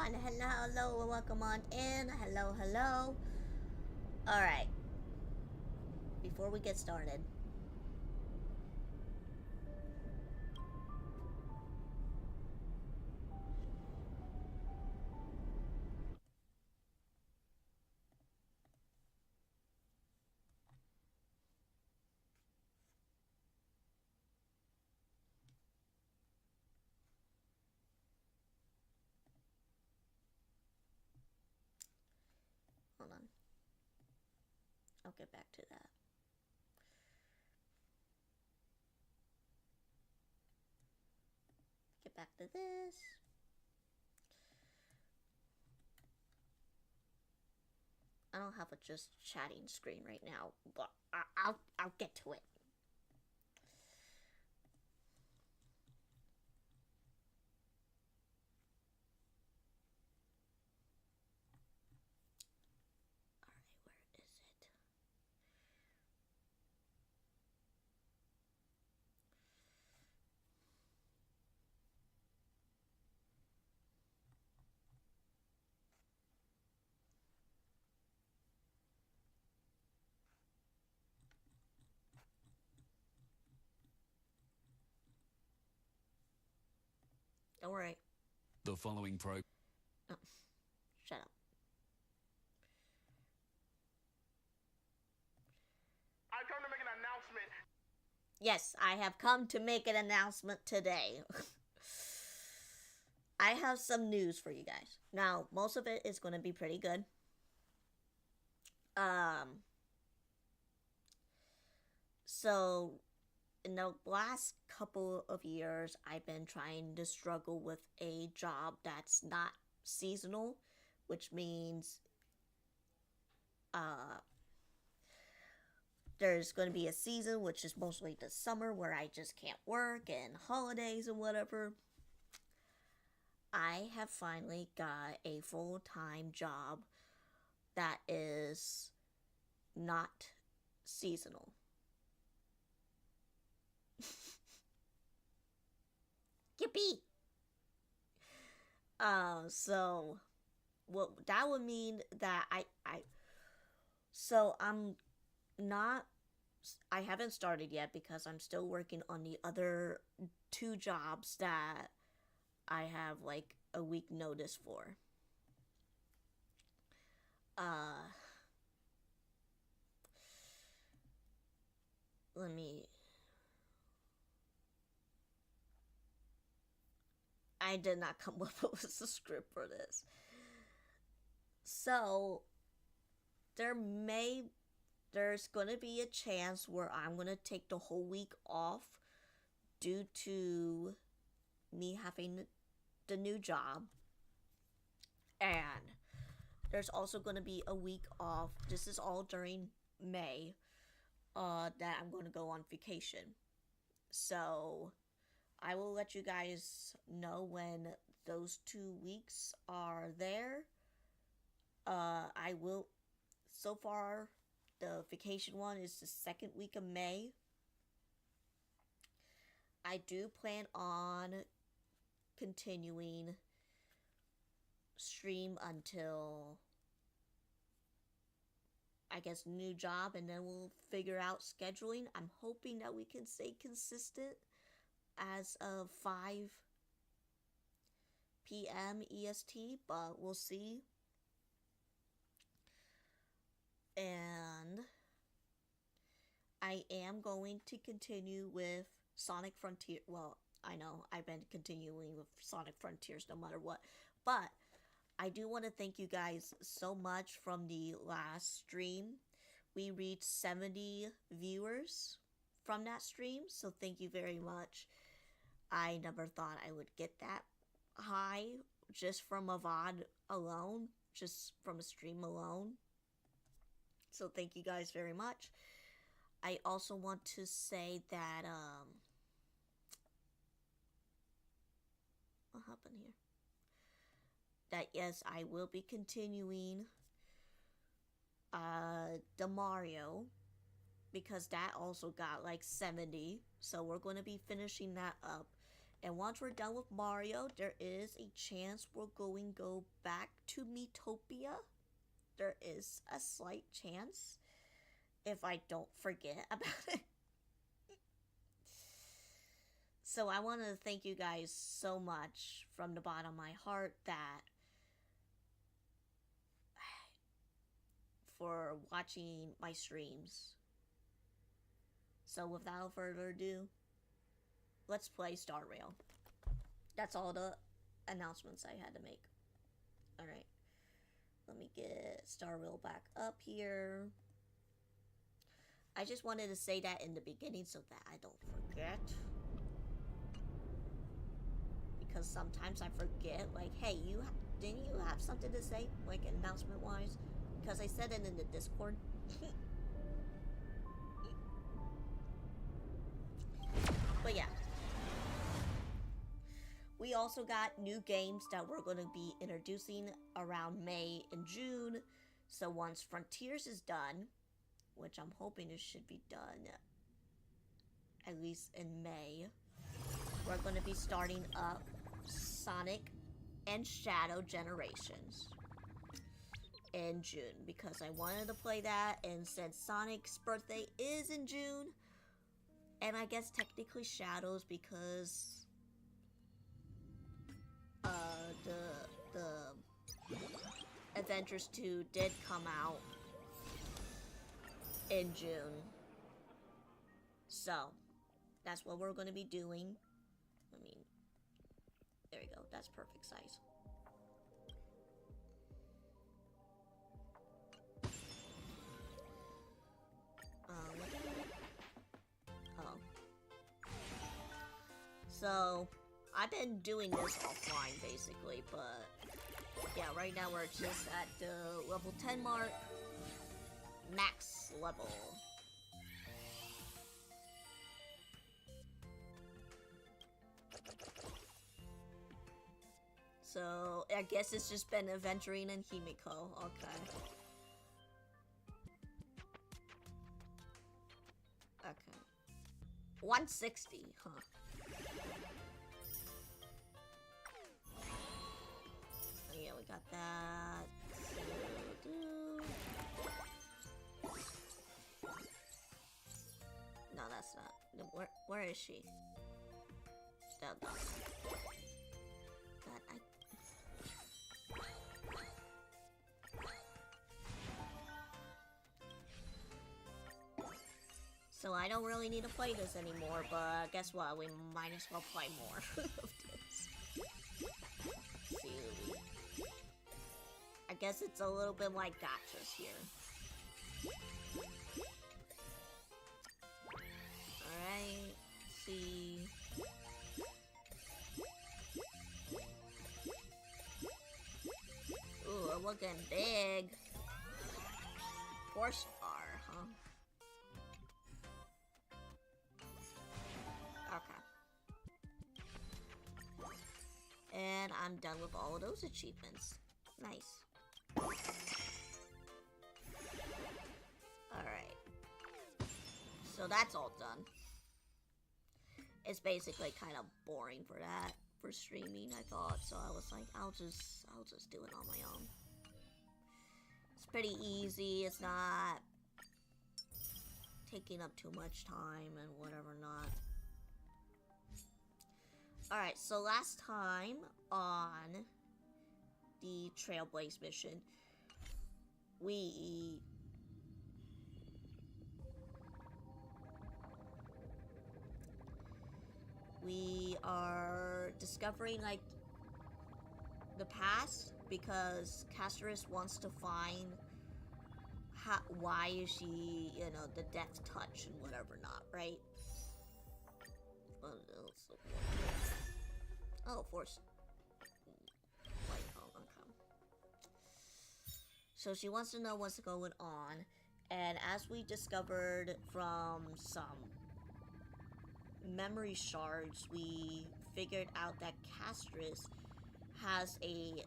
on. Hello, and welcome on in. Hello. Alright, before we get started, hold on. I'll get back to that. Get back to this. I don't have a just chatting screen right now, but I'll get to it. Alright, where is it? Don't worry. The following Oh, shut up. I've come to make an announcement. Yes, I have come to make an announcement today. I have some news for you guys. Now, most of it is going to be pretty good. So in the last couple of years, I've been trying to struggle with a job that's not seasonal, which means there's going to be a season, which is mostly the summer, where I just can't work, and holidays and whatever. I have finally got a full-time job that is not seasonal. Yippee! So what that would mean that so I'm not, I haven't started yet because I'm still working on the other two jobs that I have like a week notice for. Let me, I did not come up with a script for this. So there's gonna be a chance where I'm gonna take the whole week off due to me having the new job. And there's also gonna be a week off. This is all during May. That I'm gonna go on vacation. So I will let you guys know when those 2 weeks are there. I will. So far, the vacation one is the second week of May. I do plan on continuing stream until, I guess, new job, and then we'll figure out scheduling. I'm hoping that we can stay consistent as of 5 p.m. EST, but we'll see. And I am going to continue with Sonic Frontier. Well, I know I've been continuing with Sonic Frontiers no matter what, but I do want to thank you guys so much from the last stream. We reached 70 viewers from that stream, so thank you very much. I never thought I would get that high just from a VOD alone, just from a stream alone. So thank you guys very much. I also want to say that what happened here? That yes, I will be continuing the Mario, because that also got like 70. So we're going to be finishing that up. And once we're done with Mario, there is a chance we're going to go back to Miitopia. There is a slight chance if I don't forget about it. So I want to thank you guys so much from the bottom of my heart that for watching my streams. So without further ado, let's play Star Rail. That's all the announcements I had to make. Alright. Let me get Star Rail back up here. I just wanted to say that in the beginning so that I don't forget. Because sometimes I forget, like, hey, didn't you have something to say, like, announcement-wise? Because I said it in the Discord. But yeah. We also got new games that we're going to be introducing around May and June. So once Frontiers is done, which I'm hoping it should be done at least in May, we're going to be starting up Sonic and Shadow Generations in June, because I wanted to play that, and since Sonic's birthday is in June, and I guess technically Shadows because the Adventures 2 did come out in June. So that's what we're going to be doing. I mean, there we go. That's perfect size. Oh. So, I've been doing this offline, basically, but yeah, right now we're just at the level 10 mark. Max level. So, I guess it's just been Aventurine and Himiko. Okay. Okay. 160, huh? Oh, yeah, we got that. No, that's not. Where is she? Down there. God, So I don't really need to play this anymore, but guess what? We might as well play more of this. See, I guess it's a little bit like gotchas here. Alright, see. Ooh, we're looking big. 4-star, huh? Okay. And I'm done with all of those achievements. Nice. Alright. So that's all done. It's basically kind of boring for that, for streaming, I thought. So I was like, I'll just do it on my own. It's pretty easy. It's not taking up too much time and whatever not. Alright, so last time on the Trailblaze mission, we are discovering, like, the past, because Castorice wants to find why is she, you know, the death touch and whatever not, right? Oh, force. Wait, oh, okay. So she wants to know what's going on, and as we discovered from some memory shards, we figured out that Castorice has a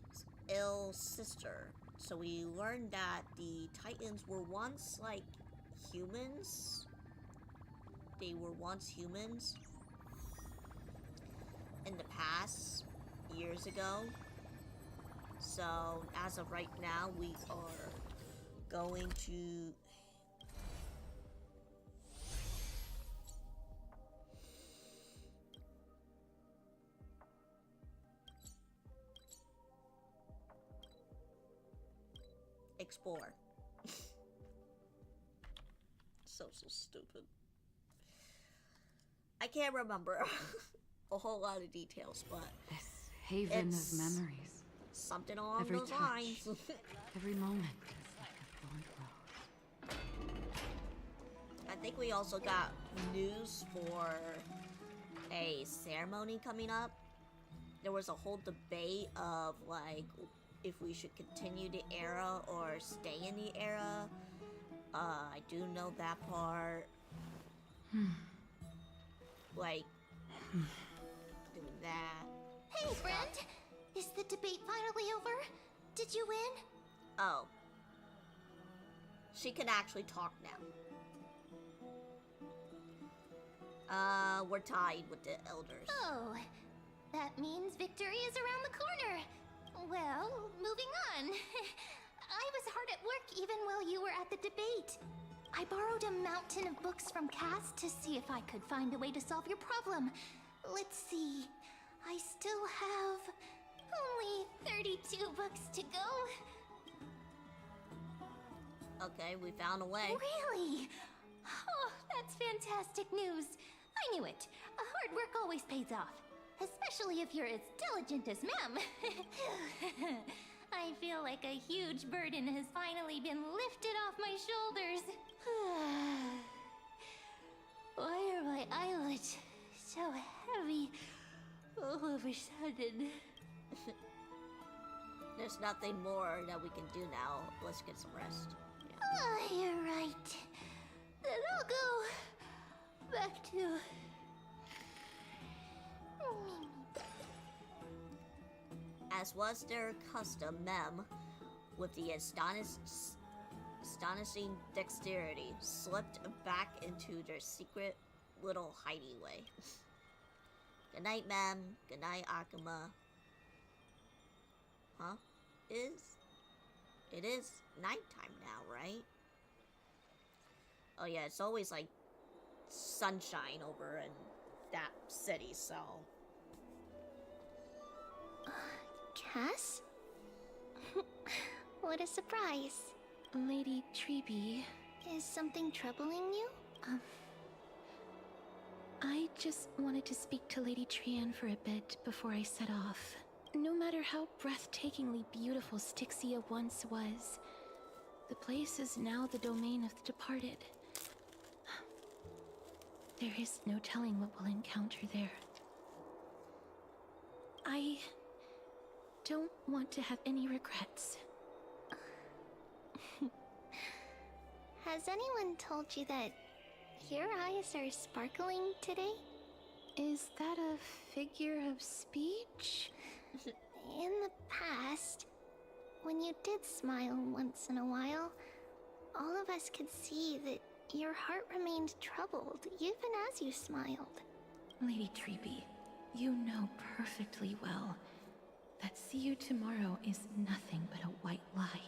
ill sister. So we learned that the Titans were once, like, humans. They were once humans. in the past, years ago. So, as of right now, we are going to... explore. So stupid. I can't remember a whole lot of details, but this haven of memories. Something along Every those touch, lines. every moment is like a thorn rose. I think we also got news for a ceremony coming up. There was a whole debate of like if we should continue the era or stay in the era. I do know that part. Like, doing that. Hey, Brent! Is the debate finally over? Did you win? Oh. She can actually talk now. We're tied with the elders. Oh, that means victory is around the corner. Well, moving on. I was hard at work even while you were at the debate. I borrowed a mountain of books from Cass to see if I could find a way to solve your problem. Let's see. I still have only 32 books to go. Okay, we found a way. Really? Oh, that's fantastic news. I knew it. Hard work always pays off. Especially if you're as diligent as ma'am. I feel like a huge burden has finally been lifted off my shoulders. Why are my eyelids so heavy all of a sudden? There's nothing more that we can do now. Let's get some rest. Oh, you're right. Then I'll go back to... As was their custom, Mem, with the astonishing dexterity, slipped back into their secret little hideaway. Good night, Mem. Good night, Akuma. Huh? It is nighttime now, right? Oh yeah, it's always like sunshine over in that city, so... Cass? What a surprise. Lady Treeby. Is something troubling you? I just wanted to speak to Lady Trian for a bit before I set off. No matter how breathtakingly beautiful Styxia once was, the place is now the domain of the departed. There is no telling what we'll encounter there. I don't want to have any regrets. Has anyone told you that your eyes are sparkling today? Is that a figure of speech? In the past, when you did smile once in a while, all of us could see that your heart remained troubled even as you smiled. Lady Treeby, you know perfectly well that see you tomorrow is nothing but a white lie.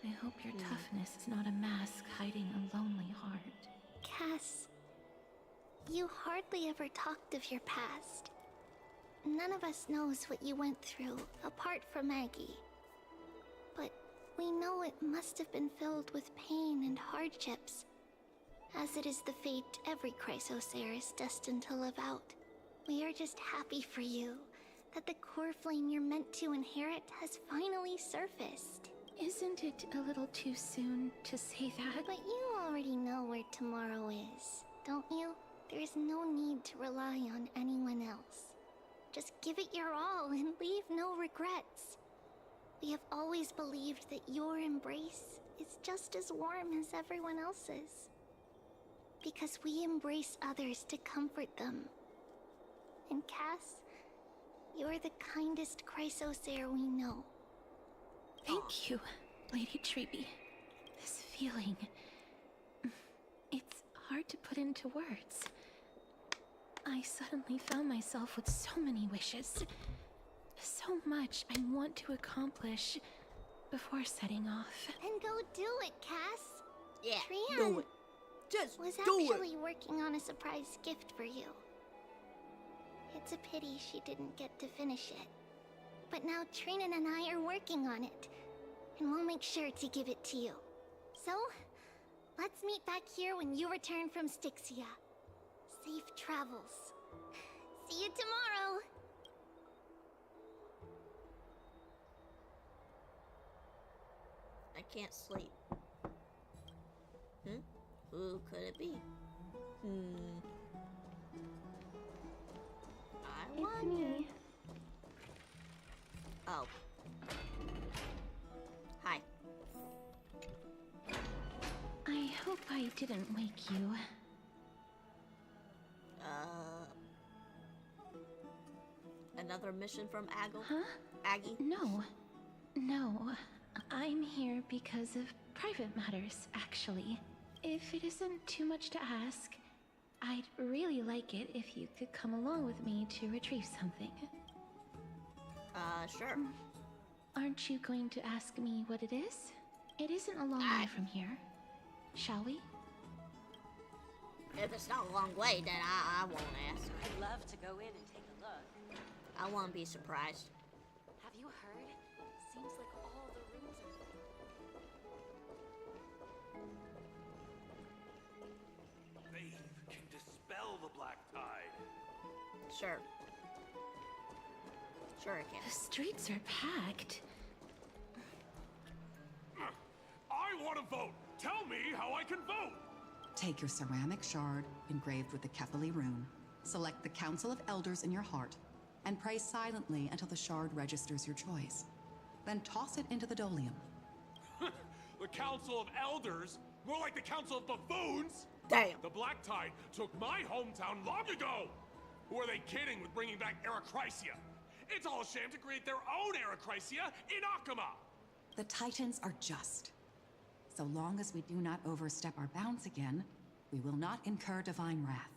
I hope your toughness is not a mask hiding a lonely heart. Cass, you hardly ever talked of your past. None of us knows what you went through, apart from Maggie. But we know it must have been filled with pain and hardships, as it is the fate every Chrysosaur is destined to live out. We are just happy for you that the core flame you're meant to inherit has finally surfaced. Isn't it a little too soon to say that? But you already know where tomorrow is, don't you? There's no need to rely on anyone else. Just give it your all and leave no regrets. We have always believed that your embrace is just as warm as everyone else's. Because we embrace others to comfort them. And Cass, you're the kindest Chrysosaur we know. Thank you, Lady Treeby. This feeling... it's hard to put into words. I suddenly found myself with so many wishes. So much I want to accomplish before setting off. Then go do it, Cass. Yeah, Trian do it. Just was do it. actually working on a surprise gift for you. It's a pity she didn't get to finish it. But now Trinan and I are working on it, and we'll make sure to give it to you. So, let's meet back here when you return from Styxia. Safe travels. See you tomorrow! I can't sleep. Who could it be? I wonder. Oh. Hi. I hope I didn't wake you. Another mission from Huh? Aggie? No. I'm here because of private matters, actually. If it isn't too much to ask, I'd really like it if you could come along with me to retrieve something. Sure. Aren't you going to ask me what it is? It isn't a long way from here. Shall we? If it's not a long way, then I won't ask. I'd love to go in and take a look. I won't be surprised. Have you heard? Seems like all the rooms are... Faith can dispel the black tide. Sure. Sure it The can. streets are packed. I want to vote! Tell me how I can vote! Take your ceramic shard engraved with the Kefali rune, select the Council of Elders in your heart, and pray silently until the shard registers your choice. Then toss it into the Dolium. The Council of Elders? More like the Council of Buffoons? Damn. The Black Tide took my hometown long ago! Who are they kidding with bringing back Eracrycia? It's all a sham to create their own Eracrycia in Akama! The Titans are just. So long as we do not overstep our bounds again, we will not incur divine wrath.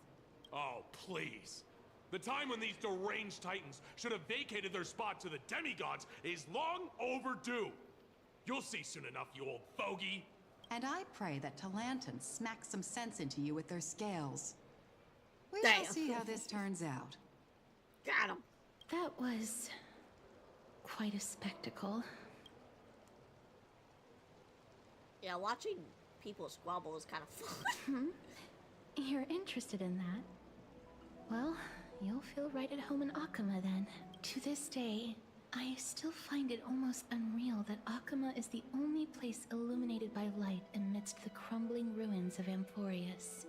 Oh, please. The time when these deranged Titans should have vacated their spot to the demigods is long overdue. You'll see soon enough, you old fogey. And I pray that Talanton smacks some sense into you with their scales. We Damn. shall see how this turns out. Got him. That was quite a spectacle. Yeah, watching people squabble is kind of fun. You're interested in that? Well, you'll feel right at home in Akama then. To this day, I still find it almost unreal that Akama is the only place illuminated by light amidst the crumbling ruins of Amphorius.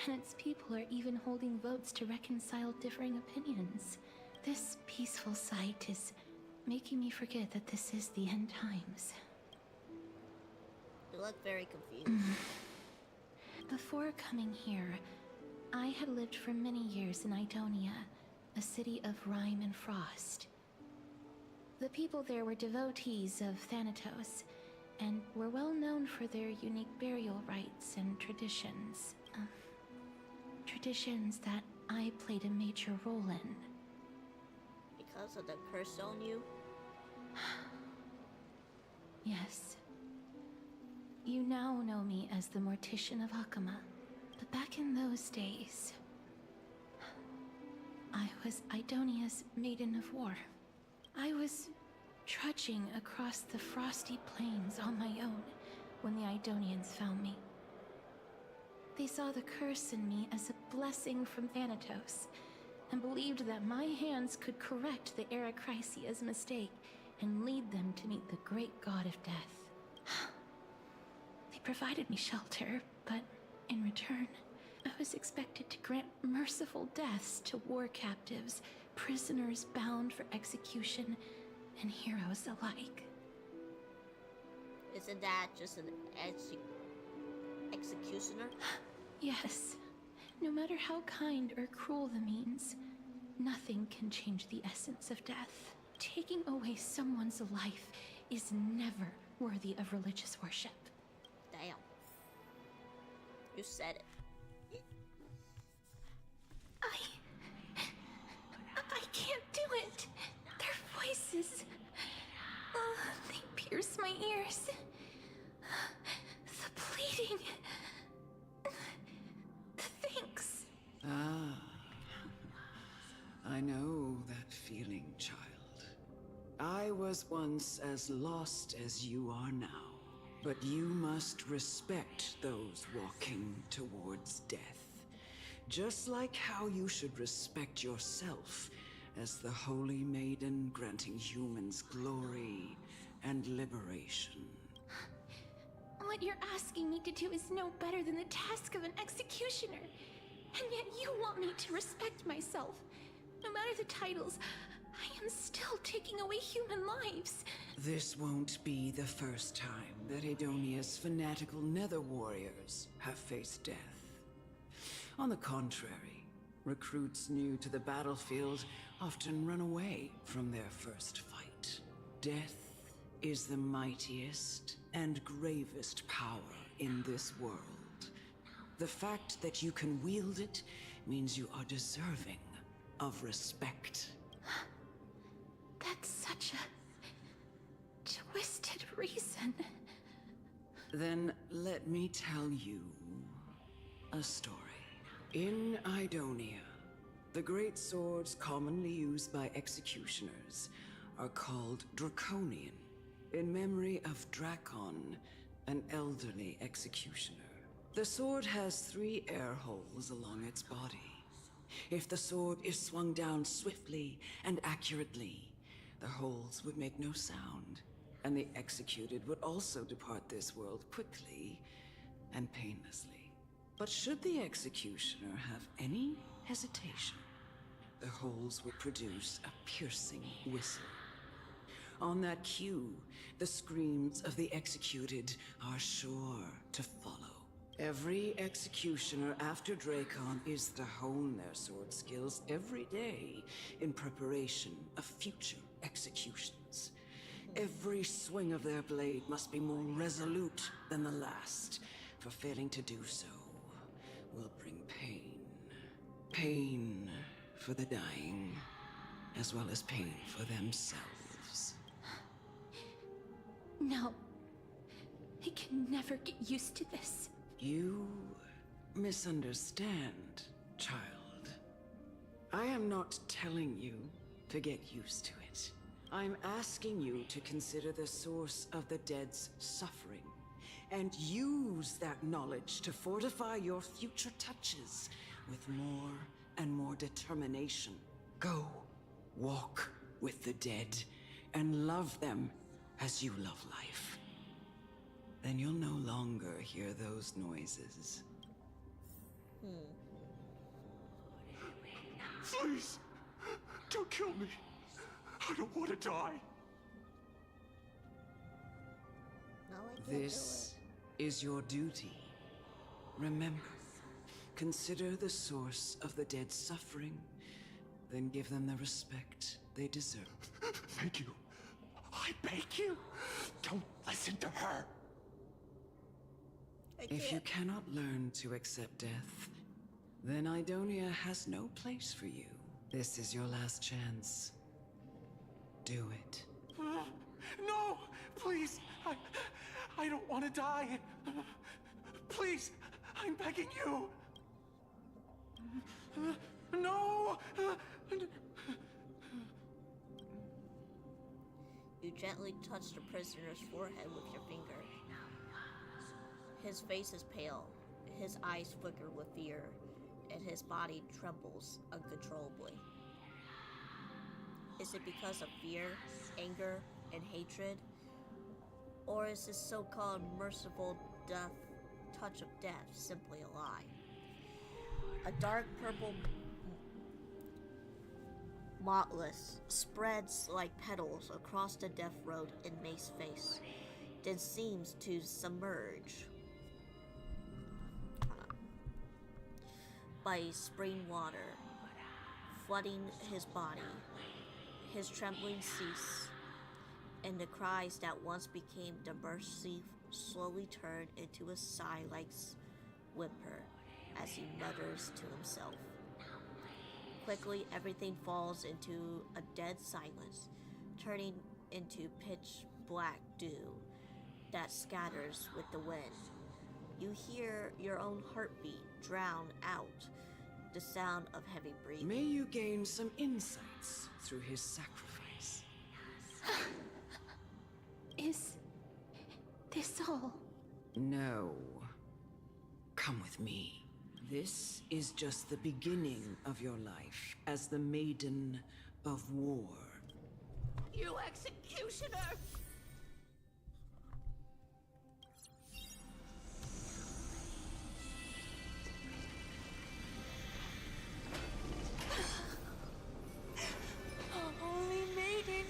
And its people are even holding votes to reconcile differing opinions. This peaceful sight is making me forget that this is the end times. You look very confused. Before coming here, I had lived for many years in Idonia, a city of rime and frost. The people there were devotees of Thanatos, and were well known for their unique burial rites and traditions. Traditions that I played a major role in. Because of the curse on you? Yes. You now know me as the Mortician of Akama, but back in those days, I was Idonia's Maiden of War. I was trudging across the frosty plains on my own when the Idonians found me. They saw the curse in me as a blessing from Thanatos, and believed that my hands could correct the Eracrycia's mistake and lead them to meet the great god of death. They provided me shelter, but in return, I was expected to grant merciful deaths to war captives, prisoners bound for execution, and heroes alike. Isn't that just an executioner? Yes. No matter how kind or cruel the means, nothing can change the essence of death. Taking away someone's life is never worthy of religious worship. Damn. You said it. I know that feeling, child. I was once as lost as you are now. But you must respect those walking towards death. Just like how you should respect yourself as the Holy Maiden granting humans glory and liberation. What you're asking me to do is no better than the task of an executioner. And yet you want me to respect myself. No matter the titles, I am still taking away human lives. This won't be the first time that Edonia's fanatical nether warriors have faced death. On the contrary, recruits new to the battlefield often run away from their first fight. Death is the mightiest and gravest power in this world. The fact that you can wield it means you are deserving of respect. That's such a twisted reason. Then let me tell you a story. In Idonia, the great swords commonly used by executioners are called Draconian, in memory of Drakon, an elderly executioner. The sword has 3 air holes along its body. If the sword is swung down swiftly and accurately, the holes would make no sound, and the executed would also depart this world quickly and painlessly. But should the executioner have any hesitation, the holes would produce a piercing whistle. On that cue, the screams of the executed are sure to follow. Every executioner after Drakon is to hone their sword skills every day in preparation of future executions. Every swing of their blade must be more resolute than the last, for failing to do so will bring pain. Pain for the dying, as well as pain for themselves. No. I can never get used to this. You misunderstand, child. I am not telling you to get used to it. I'm asking you to consider the source of the dead's suffering and use that knowledge to fortify your future touches with more and more determination. Go, walk with the dead and love them as you love life. Then you'll no longer hear those noises. Please, don't kill me. I don't want to die. No, I can't This is your duty. Remember, consider the source of the dead's suffering, then give them the respect they deserve. Thank you. I beg you. Don't listen to her. do it. If you cannot learn to accept death, then Idonia has no place for you. This is your last chance. Do it. No, please. I don't want to die. Please, I'm begging you. No. You gently touch the prisoner's forehead with your finger. His face is pale, his eyes flicker with fear, and his body trembles uncontrollably. Is it because of fear, anger, and hatred? Or is this so-called merciful touch of death simply a lie? A dark purple motless spreads like petals across the death road in May's face, then seems to submerge by spring water, flooding his body. His trembling cease, and the cries that once became derisive slowly turn into a sigh-like whimper as he mutters to himself. Quickly, everything falls into a dead silence, turning into pitch black dew that scatters with the wind. You hear your own heartbeat drown out The sound of heavy breathing. May you gain some insights through his sacrifice. Is this all? No. Come with me. This is just the beginning of your life as the Maiden of War. You executioner! Holy maiden!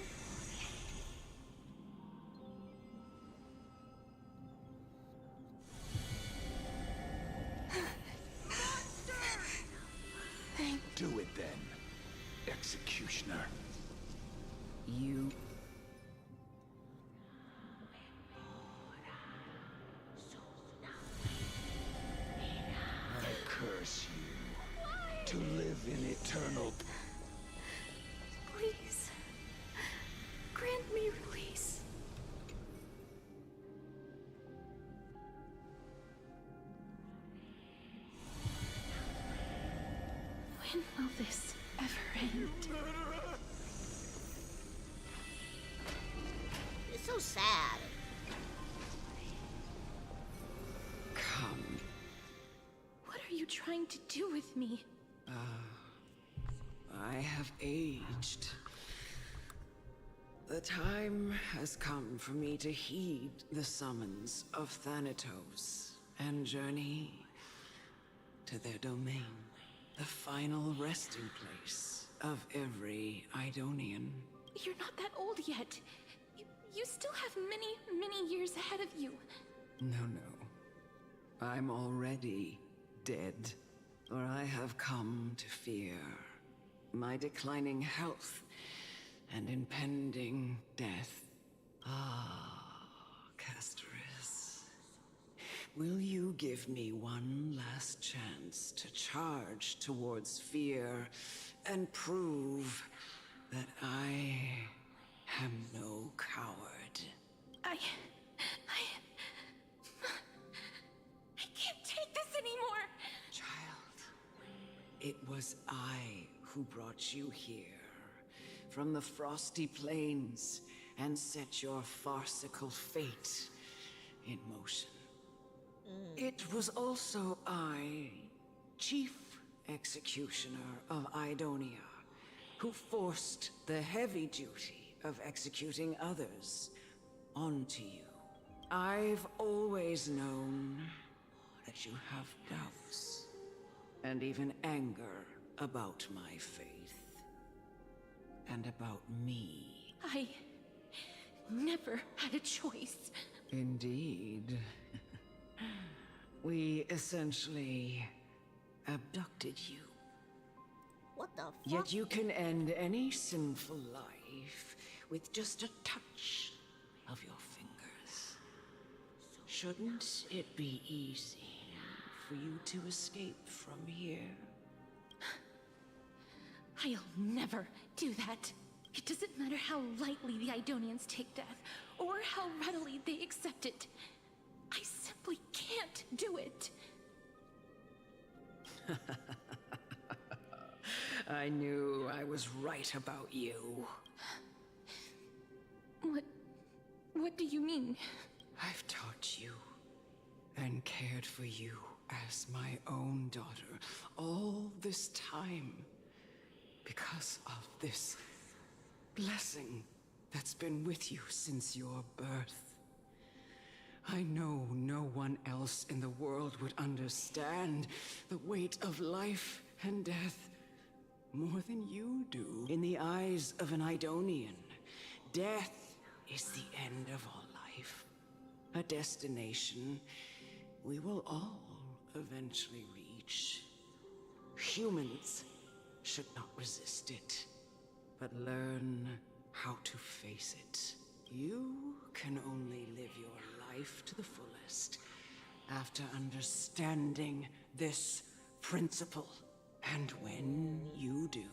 Do it then, executioner. You... I curse you to live in eternal... Please, grant me release. When will this ever end? It's so sad. Come. What are you trying to do with me? I have aged. The time has come for me to heed the summons of Thanatos and journey to their domain, the final resting place of every Idonian. You're not that old yet. You still have many, many years ahead of you. No, no. I'm already dead, for I have come to fear my declining health and impending death. Ah, Castorice. Will you give me one last chance to charge towards fear and prove that I am no coward? I can't take this anymore. Child, it was I who brought you here from the frosty plains and set your farcical fate in motion. It was also I, Chief Executioner of Idonia, who forced the heavy duty of executing others onto you. I've always known that you have doubts and even anger about my faith and about me. I never had a choice. Indeed. We essentially abducted you. What the fuck? Yet you can end any sinful life with just a touch of your fingers. Shouldn't it be easy for you to escape from here? I'll never do that. It doesn't matter how lightly the Idonians take death, or how readily they accept it. I simply can't do it. I knew I was right about you. What do you mean? I've taught you and cared for you as my own daughter all this time because of this blessing that's been with you since your birth. I know no one else in the world would understand the weight of life and death more than you do. In the eyes of an Idonian, death is the end of all life. A destination we will all eventually reach. Humans should not resist it, but learn how to face it. You can only live your life to the fullest after understanding this principle. And when you do,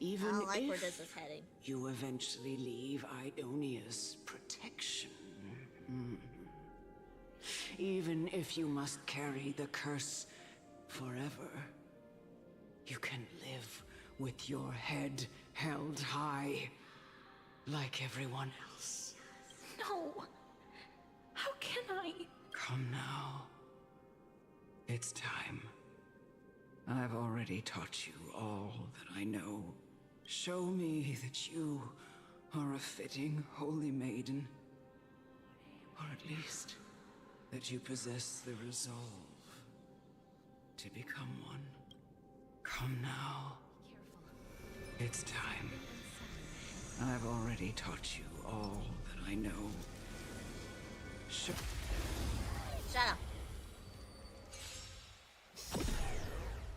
even I don't like where if this is heading. you eventually leave Idonia's protection, even if you must carry the curse forever, with your head held high, like everyone else. No! How can I? Come now. It's time. I've already taught you all that I know. Show me that you are a fitting holy maiden. Or at least, that you possess the resolve to become one. Come now. It's time. I've already taught you all that I know. Shut up.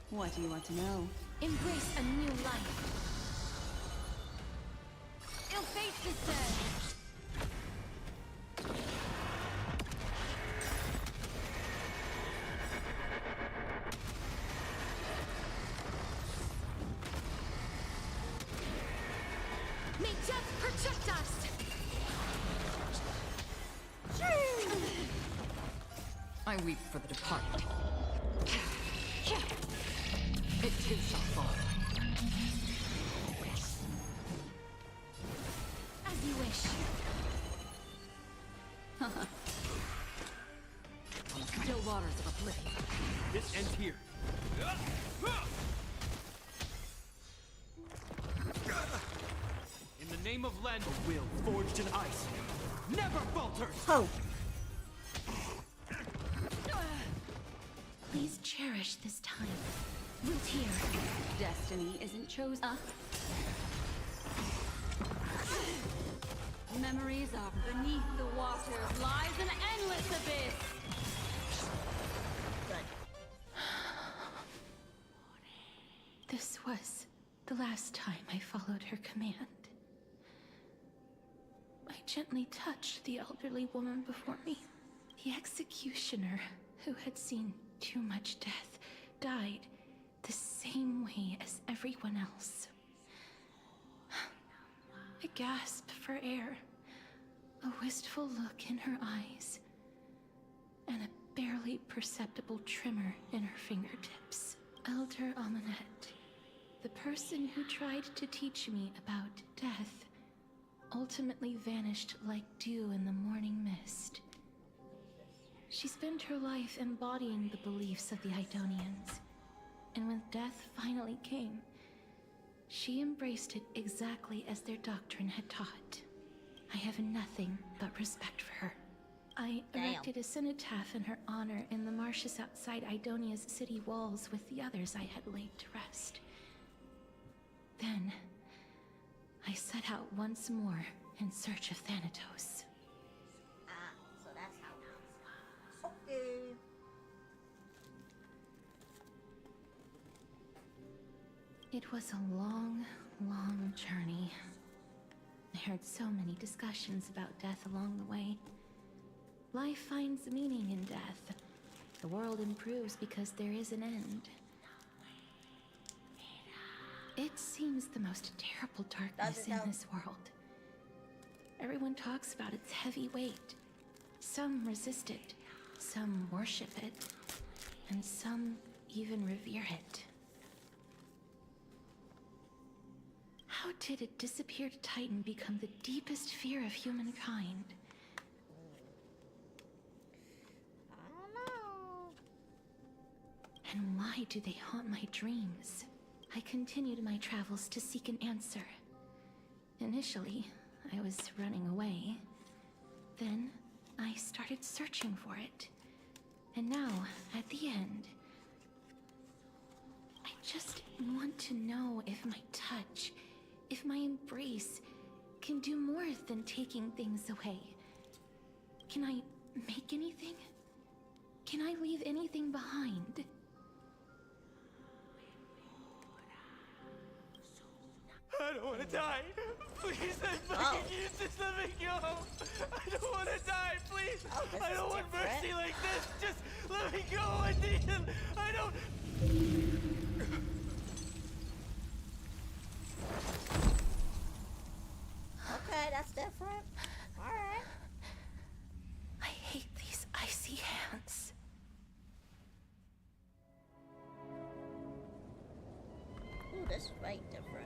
What do you want to know? Embrace a new life. Ill fate is dead. May death protect us! I weep for the departed. It too shall fall. As you wish. On the still waters of oblivion. This ends here. In the name of Len, a will forged in ice never falters! Oh. Please cherish this time. We'll hear. Destiny isn't chosen. Memories are beneath the waters lies an endless abyss. This was the last time I followed her command. I gently touched the elderly woman before me. The executioner, who had seen too much death, died the same way as everyone else. I gasped for air, a wistful look in her eyes, and a barely perceptible tremor in her fingertips. Elder Amunet, the person who tried to teach me about death, ultimately vanished like dew in the morning mist. She spent her life embodying the beliefs of the Idonians, and when death finally came, she embraced it exactly as their doctrine had taught. I have nothing but respect for her. I erected a cenotaph in her honor in the marshes outside Idonia's city walls with the others I had laid to rest. Then, I set out once more in search of Thanatos. So that's how. Okay. It was a long, long journey. I heard so many discussions about death along the way. Life finds meaning in death. The world improves because there is an end. It seems the most terrible darkness in this world. Everyone talks about its heavy weight. Some resist it, some worship it, and some even revere it. How did a disappeared titan become the deepest fear of humankind? I don't know. And why do they haunt my dreams? I continued my travels to seek an answer. Initially, I was running away. Then, I started searching for it. And now, at the end, I just want to know if my touch, if my embrace, can do more than taking things away. Can I make anything? Can I leave anything behind? I don't want to die. Please, I'm begging you, just let me go. I don't want to die, please. I don't want mercy like this. Just let me go. I need him. I don't. Okay, that's different. Alright. I hate these icy hands. Ooh, this is way different.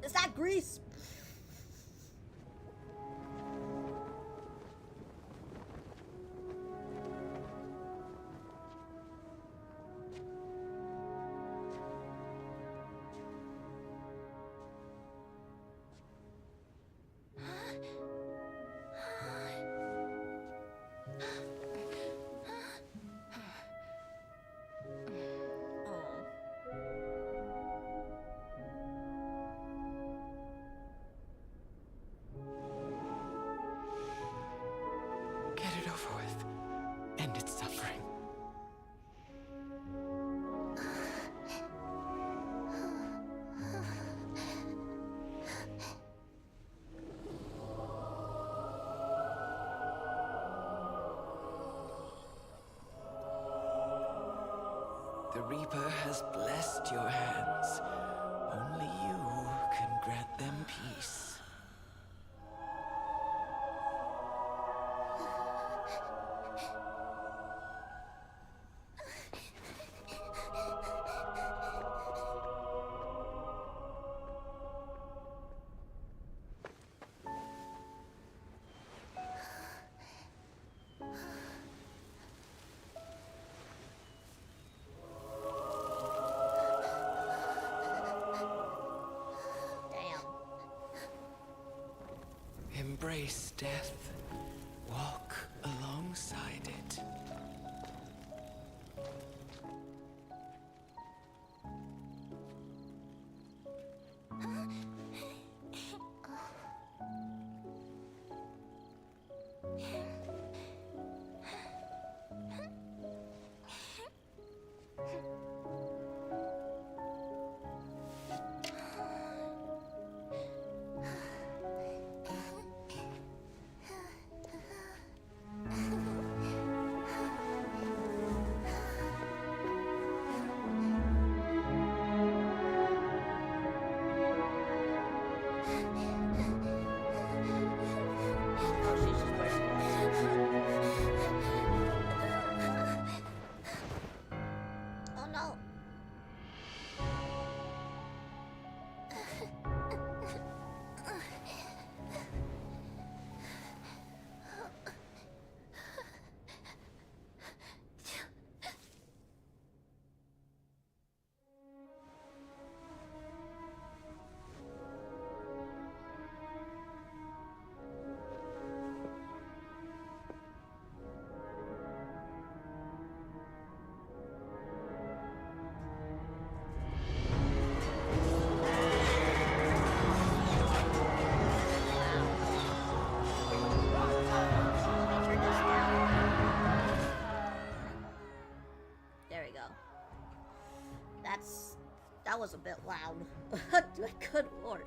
Is that grease? Get it over with. End its suffering. The Reaper has blessed your hands. Only you can grant them peace. Embrace death. Walk alongside it. That was a bit loud. Good lord.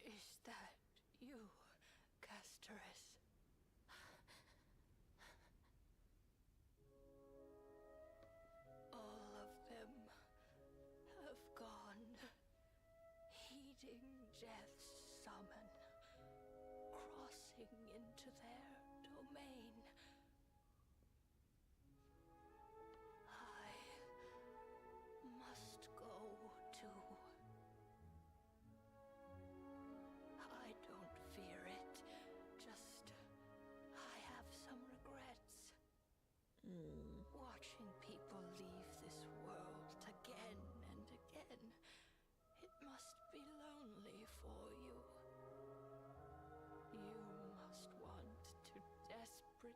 Is that you, Castorice? All of them have gone, heeding death's summon, crossing into their domain. I must go too. I don't fear it, just I have some regrets. Watching people leave this world again and again, it must be lonely for you. You must want to desperately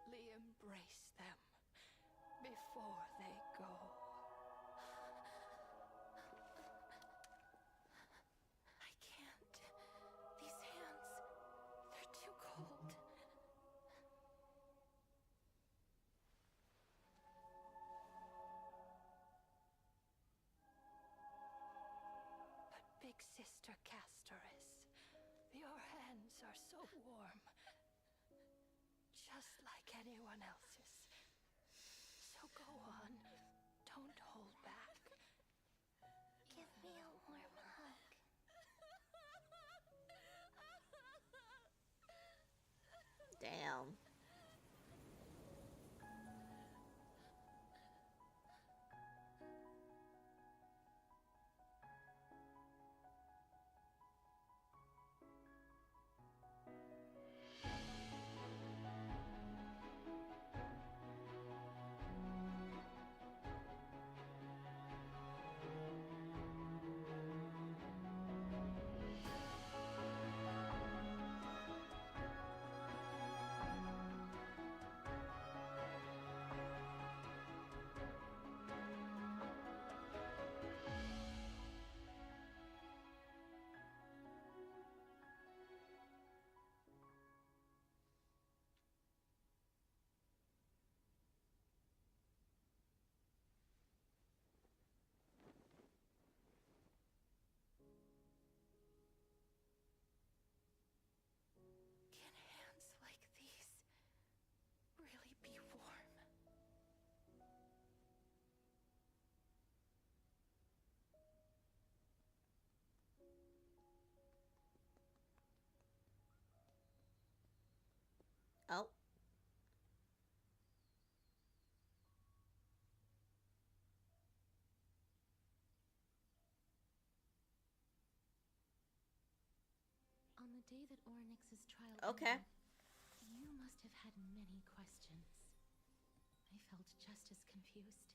Sister Castorice. Your hands are so warm. Just like anyone else's. So go on. Don't hold back. Give me a warm hug. Damn. Can hands like these really be warm? Oh. On the day that Ornyx's trial Okay. ended, you must have had many questions. I felt just as confused.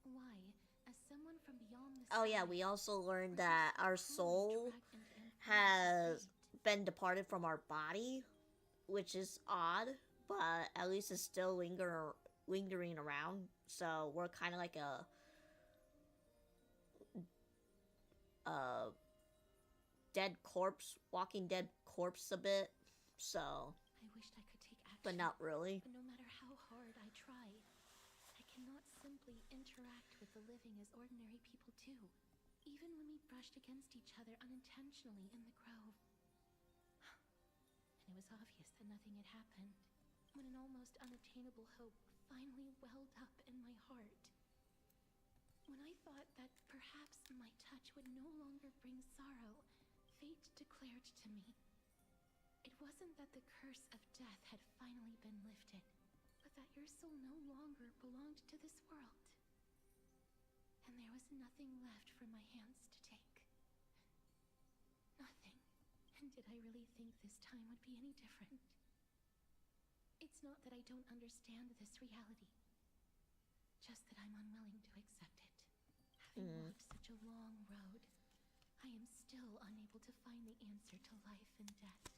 Why, as someone from beyond the Oh yeah, sky, we also learned were that you so our cruelly soul dragged into infernal has fate? been departed from our body, which is odd, but at least it's still lingering around. So we're kind of like a dead corpse, walking dead corpse a bit. So, I wished I could take action, but not really. but no matter how hard I try, I cannot simply interact with the living as ordinary people do, even when we brushed against each other unintentionally in the grove. And it was obvious that nothing had happened, when an almost unattainable hope finally welled up in my heart. When I thought that perhaps my touch would no longer bring sorrow, fate declared to me, it wasn't that the curse of death had finally been lifted, but that your soul no longer belonged to this world. And there was nothing left for my hands to take. Nothing. And did I really think this time would be any different? It's not that I don't understand this reality, just that I'm unwilling to accept it. Having walked such a long road, I am still unable to find the answer to life and death.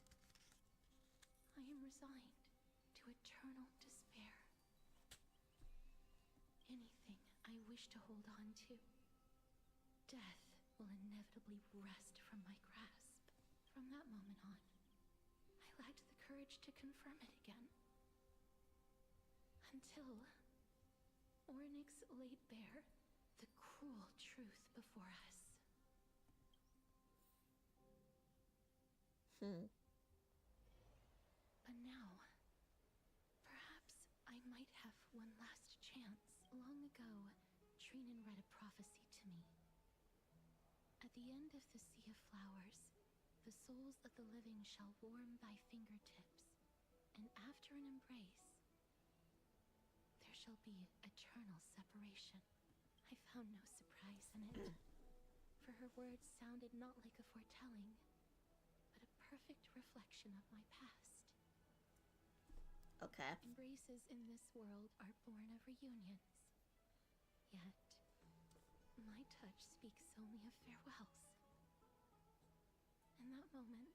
I am resigned to eternal despair. Anything I wish to hold on to, death will inevitably wrest from my grasp. From that moment on, I lacked the courage to confirm it again. Until Ornyx laid bare the cruel truth before us. But now, perhaps I might have one last chance. Long ago, Trinan read a prophecy to me. At the end of the Sea of Flowers, the souls of the living shall warm thy fingertips, and after an embrace, there shall be eternal separation. I found no surprise in it, for her words sounded not like a foretelling, but a perfect reflection of my past. Okay. Embraces in this world are born of reunions. Yet, my touch speaks only of farewells. In that moment,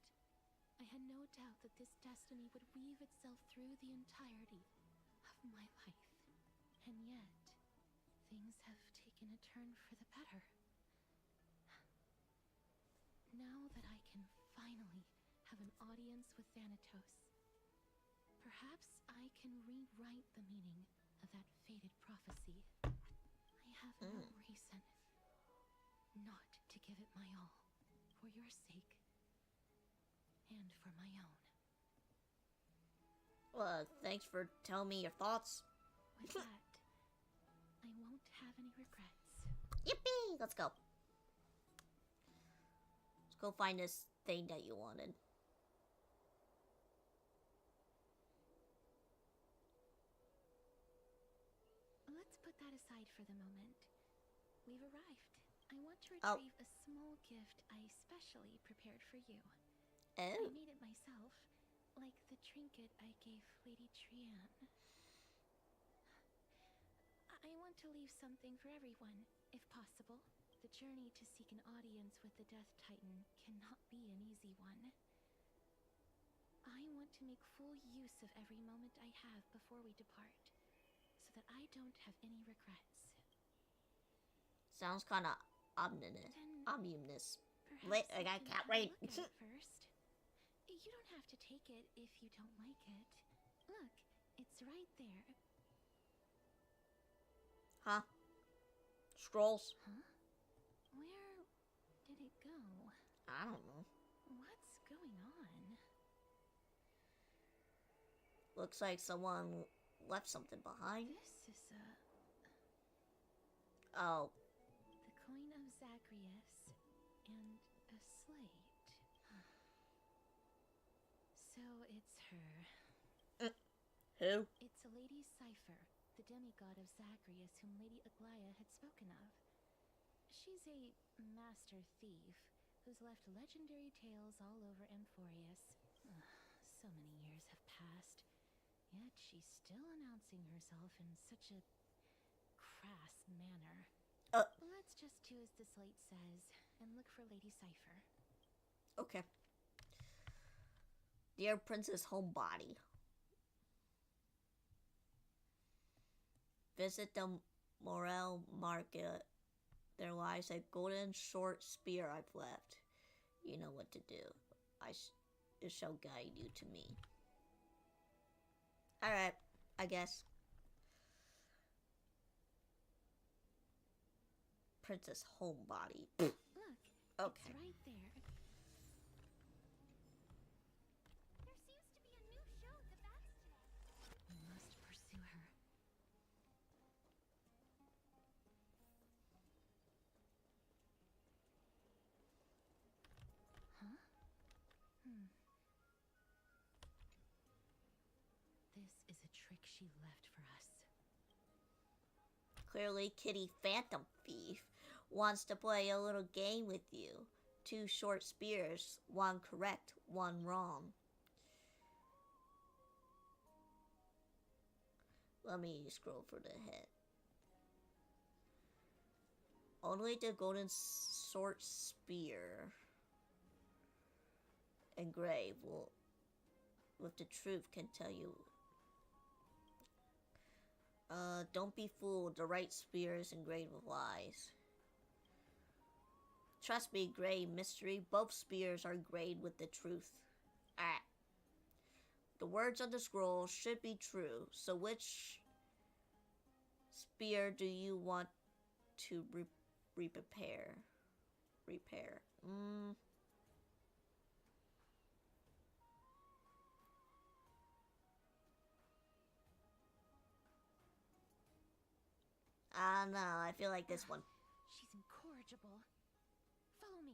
I had no doubt that this destiny would weave itself through the entirety of my life. And yet, things have taken a turn for the better. Now that I can finally have an audience with Thanatos, perhaps I can rewrite the meaning of that fated prophecy. I have no reason not to give it my all. sake. And for my own. Well, thanks for telling me your thoughts. With that, I won't have any regrets. Yippee! Let's go. Let's go find this thing that you wanted. Let's put that aside for the moment. We've arrived. I want to Oh. retrieve a small gift I specially prepared for you. Oh. I made it myself, like the trinket I gave Lady Trian. I want to leave something for everyone, if possible. The journey to seek an audience with the Death Titan cannot be an easy one. I want to make full use of every moment I have before we depart, so that I don't have any regrets. Sounds kind of ominous. Wait, I can't wait. Look at it first. You don't have to take it if you don't like it. Look, it's right there. Huh? Scrolls? Huh? Where did it go? I don't know. What's going on? Looks like someone left something behind. This is Oh. the coin of Zagreus and a slate. So it's her. Who? It's a Lady Cipher, the demigod of Zagreus whom Lady Aglaia had spoken of. She's a master thief who's left legendary tales all over Amphorius. So many years have passed, yet she's still announcing herself in such a crass manner. Let's just do as the slate says and look for Lady Cipher. Okay. Dear Princess Homebody. Visit the Morel Market. There lies a golden short spear I've left. You know what to do. It shall guide you to me. Alright, I guess. Princess Homebody. Look, okay. It's right there. There seems to be a new show at the bats today. We must pursue her. Huh? This is a trick she left for us. Clearly, Kitty Phantom Thief wants to play a little game with you. 2 short spears, 1 correct, 1 wrong. Let me scroll for the head. Only the golden short spear engraved with the truth can tell you. Don't be fooled. The right spear is engraved with lies. Trust me, Grey Mystery. Both spears are engraved with the truth. The words on the scroll should be true. So which spear do you want to repair? I don't know. I feel like this one. She's incorrigible. Follow me.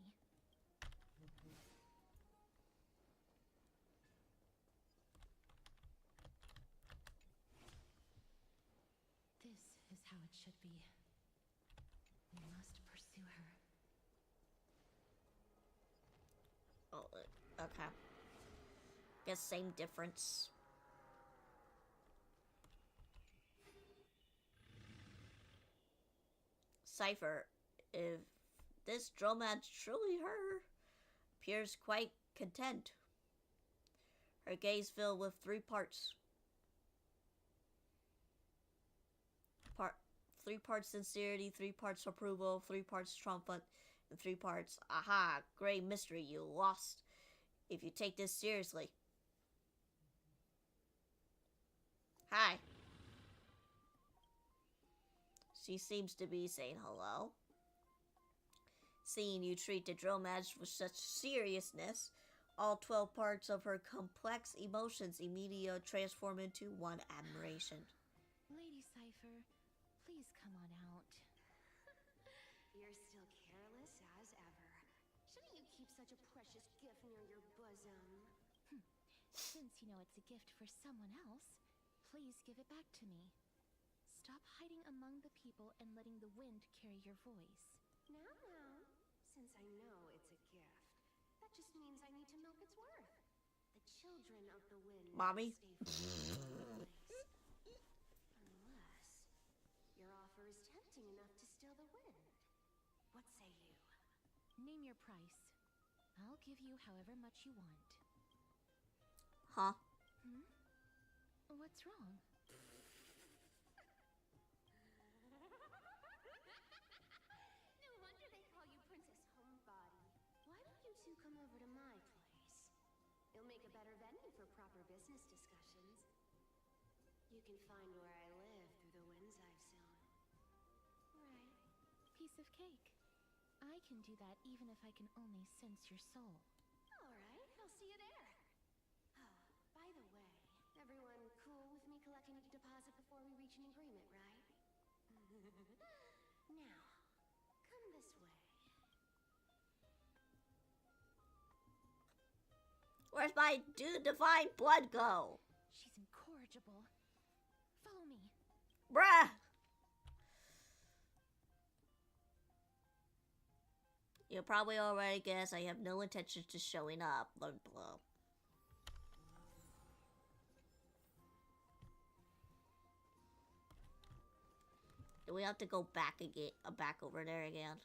This is how it should be. We must pursue her. Oh, okay. Guess same difference. Cipher, if this dromad's truly her, appears quite content. Her gaze filled with 3 parts. 3 parts sincerity, 3 parts approval, 3 parts triumphant, and 3 parts, aha, Grey Mystery, you lost if you take this seriously. Hi. She seems to be saying hello. Seeing you treat the drill match with such seriousness, all 12 parts of her complex emotions immediately transform into one admiration. Lady Cypher, please come on out. You're still careless as ever. Shouldn't you keep such a precious gift near your bosom? Since you know it's a gift for someone else, please give it back to me. Stop hiding among the people and letting the wind carry your voice. Now, since I know it's a gift, that just means I need to milk its worth. The children of the wind Mommy? stay Unless your offer is tempting enough to still the wind. What say you? Name your price. I'll give you however much you want. Huh? What's wrong? No wonder they call you Princess Homebody. Why don't you two come over to my place? It'll make a better venue for proper business discussions. You can find where I live through the winds I've sown. Right. Piece of cake. I can do that even if I can only sense your soul. All right, I'll see you there. Oh, by the way, everyone cool with me collecting a deposit before we reach an agreement, right? Now, come this way. Where's my divine blood go? She's incorrigible. Follow me. Bruh! You'll probably already guess I have no intentions to showing up. Blah, blah. Do we have to go back again? Back over there again?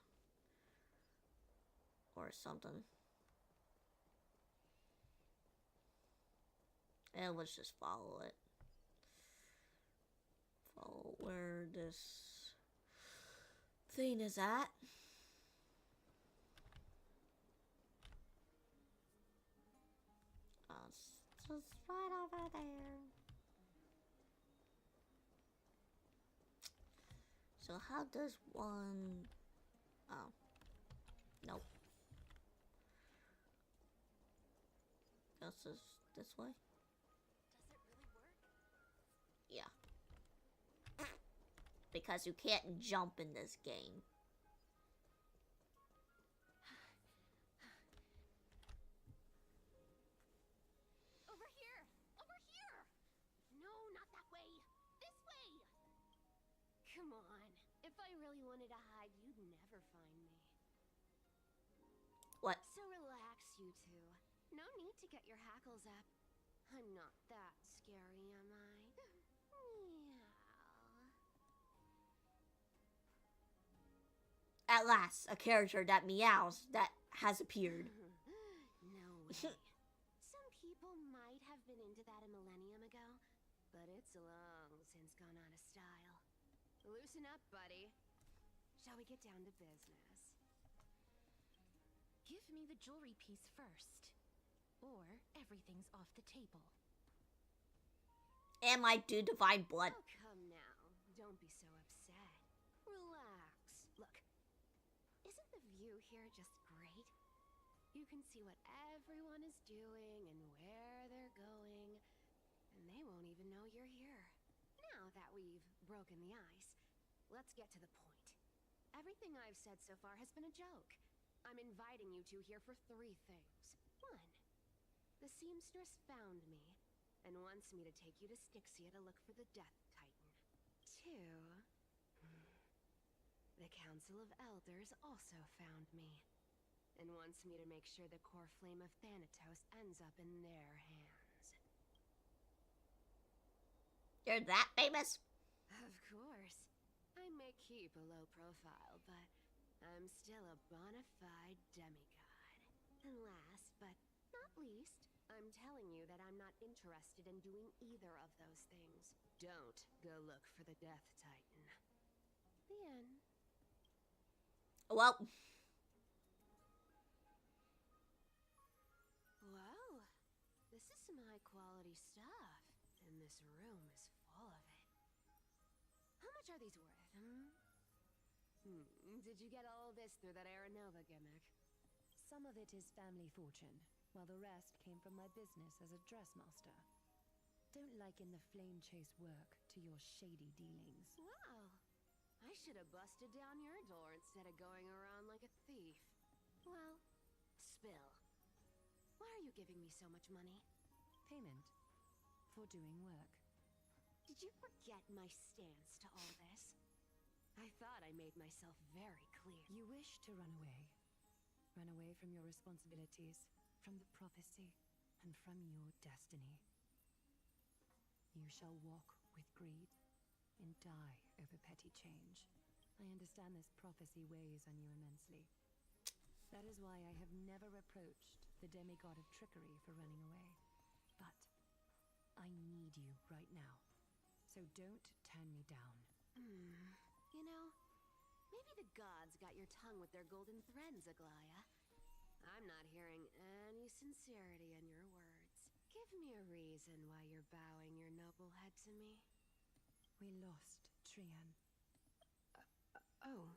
Or something? And let's just follow it. Follow where this thing is at. It's just right over there. So how does one... Oh. Nope. Guess it's this way? Does it really work? Yeah. Because you can't jump in this game. Over here! Over here! No, not that way! This way! Come on. If I really wanted to hide, you'd never find me. What? So relax, you two. No need to get your hackles up. I'm not that scary, am I? Meow. At last, a character that meows that has appeared. No way. Some people might have been into that a millennium ago, but it's long since gone out of style. Loosen up, buddy. Shall we get down to business? Give me the jewelry piece first, or everything's off the table. And my divine blood. Oh, come now. Don't be so upset. Relax. Look, isn't the view here just great? You can see what everyone is doing and where they're going, and they won't even know you're here. Now that we've broken the ice, let's get to the point. Everything I've said so far has been a joke. I'm inviting you two here for 3 things. 1, the seamstress found me and wants me to take you to Styxia to look for the Death Titan. 2, the Council of Elders also found me and wants me to make sure the core flame of Thanatos ends up in their hands. You're that famous? Of course. I may keep a low profile, but I'm still a bona fide demigod. And last but not least, I'm telling you that I'm not interested in doing either of those things. Don't go look for the Death Titan. The end. Well. Wow. This is some high quality stuff. And this room is full of it. How much are these worth, Did you get all this through that Aranova gimmick? Some of it is family fortune, while the rest came from my business as a dressmaster. Don't liken the flame chase work to your shady dealings. Wow. I should have busted down your door instead of going around like a thief. Well, spill. Why are you giving me so much money? Payment for doing work. Did you forget my stance to all this? I thought I made myself very clear. You wish to run away. Run away from your responsibilities, from the prophecy, and from your destiny. You shall walk with greed and die over petty change. I understand this prophecy weighs on you immensely. That is why I have never reproached the demigod of trickery for running away. But I need you right now, so don't turn me down. You know, maybe the gods got your tongue with their golden threads, Aglaya. I'm not hearing any sincerity in your words. Give me a reason why you're bowing your noble head to me. We lost Trian. Oh.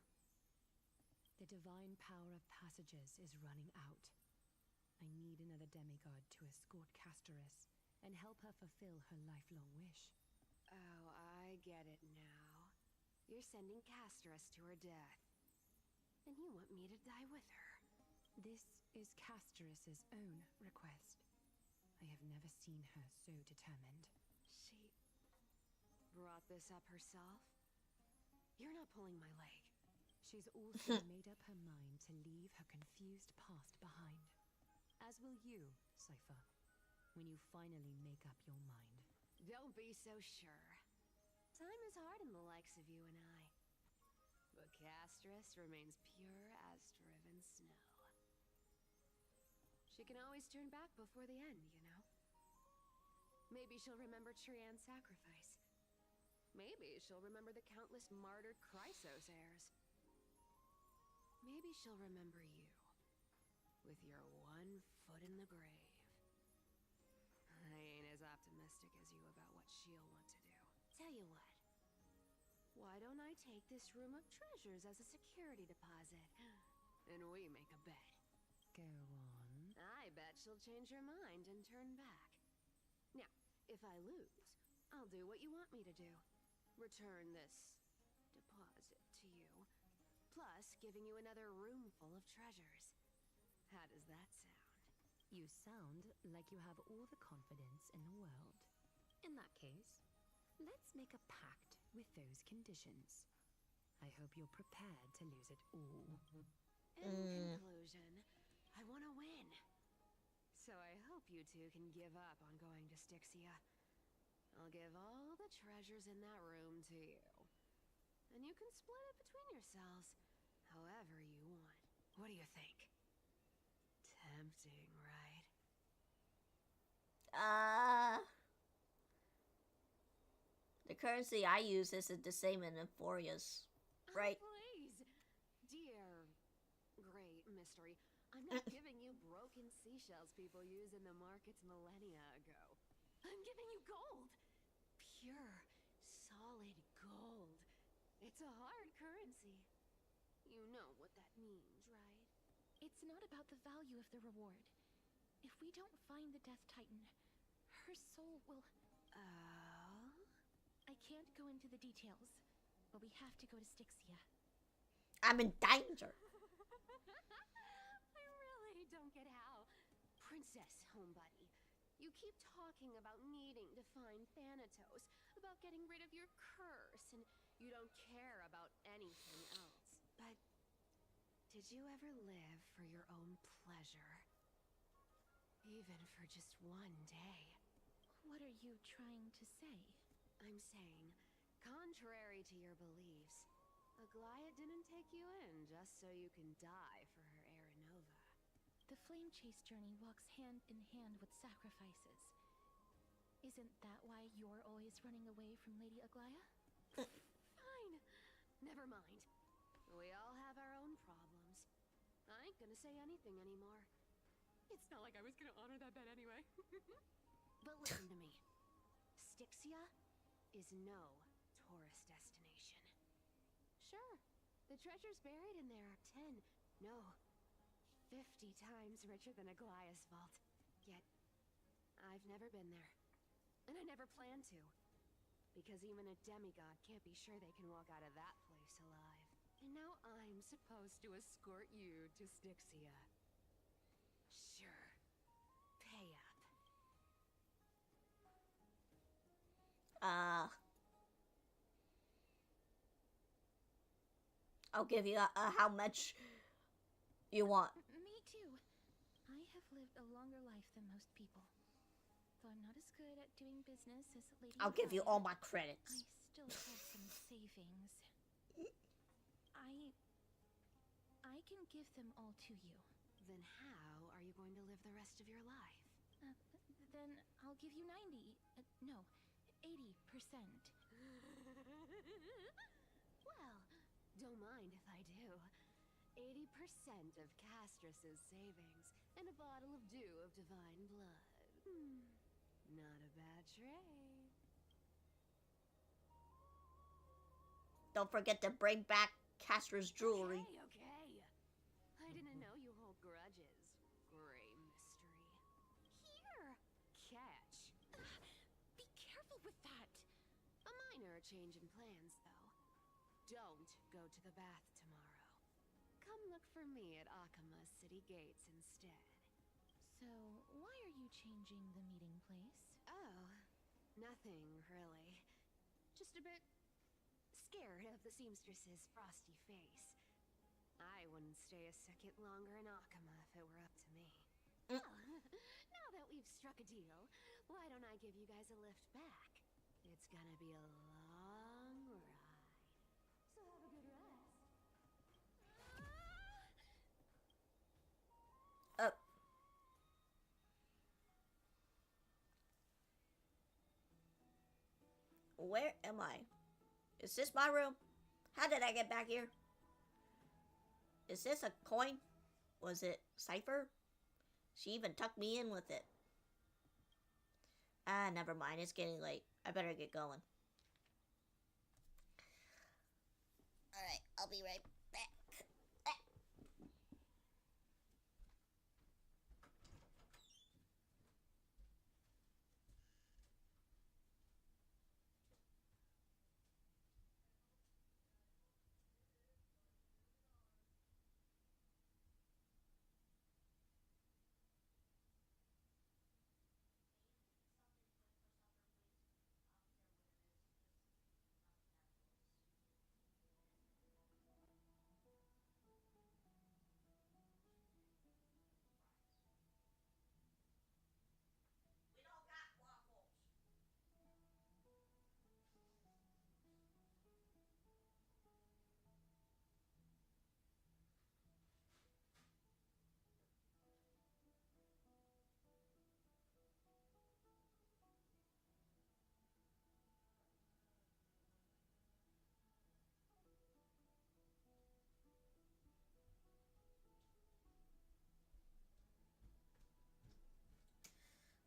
The divine power of passages is running out. I need another demigod to escort Castorice and help her fulfill her lifelong wish. Oh, I get it now. You're sending Castorice to her death. And you want me to die with her. This is Castorice's own request. I have never seen her so determined. She brought this up herself? You're not pulling my leg. She's also made up her mind to leave her confused past behind. As will you, Cypher, when you finally make up your mind. Don't be so sure. Time is hard in the likes of you and I. But Castorice remains pure as driven snow. She can always turn back before the end, you know? Maybe she'll remember Trian's sacrifice. Maybe she'll remember the countless martyred Chrysos heirs. Maybe she'll remember you, with your one foot in the grave. I ain't as optimistic as you about what she'll want to do. Tell you what, why don't I take this room of treasures as a security deposit, and we make a bet? Go on. I bet she'll change her mind and turn back. Now, if I lose, I'll do what you want me to do. Return this deposit to you, plus giving you another room full of treasures. How does that sound? You sound like you have all the confidence in the world. In that case, let's make a pact with those conditions. I hope you're prepared to lose it all. In conclusion, I want to win. So I hope you two can give up on going to Styxia. I'll give all the treasures in that room to you. And you can split it between yourselves, however you want. What do you think? Tempting, right? The currency I use isn't the same in Euphoria's, right? Oh, please, dear great mystery. I'm not giving you broken seashells people use in the markets millennia ago. I'm giving you gold. Pure, solid gold. It's a hard currency. You know what that means, right? It's not about the value of the reward. If we don't find the Death Titan, her soul will... Oh? I can't go into the details, but we have to go to Styxia. I'm in danger. I really don't get how. Princess, homebuddy, you keep talking about needing to find Thanatos, about getting rid of your curse, and you don't care about anything else. But did you ever live for your own pleasure? Even for just one day? What are you trying to say? I'm saying, contrary to your beliefs, Aglaya didn't take you in just so you can die for her Aranova. The flame chase journey walks hand in hand with sacrifices. Isn't that why you're always running away from Lady Aglaya? Fine. Never mind. We all have our own problems. I ain't gonna say anything anymore. It's not like I was gonna honor that bet anyway. But listen to me. Styxia is no tourist destination. Sure, The treasures buried in there are 10, no, 50 times richer than a Goliath vault. Yet, I've never been there. And I never plan to. Because even a demigod can't be sure they can walk out of that place alive. And now I'm supposed to escort you to Styxia. Sure. Pay up. I'll give you how much you want. Me too. I have lived a longer life than most people. Though I'm not as good at doing business as Lady I'll give you all my credits. I still have some savings. I can give them all to you. Then how are you going to live the rest of your life? Then I'll give you 90. No, 80%. Well, don't mind if I do. 80% of Castorice's savings and a bottle of dew of divine blood. Not a bad trade. Don't forget to bring back Castor's jewelry. Okay. I didn't know you hold grudges, Gray Mystery. Here, catch. Be careful with that. A minor change in plans, though. Don't go to the bath tomorrow. Come look for me at Akama's city gates instead. So, why are you changing the meeting place? Oh, nothing really. Just a bit scared of the seamstress's frosty face. I wouldn't stay a second longer in Akama if it were up to me. Well, now that we've struck a deal, why don't I give you guys a lift back? It's gonna be a long ride. So have a good rest. Where am I? Is this my room? How did I get back here? Is this a coin? Was it Cypher? She even tucked me in with it. Ah, never mind. It's getting late. I better get going. Alright, I'll be right back.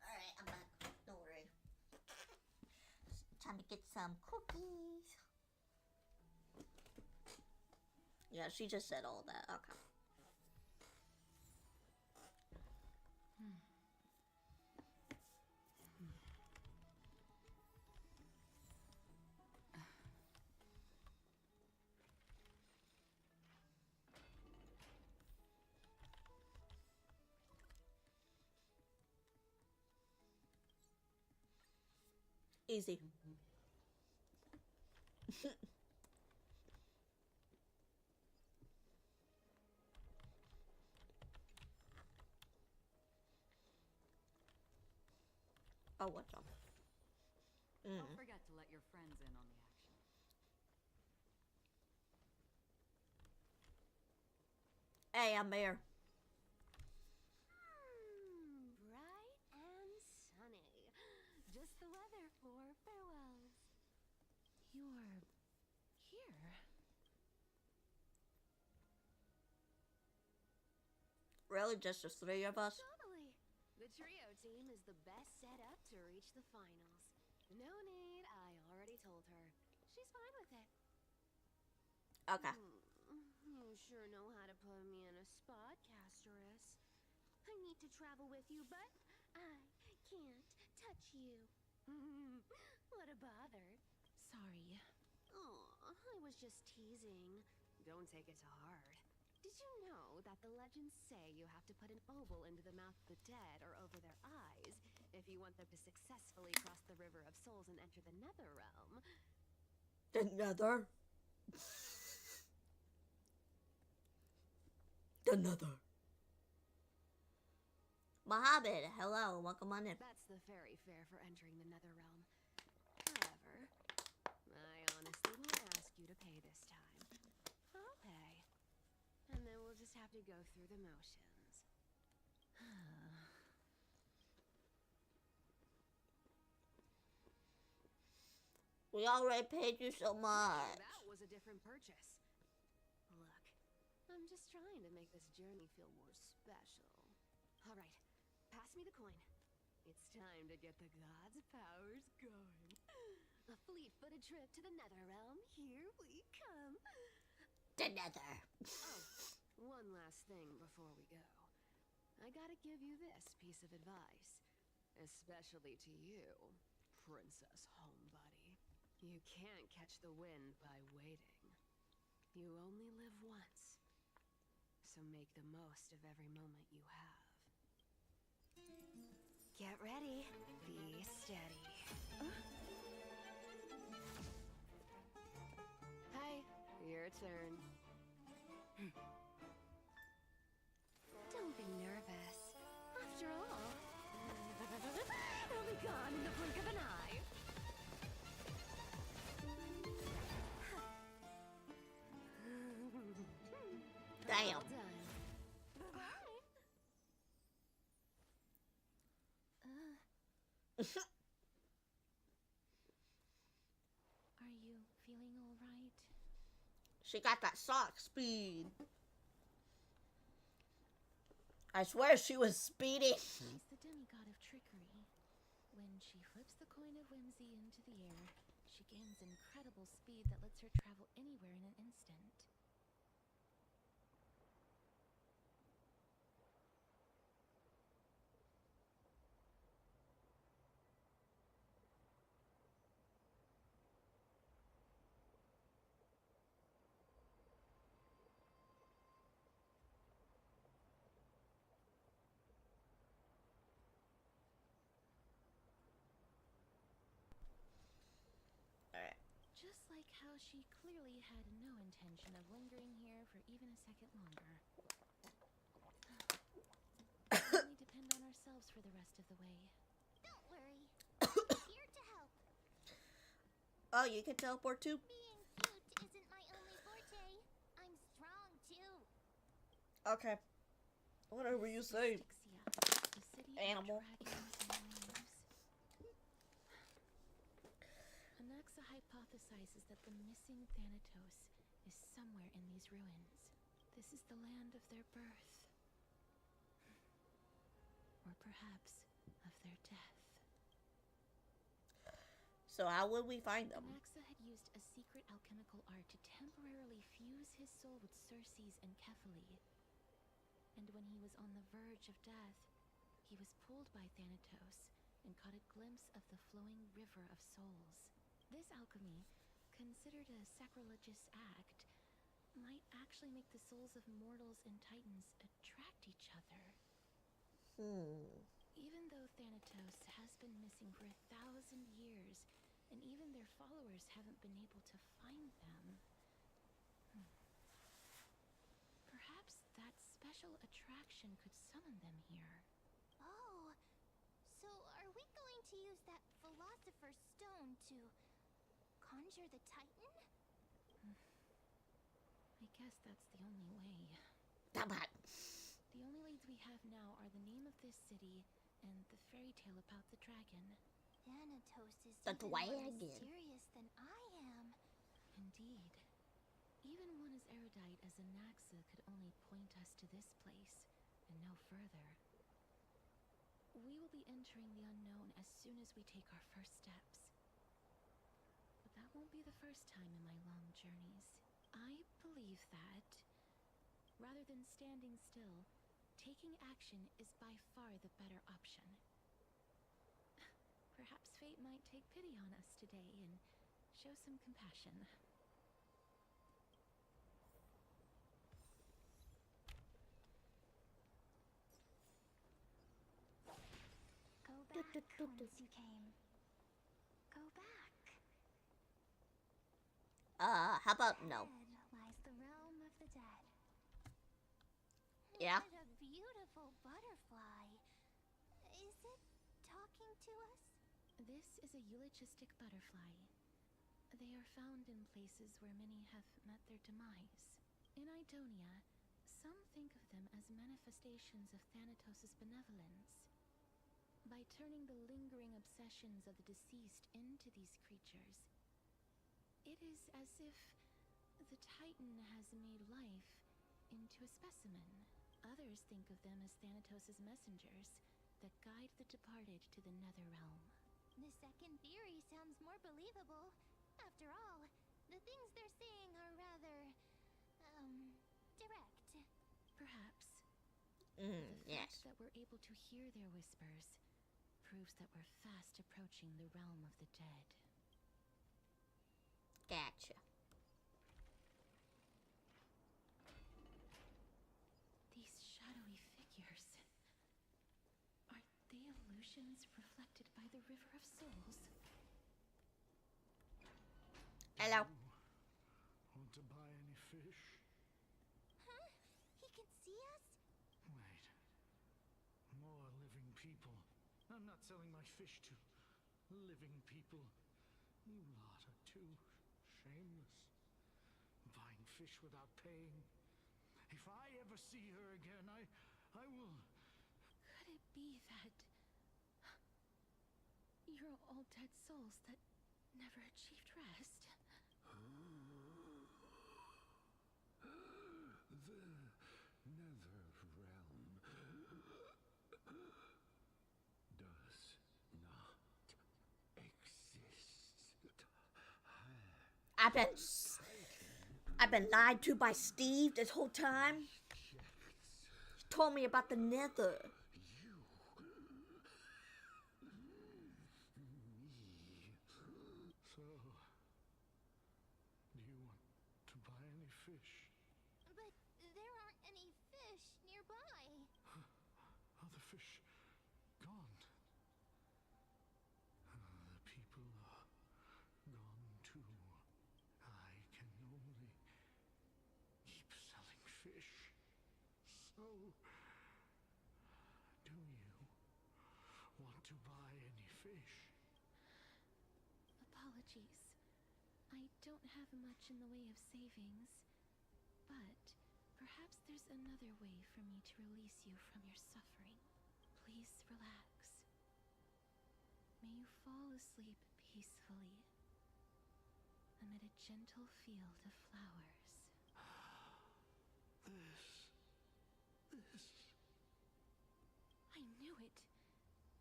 Alright, I'm back. Don't worry. It's time to get some cookies. Yeah, she just said all that. Okay. Easy. Oh, what's up? Don't forget to let your friends in on the action. Hey, I'm here. Bright and sunny. Just the weather for farewells. You're here? Really? Just the three of us? Totally. The trio team is the best set up to reach the finals. No need, I already told her. She's fine with it. Okay. sure know how to put me in a spot, Castorice. I need to travel with you, but I can't touch you. What a bother. Sorry. Oh, I was just teasing. Don't take it to heart. Did you know that the legends say you have to put an oval into the mouth of the dead or over their eyes if you want them to successfully cross the River of Souls and enter the Nether Realm? The Nether? The Nether. Mohammed, hello, welcome on in. That's the fairy fare for entering the Nether Realm. However, I honestly won't ask you to pay this time. I'll pay. And then we'll just have to go through the motions. We already paid you so much. That was a different purchase. Look, I'm just trying to make this journey feel more special. All right, pass me the coin. It's time to get the gods' powers going. A fleet-footed trip to the Nether Realm. Here we come. The Nether. Oh, one last thing before we go. I gotta give you this piece of advice. Especially to you, Princess Homebody. You can't catch the wind by waiting. You only live once. So make the most of every moment you have. Get ready. Be steady. Hi, your turn. Don't be nervous. After all, it'll be gone in the blink of an eye. Damn. All done. Are you feeling all right? She got that sock speed. I swear she was speeding. She's the demigod of trickery. When she flips the coin of whimsy into the air, she gains incredible speed that lets her travel anywhere in an instant. Just like how she clearly had no intention of lingering here for even a second longer. We only depend on ourselves for the rest of the way. Don't worry. I'm here to help. Oh, you can teleport too? Being cute isn't my only forte. I'm strong too. Okay. Whatever you say. Styxia, the city Animal. of dragons and waves. Anaxa hypothesizes that the missing Thanatos is somewhere in these ruins. This is the land of their birth. Or perhaps of their death. So how would we find them? Anaxa had used a secret alchemical art to temporarily fuse his soul with Circe's and Kephae. And when he was on the verge of death, he was pulled by Thanatos and caught a glimpse of the flowing river of souls. This alchemy, considered a sacrilegious act, might actually make the souls of mortals and titans attract each other. Even though Thanatos has been missing for 1,000 years, and even their followers haven't been able to find them, perhaps that special attraction could summon them here. Oh, so are we going to use that Philosopher's Stone to conjure the Titan? I guess that's the only way. Come on. The only leads we have now are the name of this city and the fairy tale about the dragon. Thanatos is The even more dragon. mysterious than I am. Indeed. Even one as erudite as Anaxa could only point us to this place, and no further. We will be entering the unknown as soon as we take our first steps. But that won't be the first time in my long journeys. I believe that Rather than standing still, taking action is by far the better option. Perhaps fate might take pity on us today and show some compassion. Go back whence you came. Go back. How about no? Ahead lies the realm of the dead. Yeah. What a beautiful butterfly. Is it talking to us? This is a eulogistic butterfly. They are found in places where many have met their demise. In Idonia, some think of them as manifestations of Thanatos' benevolence. By turning the lingering obsessions of the deceased into these creatures, it is as if the Titan has made life into a specimen. Others think of them as Thanatos' messengers that guide the departed to the nether realm. The second theory sounds more believable. After all, the things they're saying are rather, direct. Perhaps. Yes. The fact that we're able to hear their whispers proves that we're fast approaching the realm of the dead. Gotcha. These shadowy figures. Are they illusions reflected by the River of Souls? Hello. Want to buy any fish? Huh? He can see us? Wait. More living people. I'm not selling my fish to living people. You lot are too shameless. Buying fish without paying. If I ever see her again, I will... Could it be that you're all dead souls that never achieved rest? The nether realm does not exist. I've been lied to by Steve this whole time. He told me about the nether. So, do you want to buy any fish? But there aren't any fish nearby. Other fish gone. The people are gone too. I can only keep selling fish. So, do you want to buy any fish? Apologies. I don't have much in the way of savings, but perhaps there's another way for me to release you from your suffering. Please relax. May you fall asleep peacefully amid a gentle field of flowers. This... I knew it.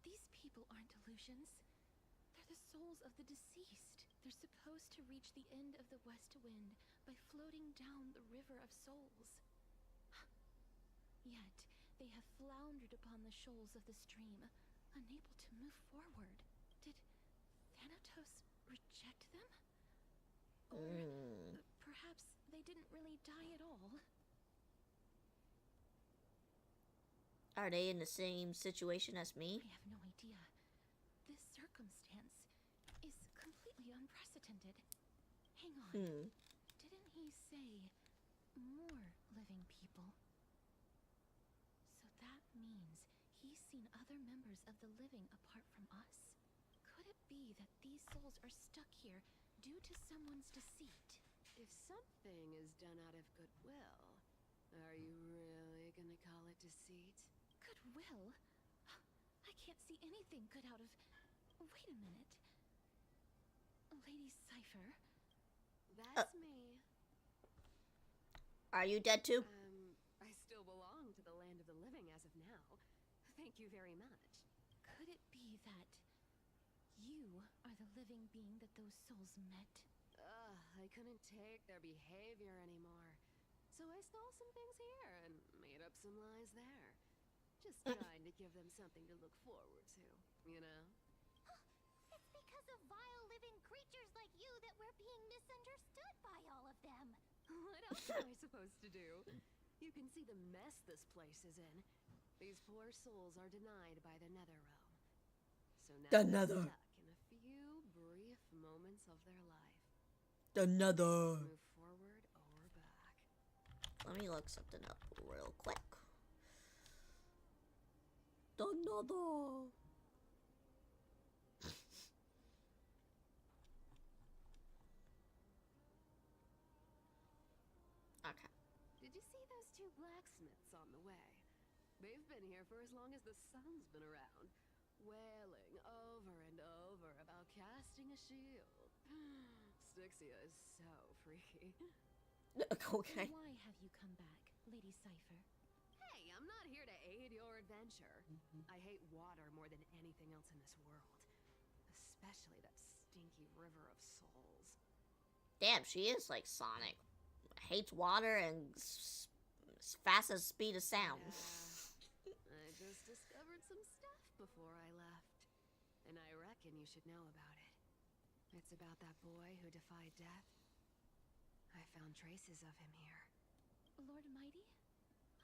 These people aren't illusions. They're the souls of the deceased. They're supposed to reach the end of the West Wind by floating down the River of Souls. Yet, they have floundered upon the shoals of the stream, unable to move forward. Did Thanatos reject them? Or perhaps they didn't really die at all? Are they in the same situation as me? I have no idea. This circumstance is completely unprecedented. Hang on. Didn't he say more living people? So that means he's seen other members of the living apart from us? Could it be that these souls are stuck here due to someone's deceit? If something is done out of goodwill, are you really gonna call it deceit? Goodwill? I can't see anything good out of... Wait a minute. Lady Cypher? That's me. Are you dead too? I still belong to the land of the living as of now. Thank you very much. Could it be that you are the living being that those souls met? I couldn't take their behavior anymore. So I stole some things here up some lies there. Just trying to give them something to look forward to, you know? It's because of vile living creatures like you that we're being misunderstood by all of them. What else am I supposed to do? You can see the mess this place is in. These poor souls are denied by the Netherrealm. So now The they're Nether. stuck in a few brief moments of their life. The Nether. Move forward or back. Let me look something up real quick. The Nether. Okay. Did you see those two blacksmiths on the way? They've been here for as long as the sun's been around, wailing over and over about casting a shield. Styxia is so freaky. Okay. Why have you come back, Lady Cypher? Hey, I'm not here to aid your adventure. I hate water more than anything else in this world. Especially that stinky river of souls. Damn, she is like Sonic. Hates water and as fast as speed of sound. Yeah. I just discovered some stuff before I left. And I reckon you should know about it. It's about that boy who defied death. I found traces of him here. Lord Mighty?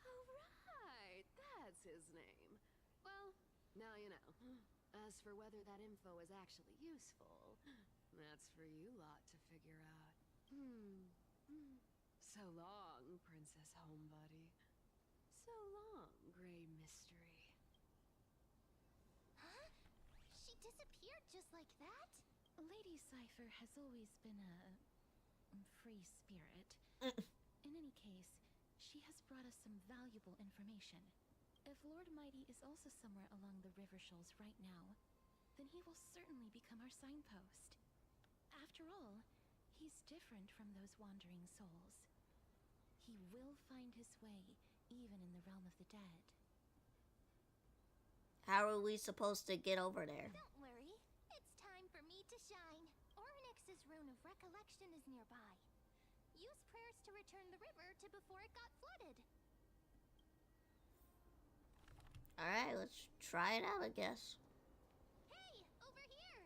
Oh, right. That's his name. Well, now you know. As for whether that info is actually useful, that's for you lot to figure out. So long, Princess Homebuddy. So long, Grey Mystery. Huh? She disappeared just like that? Lady Cypher has always been a free spirit. In any case, she has brought us some valuable information. If Lord Mighty is also somewhere along the river shoals right now, then he will certainly become our signpost. After all, he's different from those wandering souls. He will find his way, even in the realm of the dead. How are we supposed to get over there? Don't worry. It's time for me to shine. Ornyx's rune of recollection is nearby. Use prayers to return the river to before it got flooded. Alright, let's try it out, I guess. Hey, over here!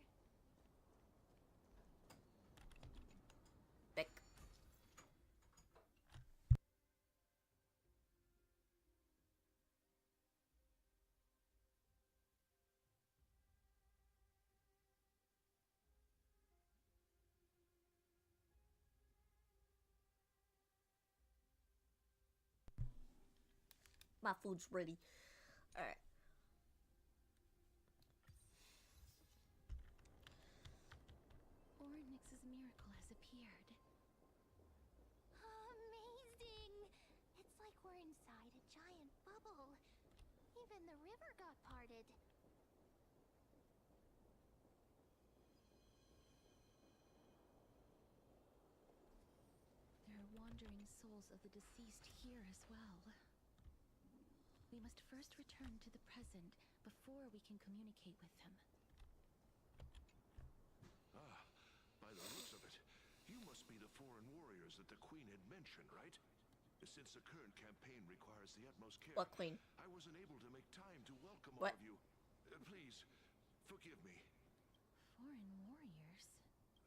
Bick. My food's ready. Alright. Ornyx's miracle has appeared. Amazing! It's like we're inside a giant bubble. Even the river got parted. There are wandering souls of the deceased here as well. We must first return to the present before we can communicate with them. Ah, by the looks of it, you must be the foreign warriors that the Queen had mentioned, right? Since the current campaign requires the utmost care, What Queen? I wasn't able to make time to welcome What? all of you. Please, forgive me. Foreign warriors?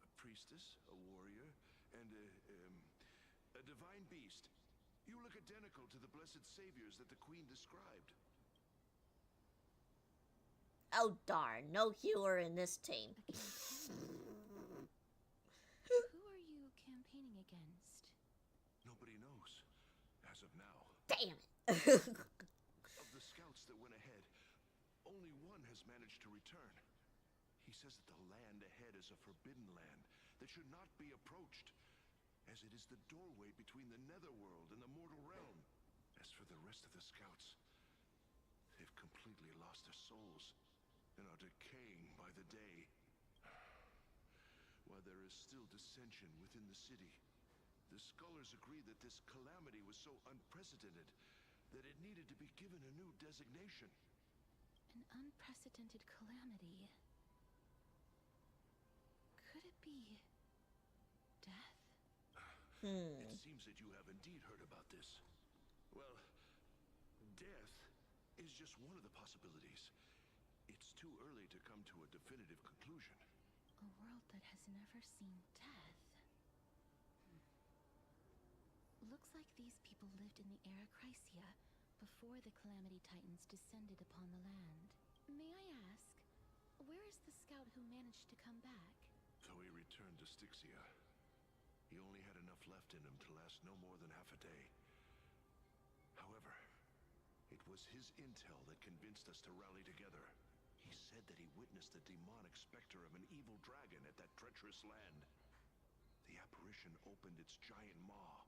A priestess, a warrior, and a divine beast. You look identical to the blessed saviors that the Queen described. Oh darn, no healer in this team. Who are you campaigning against? Nobody knows, as of now. Damn it. Of the scouts that went ahead, only one has managed to return. He says that the land ahead is a forbidden land that should not be approached, as it is the doorway between the netherworld and the mortal realm. As for the rest of the scouts, they've completely lost their souls and are decaying by the day. While there is still dissension within the city, the scholars agree that this calamity was so unprecedented that it needed to be given a new designation. An unprecedented calamity. Could it be death? It seems that you have indeed heard about this. Well, is just one of the possibilities. It's too early to come to a definitive conclusion. A world that has never seen death. Looks like these people lived in the era Chrysia before the Calamity Titans descended upon the land. May I ask, where is the scout who managed to come back? Though he returned to Styxia, he only had enough left in him to last no more than half a day. However, it was his intel that convinced us to rally together. He said that he witnessed the demonic specter of an evil dragon at that treacherous land. The apparition opened its giant maw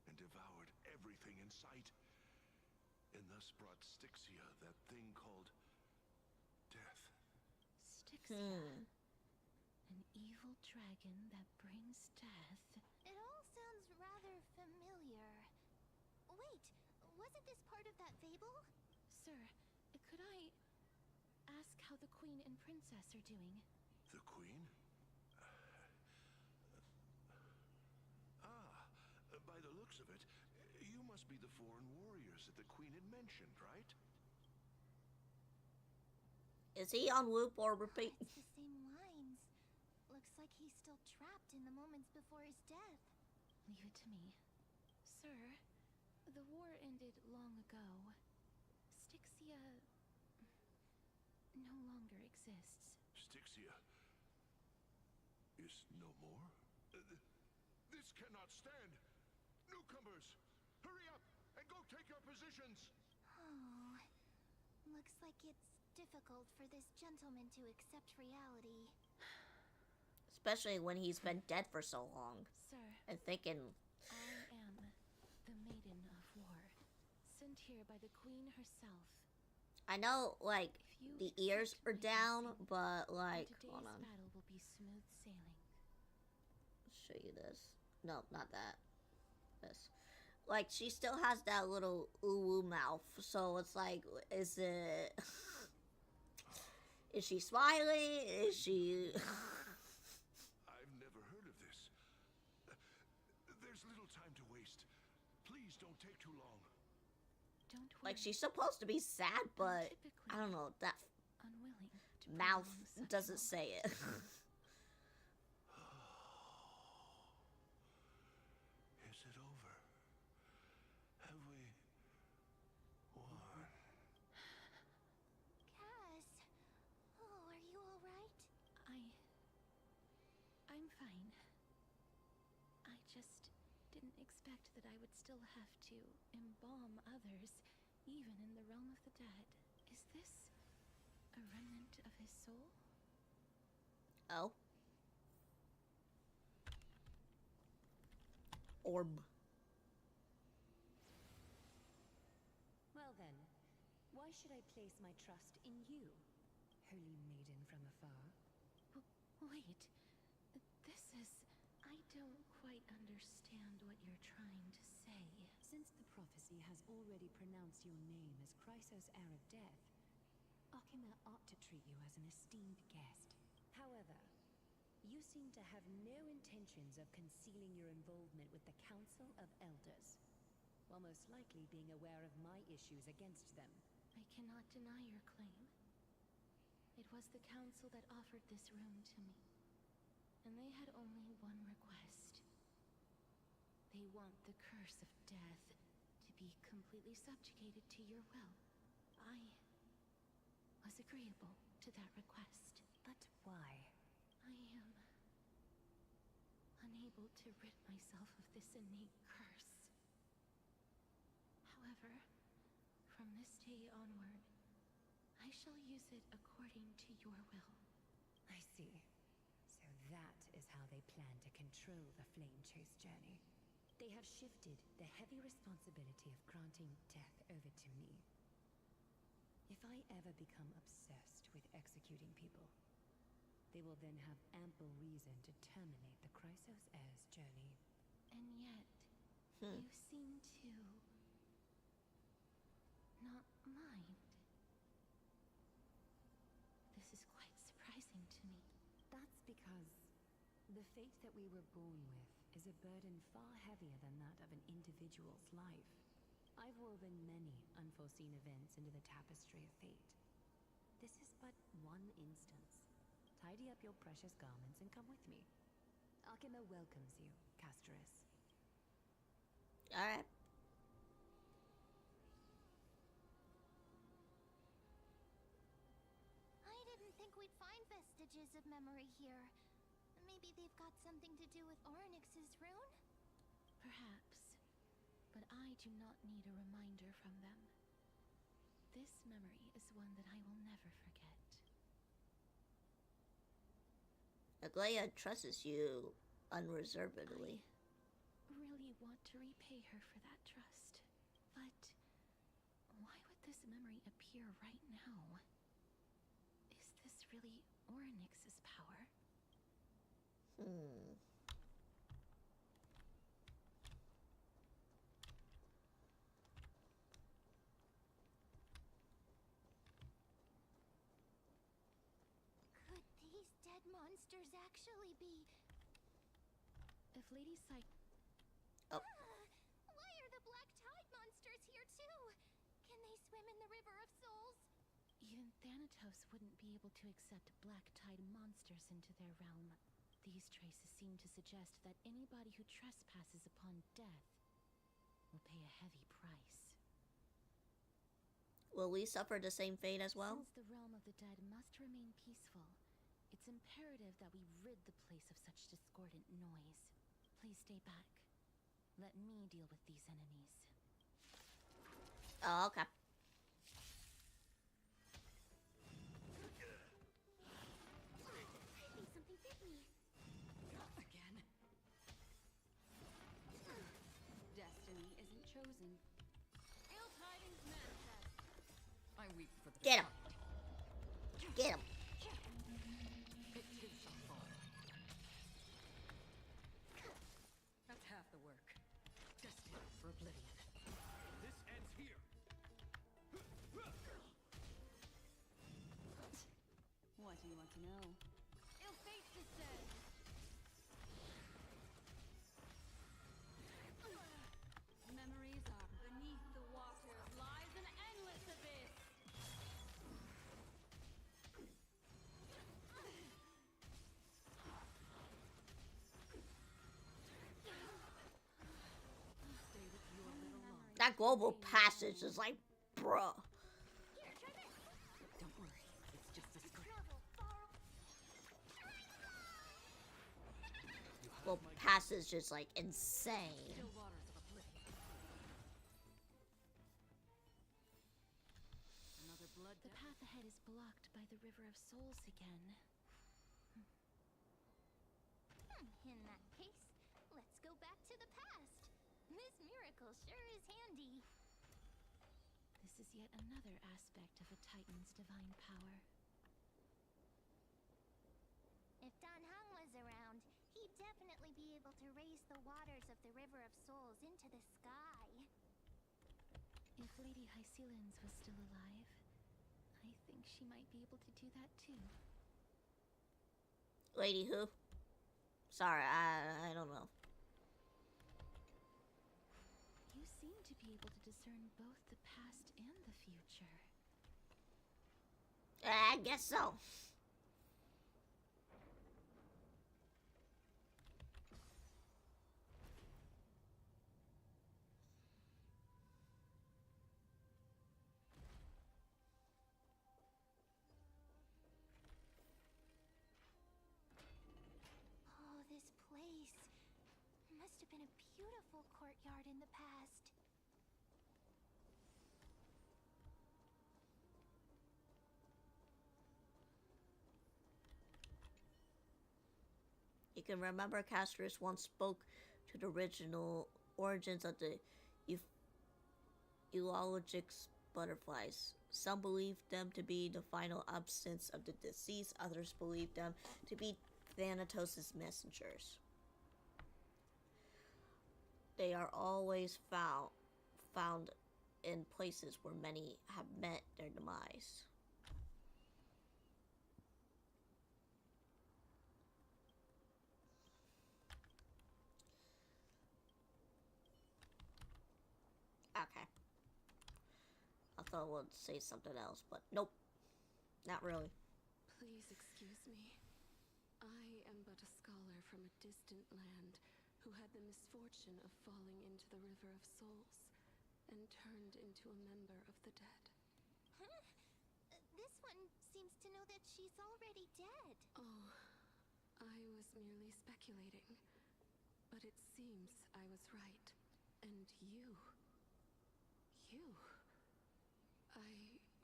and devoured everything in sight, and thus brought Styxia that thing called death. Styxia? An evil dragon that brings death? It all sounds rather familiar. Wait, wasn't this part of that fable? Sir, could I ask how the Queen and Princess are doing? The Queen? By the looks of it, you must be the foreign warriors that the Queen had mentioned, right? Is he on loop or repeat? It's the same lines. Looks like he's still trapped in the moments before his death. Leave it to me. Sir, the war ended long ago. Styxia no longer exists. Styxia is no more? This cannot stand! Newcomers, hurry up and go take your positions! Oh, looks like it's difficult for this gentleman to accept reality. Especially when he's been dead for so long. Sir, and thinking... I am the Maiden of War, sent here by the Queen herself. I know, like, the ears are down, but, like, hold on. Today's battle will be smooth sailing. Let's show you this. No, not that. This. Like, she still has that little ooh mouth, so it's like, is it... Is she smiling? Is she... I've never heard of this. There's little time to waste. Please don't take too long. Don't worry. Like, she's supposed to be sad, but I don't know, that unwilling to mouth doesn't say it. Is it over? Have we won? Cass! Oh, are you alright? I'm fine. I just didn't expect that I would still have to embalm others, even in the realm of the dead. Is this a remnant of his soul? Oh. Orb. Well then, why should I place my trust in you, holy maiden from afar? Wait, this is... I don't quite understand what you're trying to say. Since the prophecy has already pronounced your name as Chrysos, heir of death, Akima ought to treat you as an esteemed guest. However, you seem to have no intentions of concealing your involvement with the Council of Elders, while most likely being aware of my issues against them. I cannot deny your claim. It was the Council that offered this room to me, and they had only one request. They want the curse of death to be completely subjugated to your will. I was agreeable to that request. But why? I am unable to rid myself of this innate curse. However, from this day onward, I shall use it according to your will. I see. So that is how they plan to control the Flame Chase journey. They have shifted the heavy responsibility of granting death over to me. If I ever become obsessed with executing people, they will then have ample reason to terminate the Chrysos heir's journey. And yet, you seem to not mind. This is quite surprising to me. That's because the fate that we were born with is a burden far heavier than that of an individual's life. I've woven many unforeseen events into the tapestry of fate. This is but one instance. Tidy up your precious garments and come with me. Akima welcomes you, Castorice. Alright. I didn't think we'd find vestiges of memory here. Maybe they've got something to do with Orynyx's rune? Perhaps. But I do not need a reminder from them. This memory is one that I will never forget. Aglaia trusts you unreservedly. I really want to repay her for that trust. But why would this memory appear right now? Is this really Orynyx's power? Could these dead monsters actually be... If Lady Psy... Oh. Why are the black tide monsters here too? Can they swim in the River of Souls? Even Thanatos wouldn't be able to accept black tide monsters into their realm. These traces seem to suggest that anybody who trespasses upon death will pay a heavy price. Will we suffer the same fate as well? Since the realm of the dead must remain peaceful, it's imperative that we rid the place of such discordant noise. Please stay back. Let me deal with these enemies. Oh, okay. I think something bit me. Again. Destiny isn't chosen. Ill tidings manifest. I weep for the Get him. Get him. It too shall fall. That's half the work. Destined for oblivion. This ends here. What do you want to know? Ill fate descends. Memories are beneath the waters lies an endless abyss. Stay with you a little longer. That global passage is like, bruh. Don't worry, it's just a script. Global passage is like insane. Still waters of oblivion. Another blood The path ahead is blocked by the River of Souls again. In that case, let's go back to the past. This miracle sure is handy. This is yet another aspect of a Titan's divine power. If Dan Heng was around, he'd definitely be able to raise the waters of the River of Souls into the sky. If Lady Hycelens was still alive, I think she might be able to do that too. Lady who? Sorry, I don't know. You seem to be able to discern both the past and the future. I guess so. Oh, this place must have been a beautiful courtyard in the past. You can remember Castorice once spoke to the original origins of the eulogics butterflies. Some believed them to be the final absence of the deceased, others believed them to be Thanatos' messengers. They are always found in places where many have met their demise. Okay. thought I would say something else, but nope. Not really. Please excuse me. I am but a scholar from a distant land who had the misfortune of falling into the River of Souls and turned into a member of the dead. Huh? This one seems to know that she's already dead. Oh, I was merely speculating. But it seems I was right. And you... I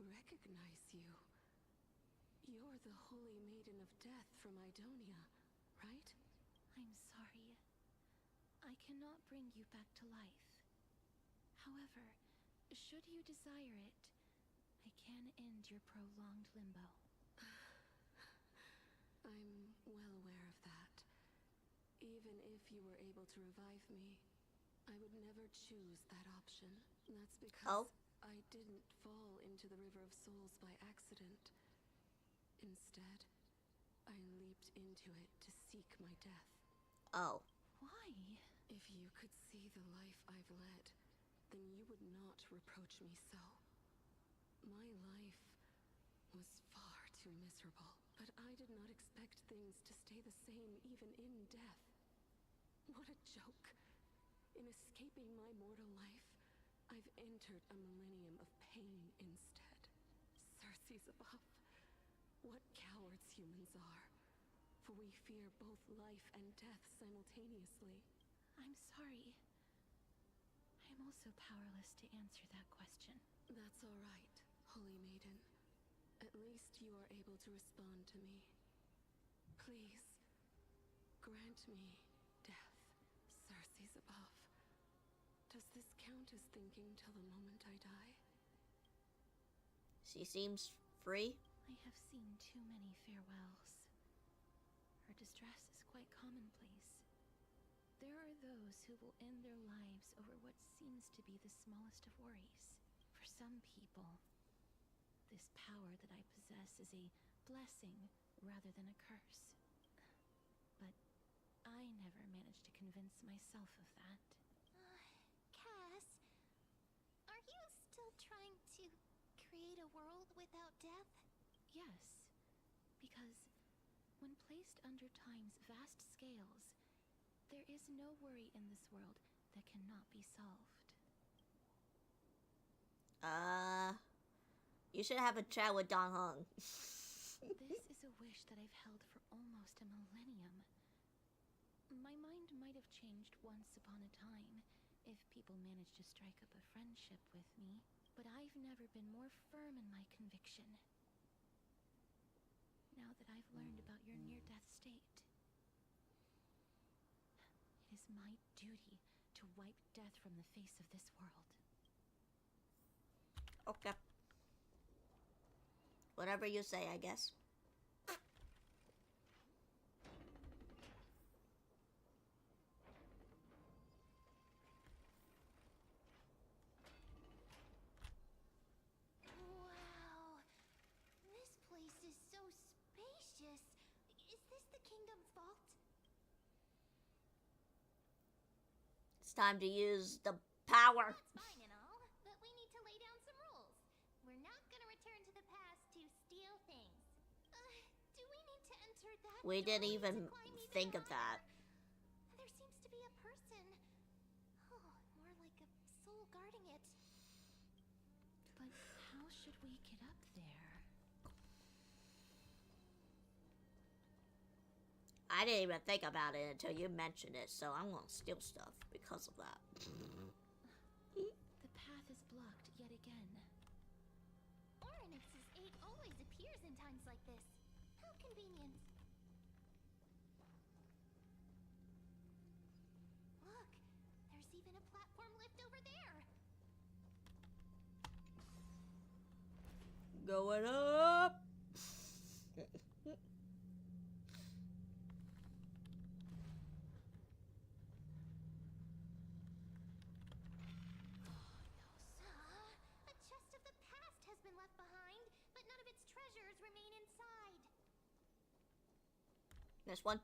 recognize you. You're the Holy Maiden of Death from Idonia, right? I'm sorry. I cannot bring you back to life. However, should you desire it, I can end your prolonged limbo. I'm well aware of that. Even if you were able to revive me, I would never choose that option. That's because I didn't fall into the River of Souls by accident. Instead, I leaped into it to seek my death. Oh. Why? If you could see the life I've led, then you would not reproach me so. My life was far too miserable, but I did not expect things to stay the same even in death. What a joke. In escaping my mortal life, I've entered a millennium of pain instead. Circe's above. What cowards humans are. For we fear both life and death simultaneously. I'm sorry. I'm also powerless to answer that question. That's all right, Holy Maiden. At least you are able to respond to me. Please, grant me death, Circe's above. Does this count as thinking till the moment I die? She seems free. I have seen too many farewells. Her distress is quite commonplace. There are those who will end their lives over what seems to be the smallest of worries. For some people, this power that I possess is a blessing rather than a curse. But I never managed to convince myself of that. Cass, are you still trying to create a world without death? Yes, because when placed under time's vast scales, there is no worry in this world that cannot be solved. You should have a chat with Don Hung. This is a wish that I've held for almost a millennium. My mind might have changed once upon a time if people managed to strike up a friendship with me, but I've never been more firm in my conviction. Now that I've learned about your near-death state, it is my duty to wipe death from the face of this world. Okay. Whatever you say, I guess. Wow. This place is so spacious. Is this the kingdom's vault? It's time to use the power. That's fine and all, but we need to lay down some rules. We're not gonna return to the past to steal things. Do we need to enter that? We didn't doorway even to climb even think of higher? that. There seems to be a person. Oh, more like a soul guarding it. But how should we get up there? I didn't even think about it until you mentioned it, so I'm gonna steal stuff because of that. The path is blocked yet again. Oryx's 8 always appears in times like this. How convenient. Look, there's even a platform lift over there. Going up. A chest of the past has been left behind, but none of its treasures remain inside. This one.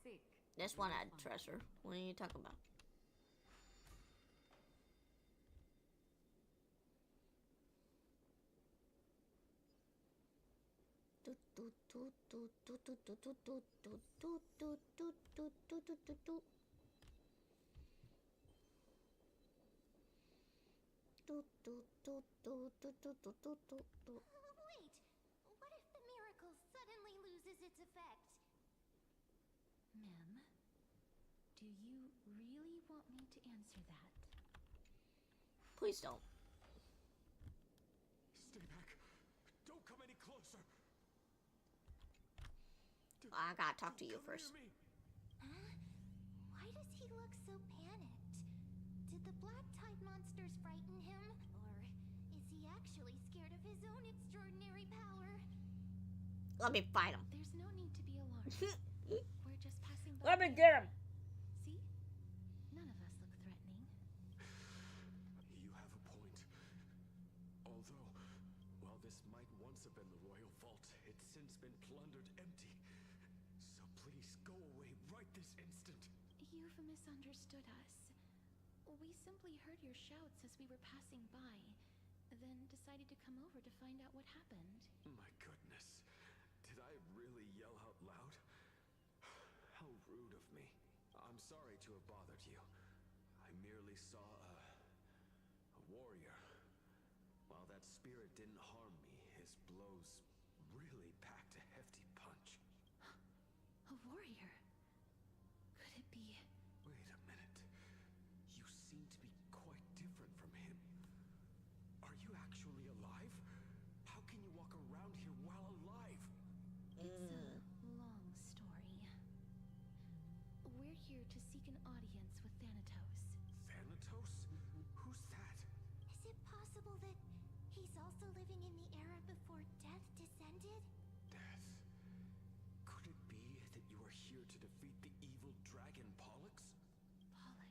Seek. This one had treasure. What are you talking about? what if the miracle suddenly loses its effect? Ma'am, do you really want me to answer that? Please don't. Stay back. Don't come any closer. I gotta talk to you first. Why does he look so panicked? Did the black tide monsters frighten him? Or is he actually scared of his own extraordinary power? Let me fight him. There's no need to be alarmed. We're just passing by. Let me get him. See? None of us look threatening. You have a point. Although, while this might once have been the royal vault, it's since been plundered empty. So please go away right this instant. You've misunderstood us. We simply heard your shouts as we were passing by, then decided to come over to find out what happened. My goodness. Did I really yell out loud? How rude of me. I'm sorry to have bothered you. I merely saw a warrior. While that spirit didn't harm me, his blows really packed a hefty punch. A warrior? Could it be? Wait a minute. You seem to be quite different from him. Are you actually alive? How can you walk around here while alive? It's a long story. We're here to seek an audience with Thanatos. Thanatos? Who's that? Is it possible that he's also living in the era before death descended? Death? Could it be that you are here to defeat the evil dragon Pollux? Pollux?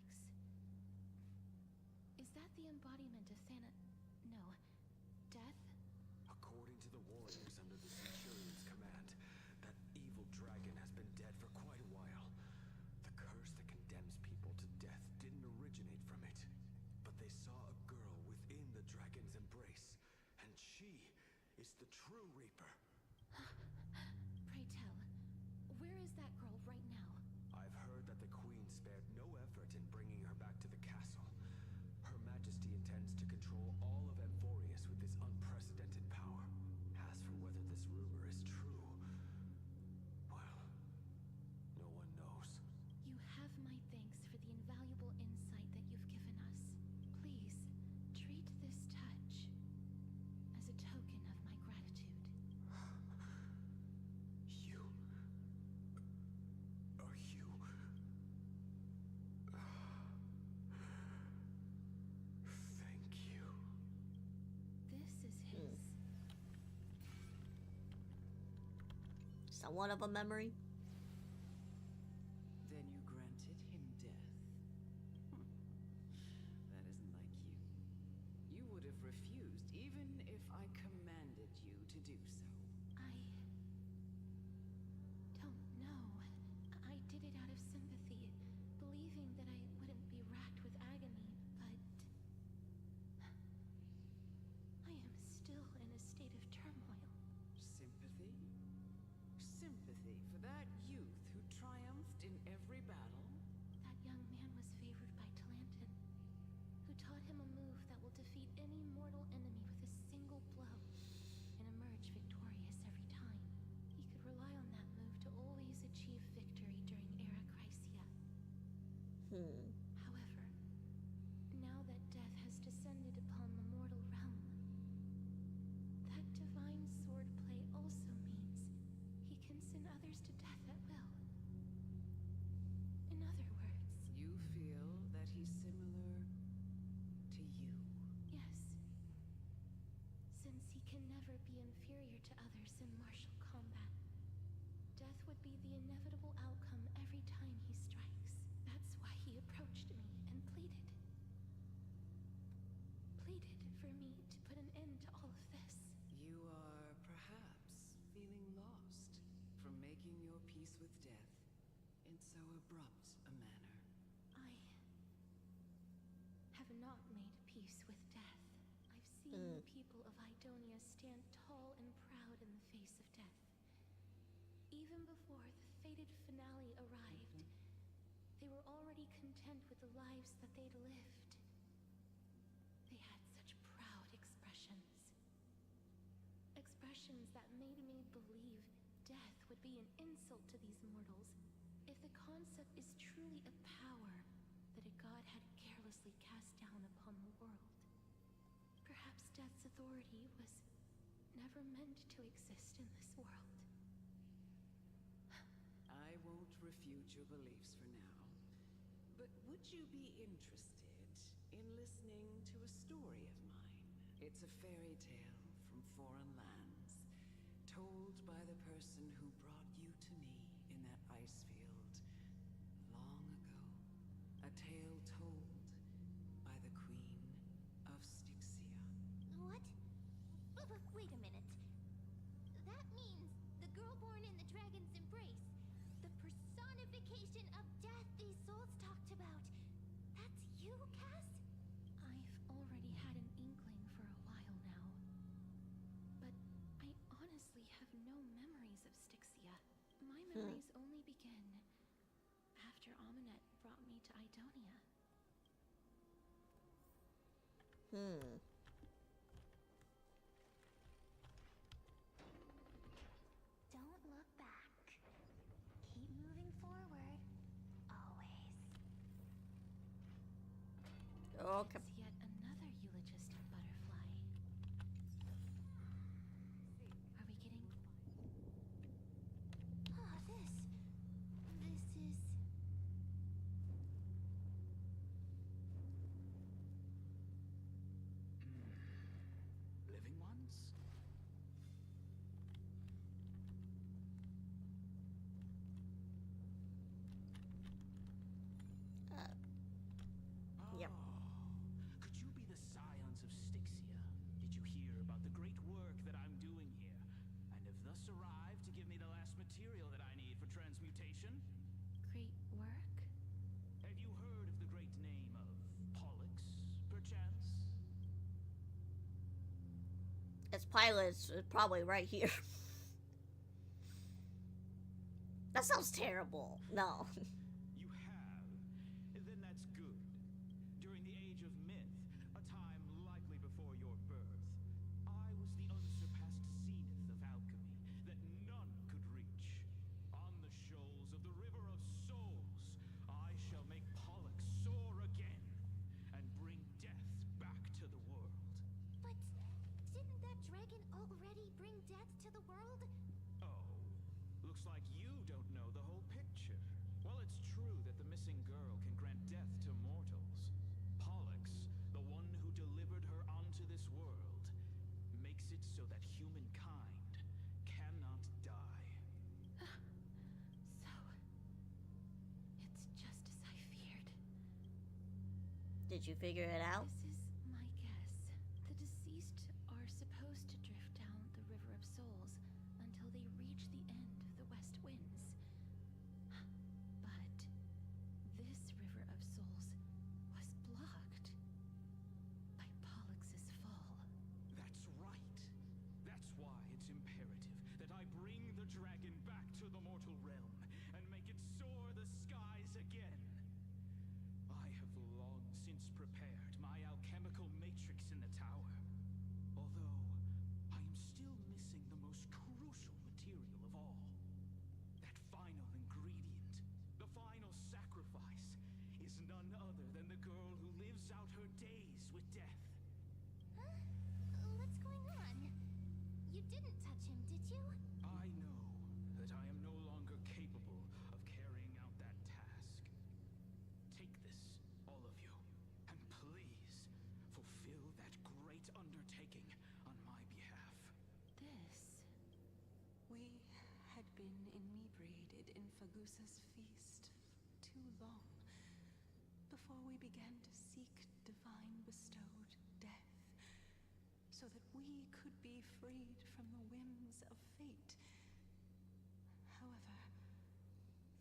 Is that the embodiment of No. Death? According to the warriors under the Centurion's command, that evil dragon has been dead for quite a while. The curse that condemns people to death didn't originate from it, but they saw a girl within the dragon's embrace, and she is the true Reaper. Pray tell, where is that girl right now? I've heard that the Queen spared no effort in bringing her back to the castle. Her Majesty intends to control all of Amphorius with this unprecedented power. As for whether this rumor is true, well, no one knows. You have my thanks for the invaluable insight that you've given us. Please, treat this touch as a token of my gratitude. You... Are you... Thank you. This is his. Somewhat of a memory. Then you granted him death. That isn't like you. You would have refused even if I commanded you to do so. I don't know. I did it out of sympathy, believing that I wouldn't be racked with agony, but I am still in a state of turmoil. Sympathy? Sympathy for that youth who triumphed in every battle? That young man was favored by Talantin, who taught him a move that will defeat any mortal enemy with a single blow and emerge victorious every time. He could rely on that move to always achieve victory during Era Chrysia. However, now that death has descended upon the mortal realm, that divine swordplay also means he can send others to death at will. In other words, You feel that he's similar to you? yes. Since he can never be inferior to others in martial combat, death would be the inevitable outcome every time he strikes. That's why he approached me and pleaded. Pleaded for me to put an end to all of this. You are perhaps feeling lost from making your peace with death in so abrupt a manner. I have not made peace with death. I've seen the people of Idonia stand tall and proud in the face of death. even before the fated finale arrived, they were already content with the lives that they'd lived. They had such proud expressions. Expressions that made me believe death would be an insult to these mortals if the concept is truly a power that a god had carelessly cast down upon the world. Perhaps death's authority was never meant to exist in this world. I won't refute your beliefs for now, but would you be interested in listening to a story of mine? It's a fairy tale from foreign lands, told by the person who brought you to me in that ice field long ago. A tale told by the Queen of Styxia. What? Wait a minute. That means the girl born in the dragon's embrace, the personification of death these souls talked about. That's you, Cass? I've already had an inkling for a while now. But I honestly have no memories of Styxia. My memories only begin after Aminet brought me to Idonia. Don't look back. Keep moving forward. Always. Okay. It's yet another eulogistic butterfly. Are we getting... Ah, this is... Living ones? Yep. Could you be the scions of Styxia? Did you hear about the great work that I'm doing here? And have thus arrived to give me the last material that I need for transmutation? Great work? Have you heard of the great name of Pollux, perchance? Its pilot's probably right here. That sounds terrible. No. You have? Then that's good. During the age of myth, a time likely before your birth, I was the unsurpassed zenith of alchemy that none could reach. On the shoals of the River of Souls, I shall make Pollux soar again and bring death back to the world. But didn't that dragon already bring death to the world? Oh, looks like you don't know the whole picture. Well, it's true that the missing girl can grant death to mortals. Pollux, the one who delivered her onto this world, makes it so that humankind cannot die. So... it's just as I feared. Did you figure it out? This is my guess. The deceased are supposed to drift down the River of Souls until they reach the end of the West Winds. But this River of Souls was blocked by Pollux's fall. That's right. That's why it's imperative that I bring the dragon back to the mortal realm and make it soar the skies again. I have long since prepared my alchemical matrix in the tower. Although, I am still missing the most crucial material of all. That final ingredient, the final sacrifice, is none other than the girl who lives out her days with death. Huh? What's going on? You didn't touch him, did you? I know that I am no longer capable of carrying out that task. Take this, all of you, and please fulfill that great undertaking on my behalf. This... We had been inebriated in Fagusa's feast for too long before we began to seek divine bestowed death, so that we could be freed from the whims of fate. However,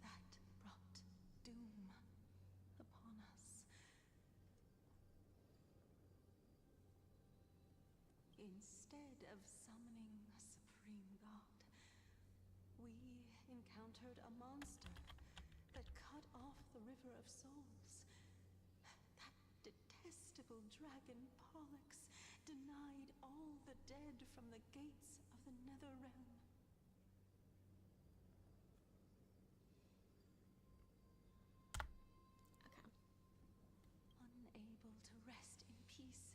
that brought doom upon us. Instead of summoning a supreme god, we encountered a monster that cut off the River of Souls. That detestable dragon Pollux denied all the dead from the gates of the Nether Realm. Unable to rest in peace,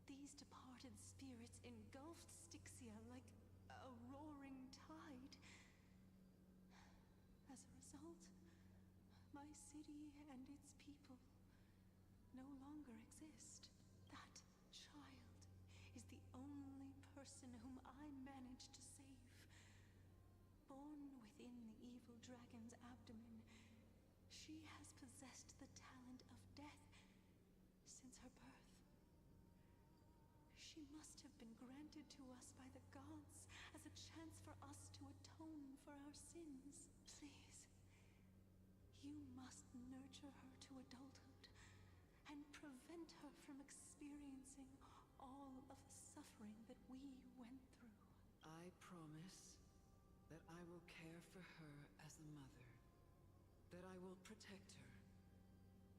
these departed spirits engulfed Styxia like a roaring tide. As a result, my city and its people no longer exist. That child is the only person whom I managed to save. Born within the evil dragon's abdomen, she has possessed the talent of death since her birth. She must have been granted to us by the gods as a chance for us to atone for our sins. Please, you must nurture her to adulthood and prevent her from experiencing all of the suffering that we went through. I promise that I will care for her as a mother, that I will protect her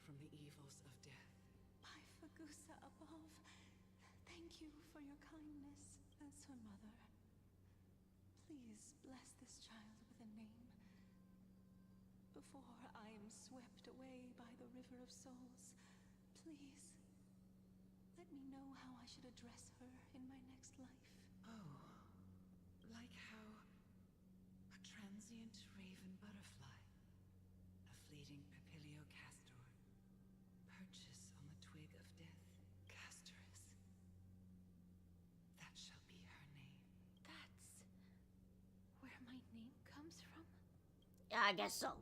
from the evils of death. By Fagusa above, thank you for your kindness as her mother. Please bless this child with a name. Before I am swept away by the River of Souls, please let me know how I should address her in my next life. Oh, like how a transient raven butterfly, a fleeting papilio castor, perches on the twig of death. Castorice. That shall be her name. That's where my name comes from? Yeah, I guess so.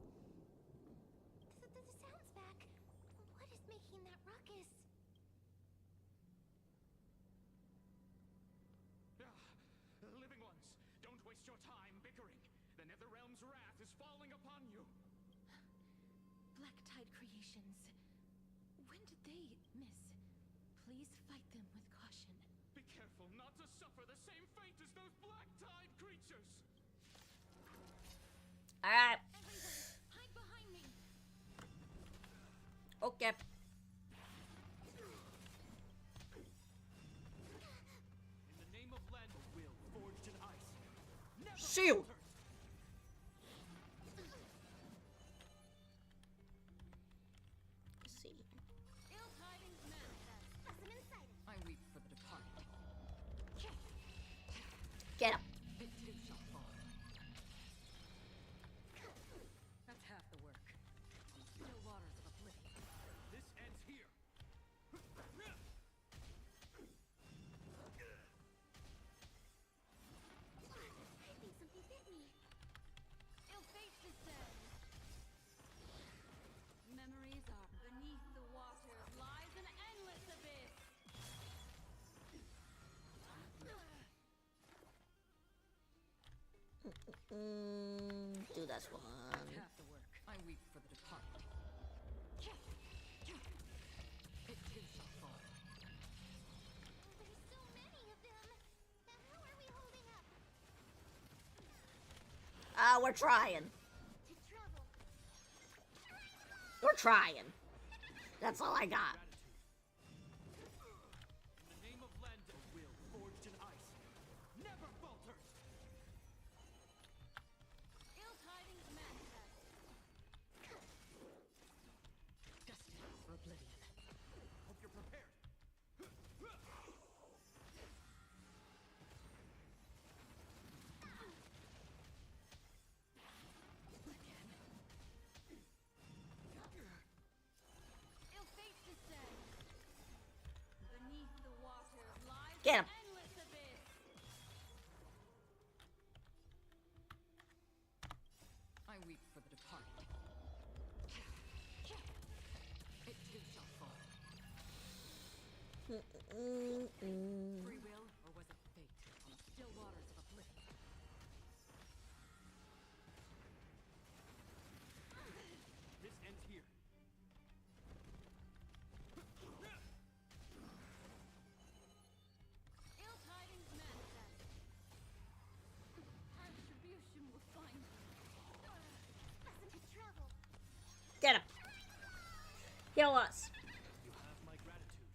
The sound's back. What is making that ruckus? Living ones, don't waste your time bickering. The Netherrealm's wrath is falling upon you. Black Tide creations. When did they miss? Please fight them with caution. Be careful not to suffer the same fate as those Black Tide creatures. Alright. Hide behind me. Okay. In the name of land, a will forged in ice. Never Shield. falters. Let's see. Ill tidings manifest. Specimen sighted. I weep for the departed. Get him. It too shall fall. That's half the work. On the still waters of oblivion. This ends here. I think something bit me. Ill fate descends. Memories are beneath the water. Lies an endless abyss. Do this one. Half the work. I weep for the departed. It too shall fall. There's so many of them. How are we holding up? We're trying. To trouble. We're trying. That's all I got. In the name of land, a will forged in ice. Never falters. Ill tidings manifest. Destined for oblivion. Hope you're prepared. Ill fate descends. Beneath the water lies Get him. an endless abyss. I weep for the departed. It too shall fall. Free will, or was it fate? On the still waters of oblivion. This ends here. Ill tidings manifest. Retribution will find you. Show us. You have my gratitude.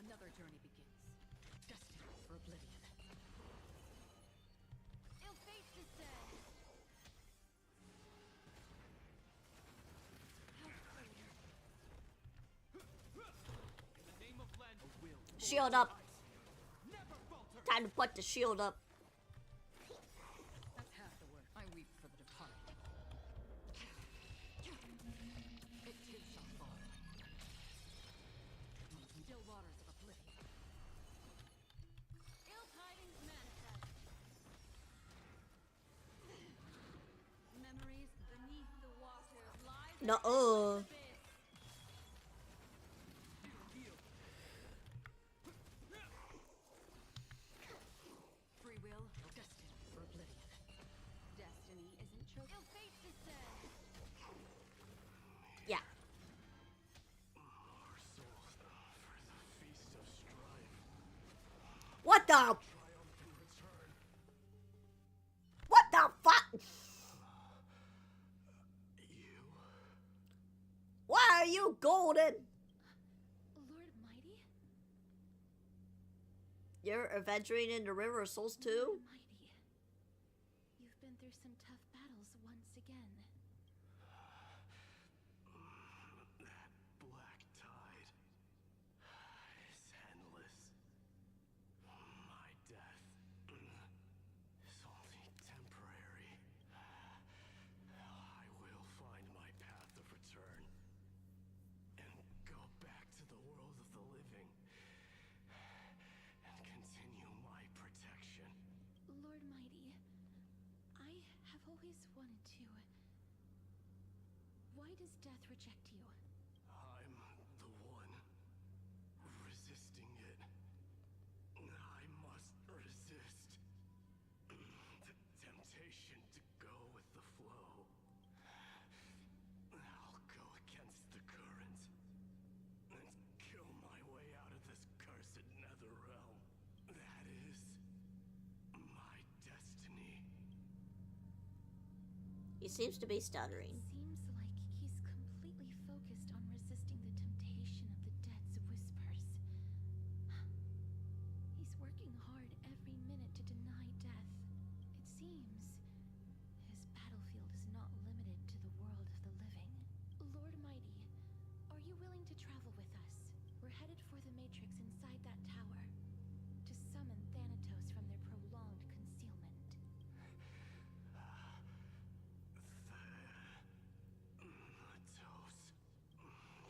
Another journey begins. Destined for oblivion. Ill fate descends. In the name of land, a will. Shield up. Time to put the shield up. That's half the work. I weep for the departed. It too shall fall. Still waters of oblivion. Ill tidings manifest. Memories beneath the waters lie. No. Free will, destined for oblivion. Destiny isn't chosen. Ill fate descends. Yeah. Our souls for the feast of strife. What the? Triumphant return. What the fuck? You. Why are you golden? Lord Mighty? You're adventuring in the River of Souls too? Lord Mighty. You've been through some tough battles once again. That black tide is endless. My death is only temporary. I will find my path of return and go back to the world of the living and continue my protection. Lord Mighty, I have always wanted to. Why does death reject you? I'm the one resisting it. I must resist the temptation to go with the flow. I'll go against the current and kill my way out of this cursed nether realm. That is my destiny. He seems to be stuttering. Seems like he's completely focused on resisting the temptation of the dead's whispers. He's working hard every minute to deny death. It seems his battlefield is not limited to the world of the living. Lord Mighty, are you willing to travel with us? We're headed for the Matrix inside that tower to summon Thanatos from their prolonged concealment. Thanatos.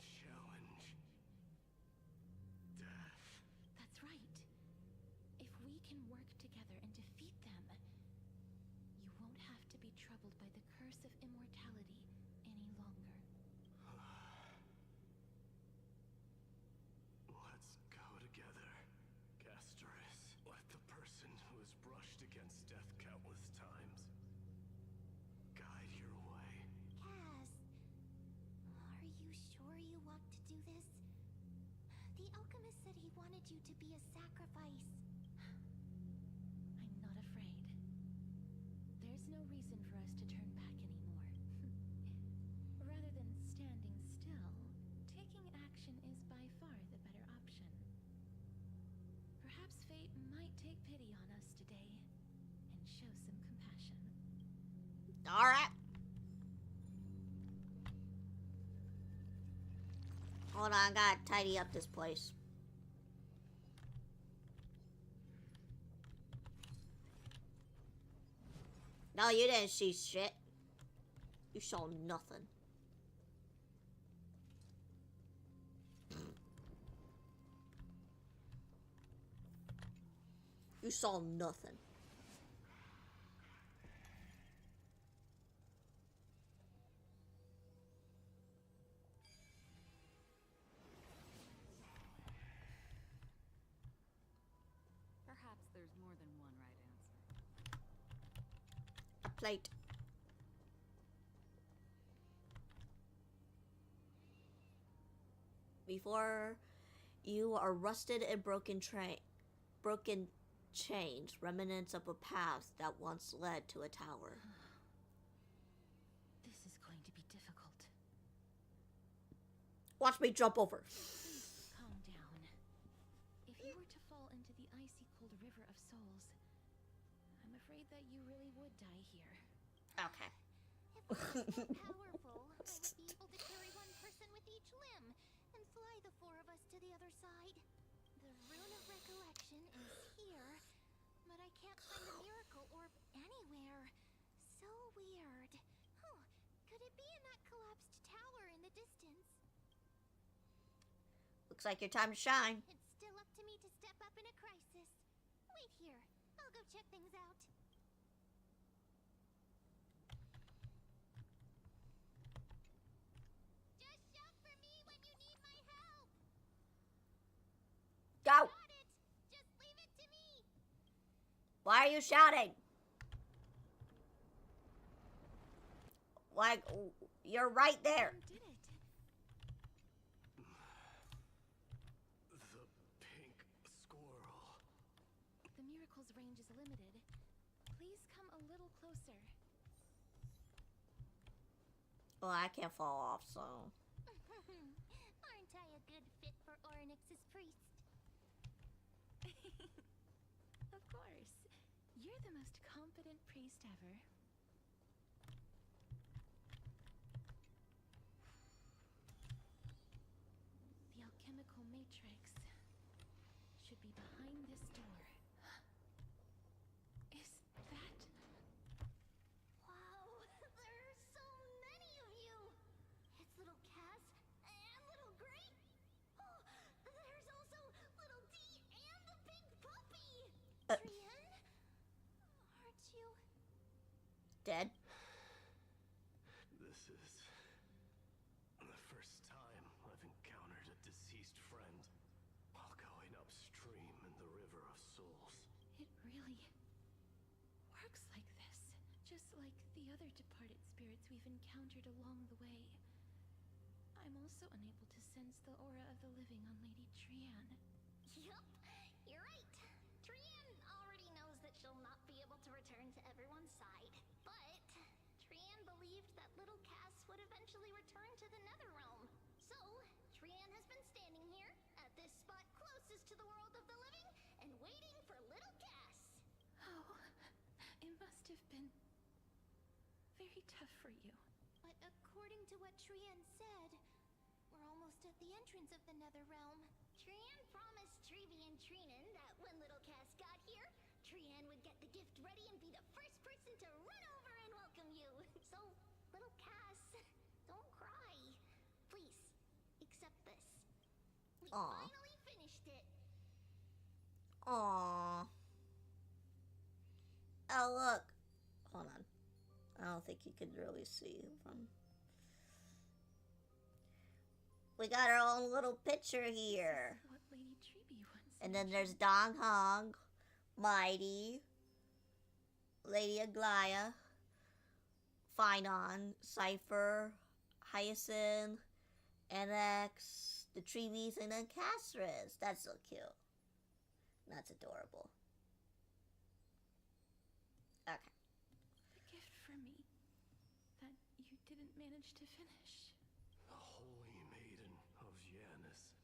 Challenge. Death. That's right. If we can work together and defeat them, you won't have to be troubled by the curse of immortality any longer. Let's go together, Castorice. Let the person who has brushed against death countless times guide your way. Cass, are you sure you want to do this? The alchemist said he wanted you to be a sacrifice. I'm not afraid. There's no reason for us to turn back anymore. Rather than standing still, taking action is by far the better option. Perhaps fate might take pity on us today and show some compassion. Alright. Hold on, I gotta tidy up this place. No, you didn't see shit. You saw nothing. You saw nothing. Perhaps there's more than one right answer. A plate. Before you are rusted and broken chains, remnants of a path that once led to a tower. This is going to be difficult. Watch me jump over. Please calm down. If you were to fall into the icy cold river of souls, I'm afraid that you really would die here. Okay. If I was that powerful, I would be able to carry one person with each limb and fly the four of us to the other side. The Rune of Recollection is here, but I can't find the miracle orb anywhere. So weird. Huh. Could it be in that collapsed tower in the distance? Looks like your time to shine. It's still up to me to step up in a crisis. Wait here. I'll go check things out. Just shout for me when you need my help. Go. Got it. Just leave it to me. Why are you shouting? Like, you're right there. You did it. The pink squirrel. The miracle's range is limited. Please come a little closer. Well, I can't fall off, so. Aren't I a good fit for Orynyx's priest? Of course. You're the most competent priest ever. The alchemical matrix should be behind this door. Is that... Wow, there are so many of you. It's little Cass and little Gray. Oh, there's also little D and the pink puppy. Trian, aren't you? Dead? This is the first time I've encountered a deceased friend while going upstream in the River of Souls. It really works like this. Just like the other departed spirits we've encountered along the way. I'm also unable to sense the aura of the living on Lady Trian. Yup, you're right. Trian already knows that she'll not be able to return to everyone's side. But Trian believed that little Cass would eventually return to the Netherrealm. So, Trian has been standing here at this spot closest to the world of the living and waiting for little Cass. Oh, it must have been very tough for you. But according to what Trian said, we're almost at the entrance of the Netherrealm. Trian promised Trevi and Trinan that when little Cass got here, Trian would get the gift ready and be the first person to run over and welcome you. So, little Cass, don't cry. Please, accept this. We Aw. finally finished it. Aww. Oh, look. Hold on. I don't think you can really see from. We got our own little picture here. What Lady Trevi once And then there's Dong Hong, Mighty, Lady Aglaya, Finon, Cypher, Hyacinth, NX, the Trevis, and then Castorice. That's so cute. That's adorable. Okay. The gift for me that you didn't manage to finish. The holy maiden of Janus.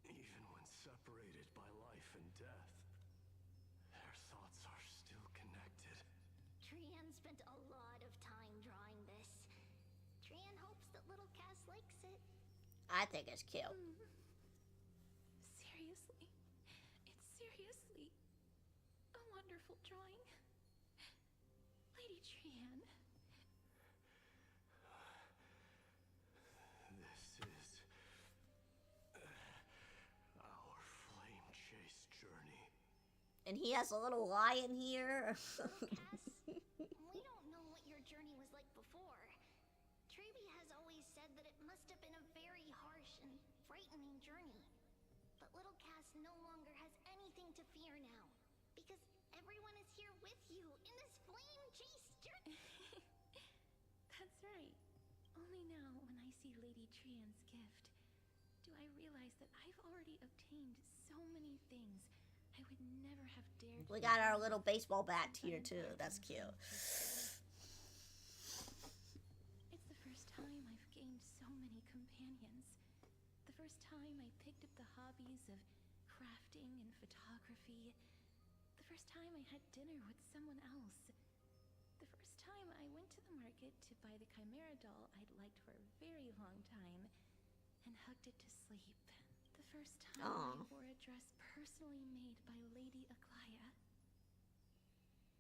Even when separated by life and death, their thoughts are still connected. Trian spent a lot of time drawing this. Trian hopes that little Cass likes it. I think it's cute. Seriously. It's seriously a wonderful drawing. Lady Trian. This is our flame chase journey. And he has a little lion here. Cass, we don't know what your journey was like before. Trevi has always said that it must have been a very harsh and frightening journey. But little Cass no longer has anything to fear now. Because everyone is here with you in this flame chase journey. That's right. Only now, when I see Lady Trian's gift, do I realize that I've already obtained so many things I would never have dared. We got our little baseball bat here too. That's cute. It's the first time I've gained so many companions. time I picked up the hobbies of crafting and photography. The first time I had dinner with someone else. The first time I went to the market to buy the Chimera doll I'd liked for a very long time and hugged it to sleep. The first time I wore a dress personally made by Lady Aglaya.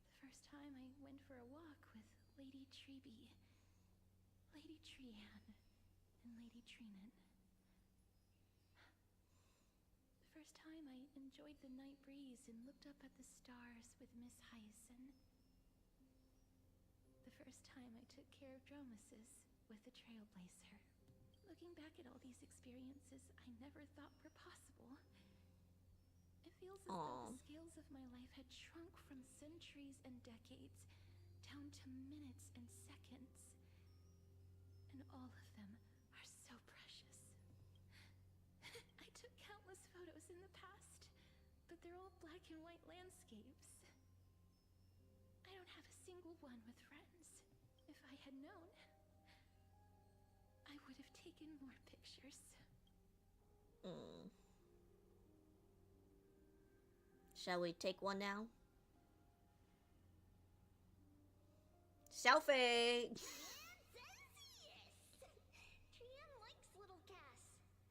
The first time I went for a walk with Lady Treeby, Lady Trian, and Lady Trinan. The first time I enjoyed the night breeze and looked up at the stars with Miss Hyacin. The first time I took care of Dromesis with the Trailblazer. Looking back at all these experiences I never thought were possible, it feels as though the scales of my life had shrunk from centuries and decades down to minutes and seconds. And all of them are so precious. I took countless photos in the past, but they're all black and white landscapes. I don't have a single one with friends. If I had known, I would have taken more pictures. Shall we take one now? Selfie! Trian likes little Cass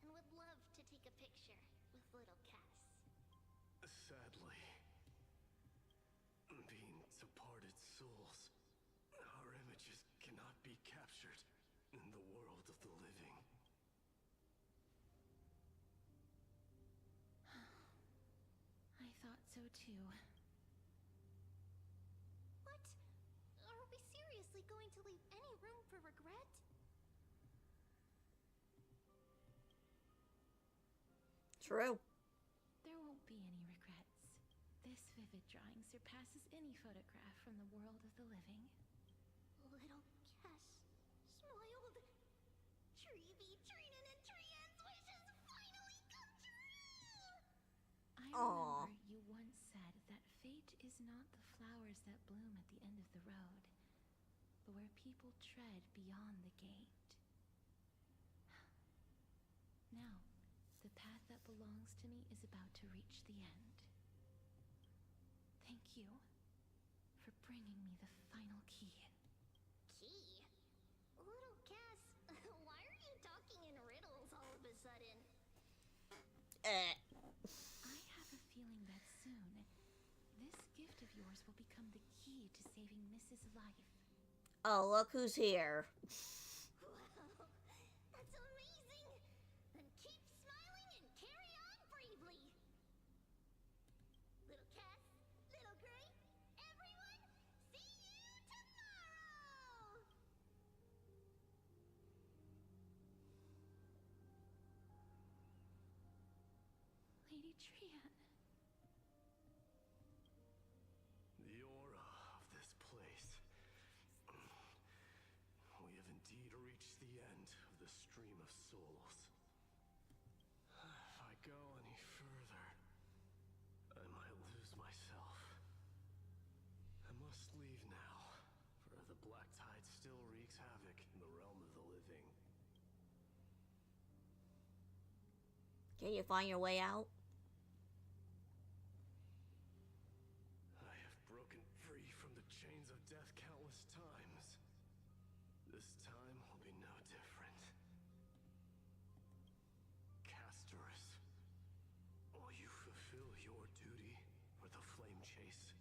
and would love to take a picture with little Cass. Sadly, being departed souls, our images cannot be captured in the world of the living. I thought so too. What? Are we seriously going to leave any room for regret? True. There won't be any regrets. This vivid drawing surpasses any photograph from the world of the living. Little Cass smiled. Treeby, Trinan, and Trian's wishes finally come true! I remember you once said that fate is not the flowers that bloom at the end of the road, but where people tread beyond the gate. Now, the path that belongs to me is about to reach the end. Thank you for bringing me the final key. Key? Little Cass, why are you talking in riddles all of a sudden? I have a feeling that soon, this gift of yours will become the key to saving Mrs. Life. Oh, look who's here. Wow, that's amazing! Then keep smiling and carry on bravely! Little Cass, Little Gray, everyone, see you tomorrow! Lady Trian. The aura of this place. We have indeed reached the end of the stream of souls. If I go any further, I might lose myself. I must leave now, for the black tide still wreaks havoc in the realm of the living. Can you find your way out? I have broken free from the chains of death countless times. This time will be no different. Castorice, will you fulfill your duty for the flame chase?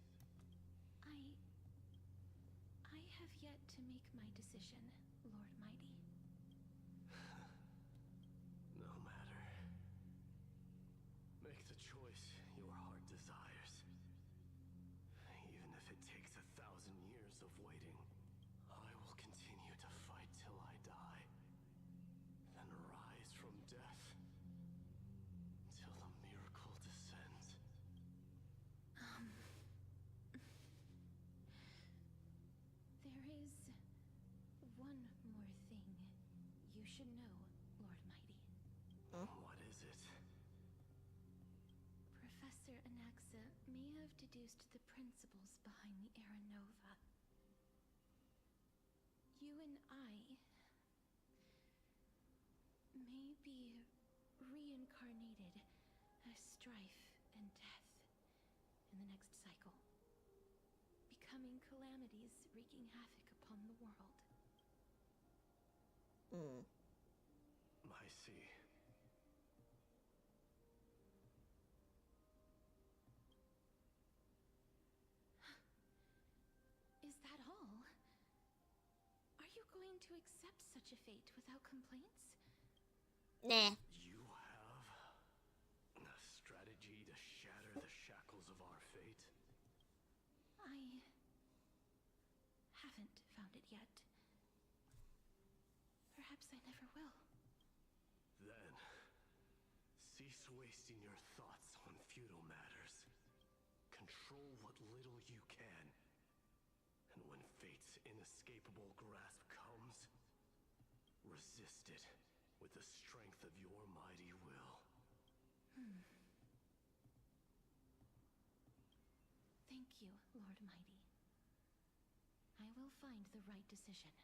I have yet to make my decision, Lord Mighty. No matter. Make the choice your heart desires. Even if it takes 1,000 years of waiting, I will continue to fight till I die. Then rise from death till the miracle descends. There is one more thing you should know, Lord Mighty. What is it? Professor Anaxa may have deduced the principles behind the Era Nova. You and I may be reincarnated as strife and death in the next cycle, becoming calamities wreaking havoc upon the world. I see. Is that all? Are you going to accept such a fate without complaints? Nah. You have a strategy to shatter the shackles of our fate? I haven't found it yet. Perhaps I never will. Then, cease wasting your thoughts on futile matters. Control what little you can. And when fate's inescapable grasp comes, resist it with the strength of your mighty will. Thank you, Lord Mighty. I will find the right decision.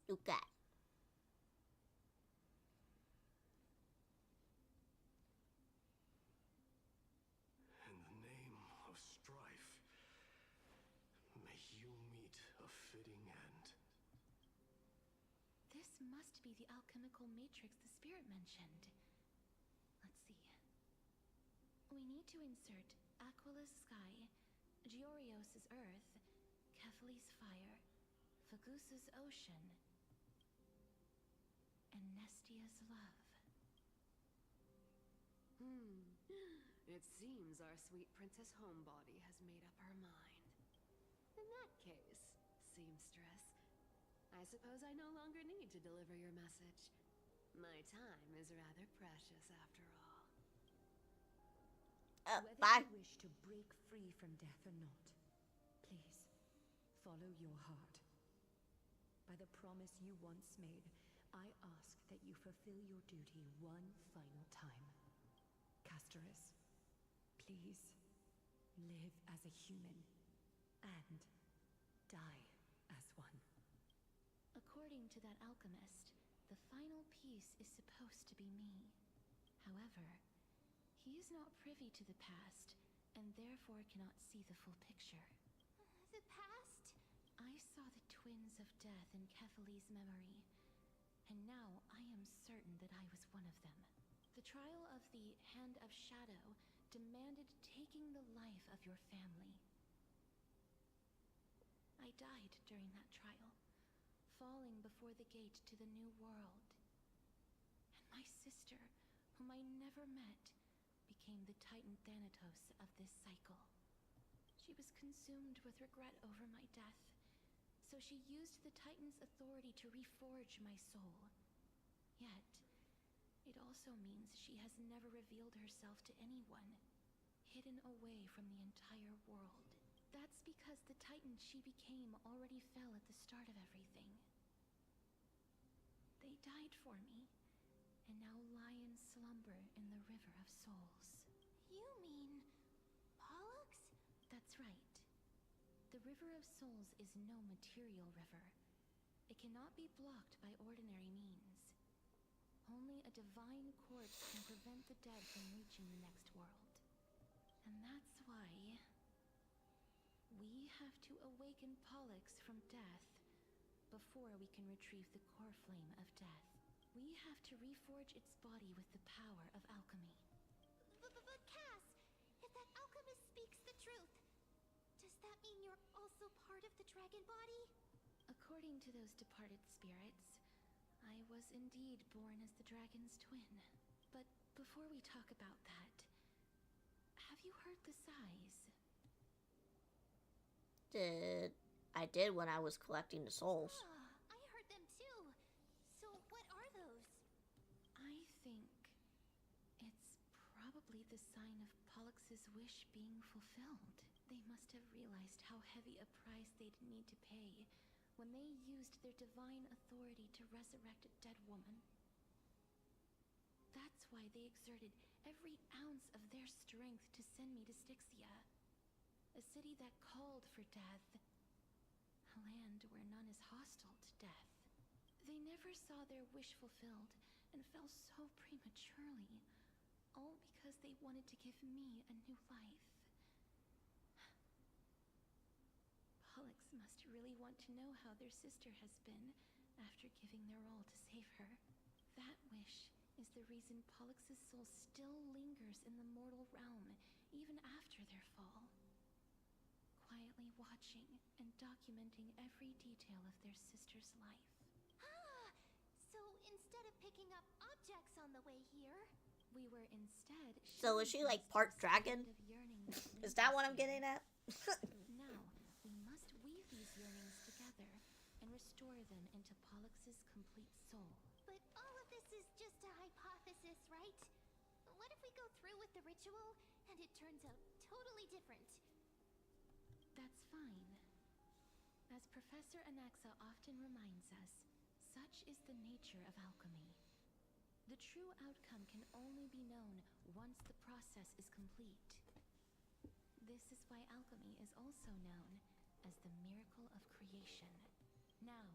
Okay. In the name of strife, may you meet a fitting end. This must be the alchemical matrix the spirit mentioned. Let's see. We need to insert Aquila's sky, Georios' earth, Kephalie's fire, Fagusa's ocean, and Nestia's love. It seems our sweet Princess Homebody has made up her mind. In that case, seamstress, I suppose I no longer need to deliver your message. My time is rather precious after all. Whether Bye. you wish to break free from death or not, please, follow your heart. By the promise you once made, I ask that you fulfill your duty one final time. Castorice, please, live as a human, and die as one. According to that alchemist, the final piece is supposed to be me. However, he is not privy to the past, and therefore cannot see the full picture. The past? I saw the twins of death in Kephalie's memory, and now I am certain that I was one of them. The trial of the Hand of Shadow demanded taking the life of your family. I died during that trial, falling before the gate to the new world. And my sister, whom I never met, became the Titan Thanatos of this cycle. She was consumed with regret over my death, so she used the Titan's authority to reforge my soul. Yet, it also means she has never revealed herself to anyone, hidden away from the entire world. That's because the Titan she became already fell at the start of everything. They died for me, and now lie in slumber in the River of Souls. You mean Pollux? That's right. The River of Souls is no material river. It cannot be blocked by ordinary means. Only a divine corpse can prevent the dead from reaching the next world. And that's why we have to awaken Pollux from death before we can retrieve the core flame of death. We have to reforge its body with the power of alchemy. But Cass, if that alchemist speaks the truth, does that mean you're also part of the dragon body? According to those departed spirits, I was indeed born as the dragon's twin. But before we talk about that, have you heard the sighs? I did when I was collecting the souls. I heard them too. So what are those? I think it's probably the sign of Pollux's wish being fulfilled. They must have realized how heavy a price they'd need to pay when they used their divine authority to resurrect a dead woman. That's why they exerted every ounce of their strength to send me to Styxia, a city that called for death, a land where none is hostile to death. They never saw their wish fulfilled and fell so prematurely. All because they wanted to give me a new life. Pollux must really want to know how their sister has been after giving their all to save her. That wish is the reason Pollux's soul still lingers in the mortal realm even after their fall. Quietly watching and documenting every detail of their sister's life. Ah! So instead of picking up objects on the way here, we were instead. So is she like part dragon? Is that what I'm getting at? Now, we must weave these yearnings together and restore them into Pollux's complete soul. But all of this is just a hypothesis, right? What if we go through with the ritual and it turns out totally different? That's fine. As Professor Anaxa often reminds us, such is the nature of alchemy. The true outcome can only be known once the process is complete. This is why alchemy is also known as the miracle of creation. Now,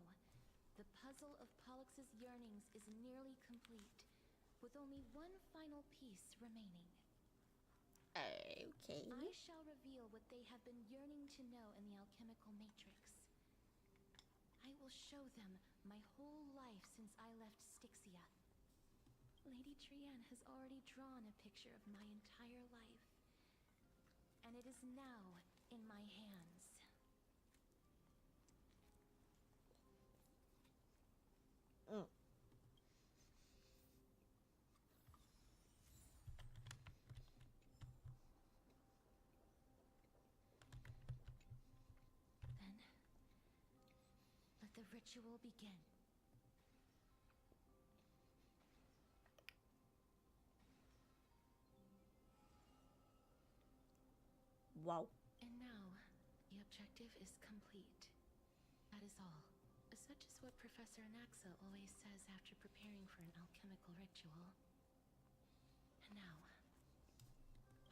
the puzzle of Pollux's yearnings is nearly complete, with only one final piece remaining. Okay. I shall reveal what they have been yearning to know in the alchemical matrix. I will show them my whole life since I left Styxia. Lady Trienne has already drawn a picture of my entire life, and it is now in my hands. Then, let the ritual begin. Wow. And now, the objective is complete. That is all. Such is what Professor Anaxa always says after preparing for an alchemical ritual. And now,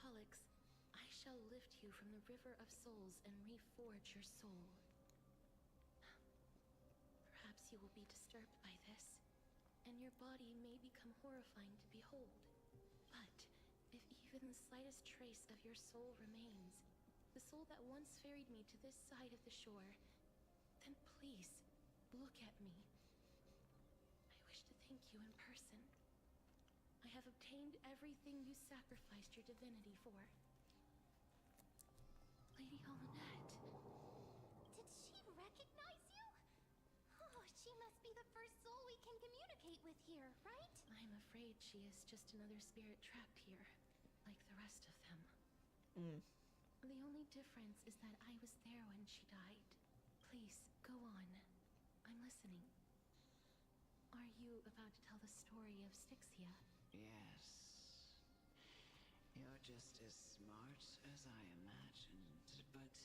Pollux, I shall lift you from the river of souls and reforge your soul. Perhaps you will be disturbed by this, and your body may become horrifying to behold. But if even the slightest trace of your soul remains, the soul that once ferried me to this side of the shore, then please, look at me. I wish to thank you in person. I have obtained everything you sacrificed your divinity for. Lady Hollandette. Did she recognize you? Oh, she must be the first soul we can communicate with here, right? I'm afraid she is just another spirit trapped here, like the rest of them. The only difference is that I was there when she died. Please, go on. I'm listening. Are you about to tell the story of Styxia? Yes. You're just as smart as I imagined, but...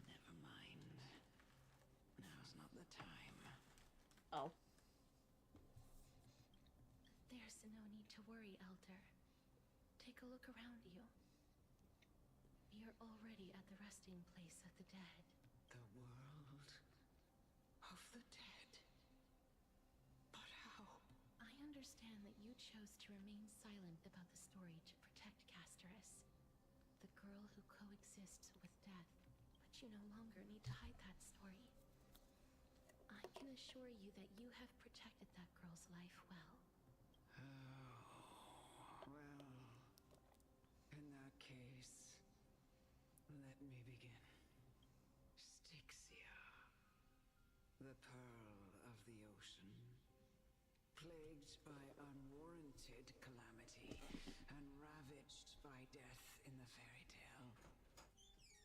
never mind. Now's not the time. Oh. There's no need to worry, Elder. Take a look around you. We are already at the resting place of the dead. The world of the dead? But how? I understand that you chose to remain silent about the story to protect Castorice, the girl who coexists with death, but you no longer need to hide that story. I can assure you that you have protected that girl's life well. Oh, well, in that case, let me begin. Styxia, the pearl of the ocean, plagued by unwarranted calamity and ravaged by death in the fairy tale.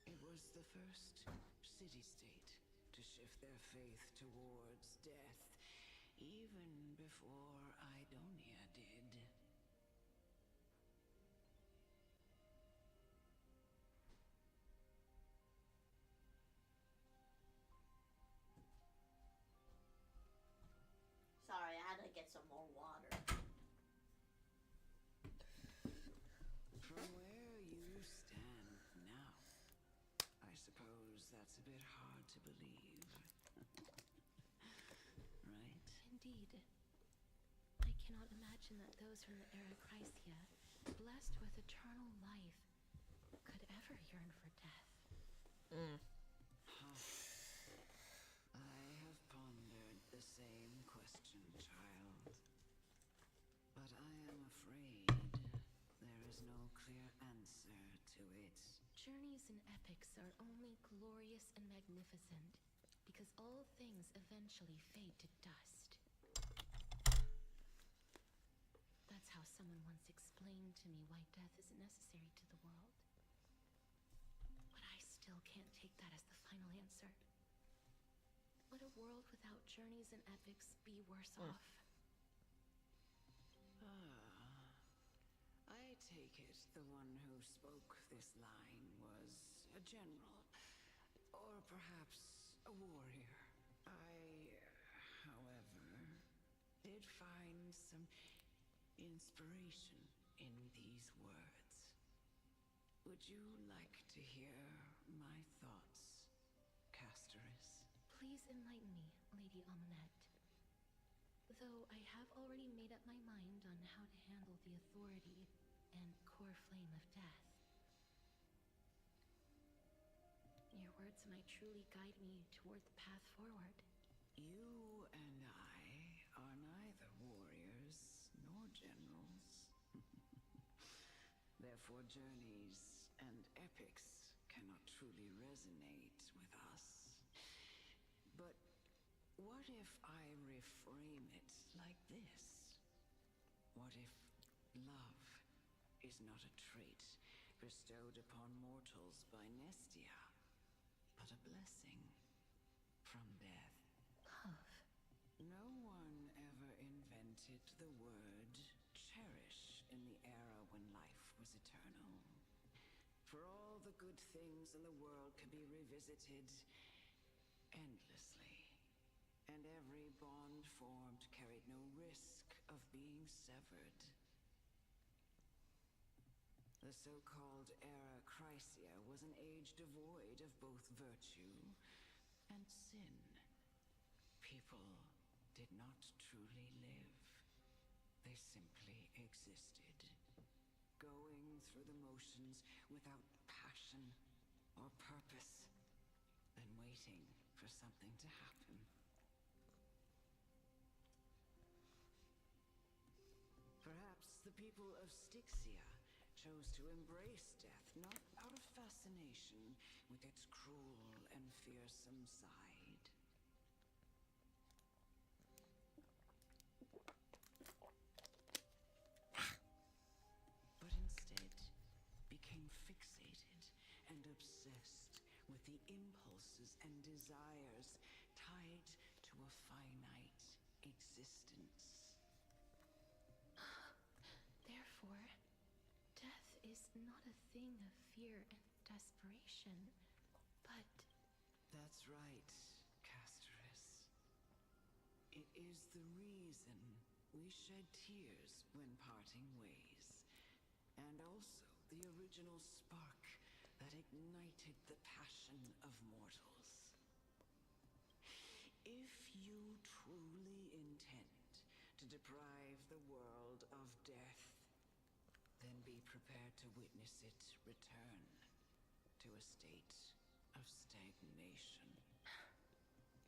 It was the first city-state to shift their faith towards death, even before Idonia did. Sorry, I had to get some more water. From where you stand now, I suppose that's a bit hard to believe. Indeed. I cannot imagine that those from the era Chrysia, blessed with eternal life, could ever yearn for death. I have pondered the same question, child. But I am afraid there is no clear answer to it. Journeys and epics are only glorious and magnificent because all things eventually fade to dust. That's how someone once explained to me why death is necessary to the world. But I still can't take that as the final answer. Would a world without journeys and epics be worse off? I take it the one who spoke this line was a general, or perhaps a warrior. I, however, did find some inspiration in these words. Would you like to hear my thoughts, Castorice? Please enlighten me, Lady Amunet. Though I have already made up my mind on how to handle the authority and core flame of death. Your words might truly guide me toward the path forward. You and I are neither warriors nor generals. Therefore, journeys and epics cannot truly resonate with us. But what if I reframe it like this? What if love is not a trait bestowed upon mortals by Nestia, but a blessing from death? Love. No one ever invented the word cherish in the era when life was eternal. For all the good things in the world could be revisited endlessly, and every bond formed carried no risk of being severed. The so-called era Chrysia was an age devoid of both virtue and sin. People did not truly live. They simply existed, going through the motions without passion or purpose, then waiting for something to happen. Perhaps the people of Styxia chose to embrace death, not out of fascination with its cruel and fearsome side. But instead became fixated and obsessed with the impulses and desires tied to a finite existence. Therefore, death is not a thing of fear and desperation, but... That's right, Castorice. It is the reason we shed tears when parting ways, and also the original spark that ignited the passion of mortals. If you truly intend to deprive the world of death, then be prepared to witness it return to a state of stagnation.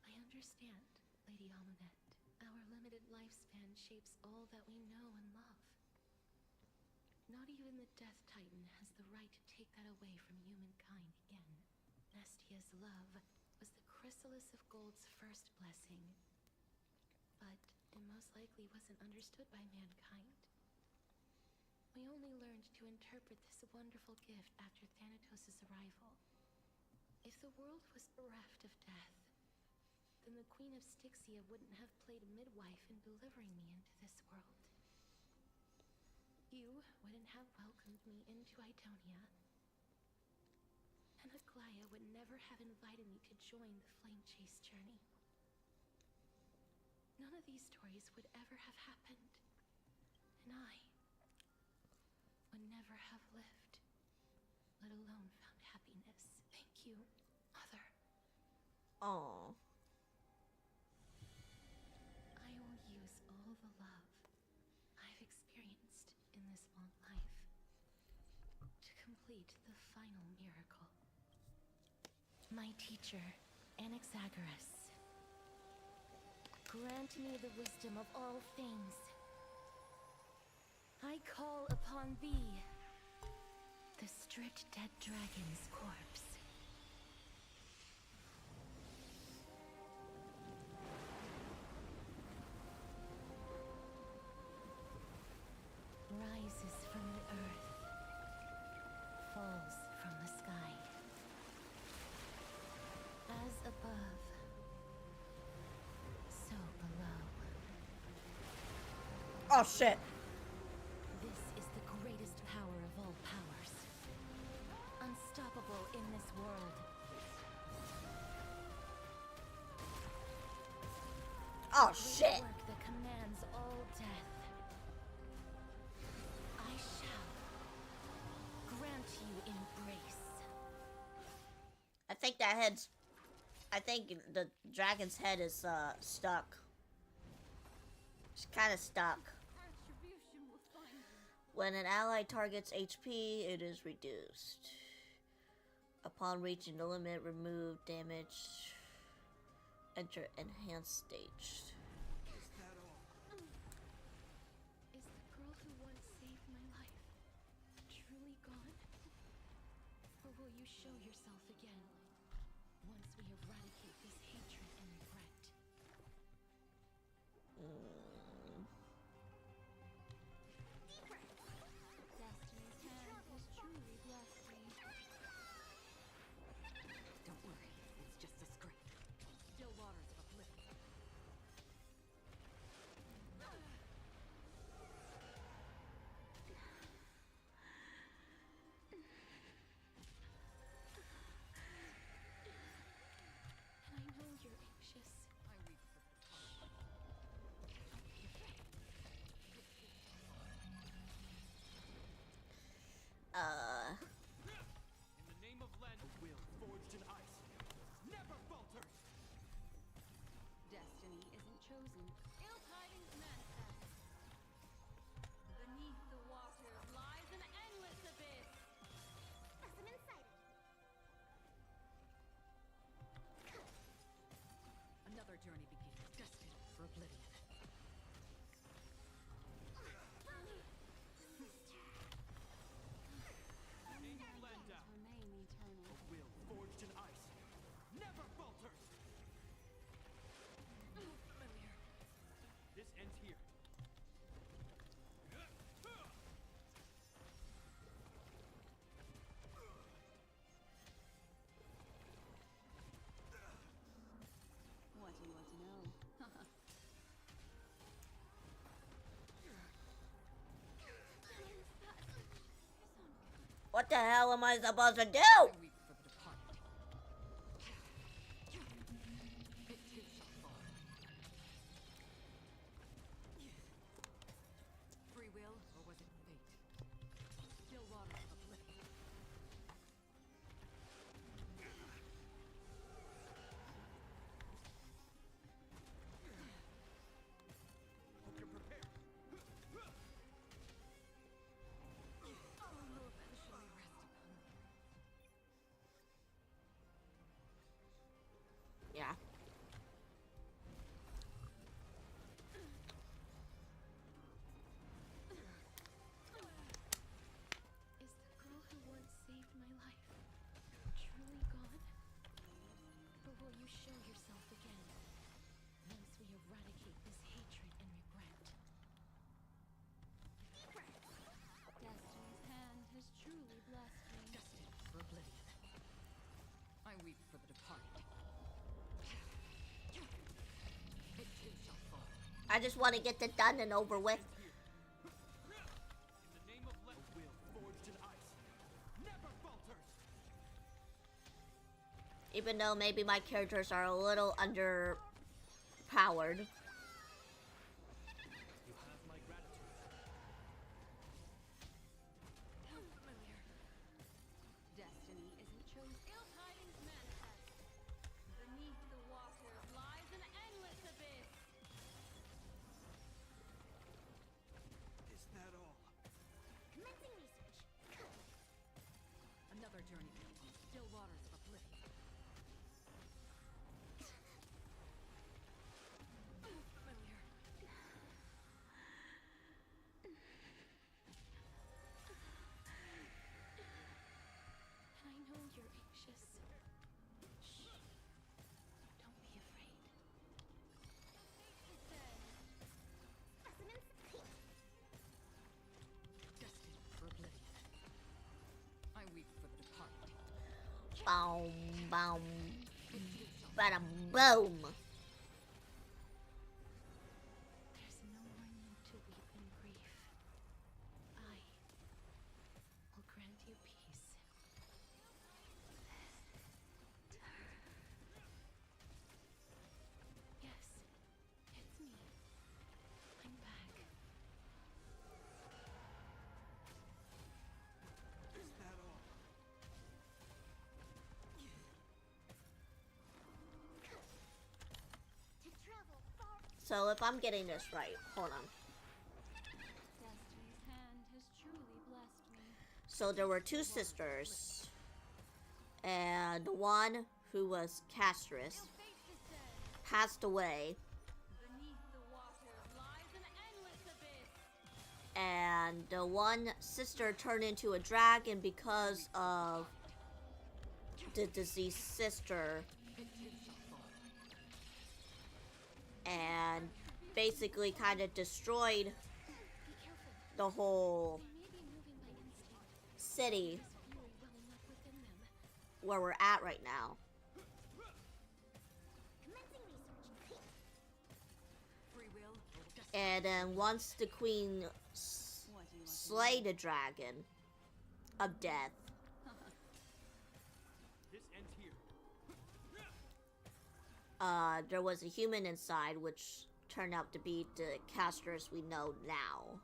I understand, Lady Amunet. Our limited lifespan shapes all that we know and love. Not even the Death Titan has the right to take that away from humankind again. Nestia's love was the chrysalis of Gold's first blessing, but it most likely wasn't understood by mankind. We only learned to interpret this wonderful gift after Thanatos' arrival. If the world was bereft of death, then the Queen of Styxia wouldn't have played midwife in delivering me into this world. You wouldn't have welcomed me into Idonia, and Aglaya would never have invited me to join the Flame Chase journey. None of these stories would ever have happened, and I would never have lived, let alone found happiness. Thank you, Mother. Oh. I owe await the final miracle. My teacher, Anaxagoras, grant me the wisdom of all things. I call upon thee, the stripped dead dragon's corpse. Rises from the earth, falls from the sky. As above, so below. Oh shit. This is the greatest power of all powers. Unstoppable in this world. Oh Great shit. work that commands all death. I shall grant you embrace. I think the dragon's head is stuck. It's kind of stuck. Retribution will find you. When an ally targets HP, it is reduced. Upon reaching the limit, remove damage. Enter enhanced stage. Is the girl who once saved my life truly gone? Or will you show yourself again once we eradicate this hatred and regret? Destiny's hand has truly blessed me. Don't worry, it's just a scrape. Still waters of oblivion. And I know you're anxious. I weep for the departed. Don't be afraid. In the name of Len, a will forged in ice never falters. Destiny isn't chosen. Ill tidings manifest. Beneath the waters lies an endless abyss. I'm inside. Another journey begins, destined for oblivion. Name of Len down. Remain eternal. A will forged in ice never falters. Familiar. This ends here. What do you want to know? What the hell am I supposed to do? I weep for the departed. It too shall fall. Free will, or was it fate? Still waters of oblivion. Hope you're prepared. All will eventually rest upon me. Yeah. Is the girl who once saved my life truly gone? Or will you show yourself again once we eradicate this hatred and regret? Destiny's hand has truly blessed me. Destined for oblivion. I weep for the departed. It too shall fall. I just want to get it done and over with. In the name of Len, a will forged in ice never falters. Even though maybe my characters are a little underpowered. You have my gratitude. Familiar. Destiny isn't chosen. Ill tidings manifest. Beneath the waters lies an endless abyss. Is that all? Commencing research. journey to the still waters of oblivion. Familiar. And I know you're anxious. Shh. Don't be afraid. Destined for oblivion. I weep for the departed. Boom, boom, bada boom. There's no more need to weep in grief. I will grant you peace. Yes, it's me. I'm back. Is that all? So if I'm getting this right, hold on. Destiny's hand has truly blessed me. So there were two sisters, and the one who was Castorice passed away, Beneath the waters lies an endless abyss. and the one sister turned into a dragon because of the deceased sister, and basically kind of destroyed the whole city where we're at right now. And then once the queen slayed the dragon of death, This ends here. there was a human inside, which turned out to be the Castorice we know now.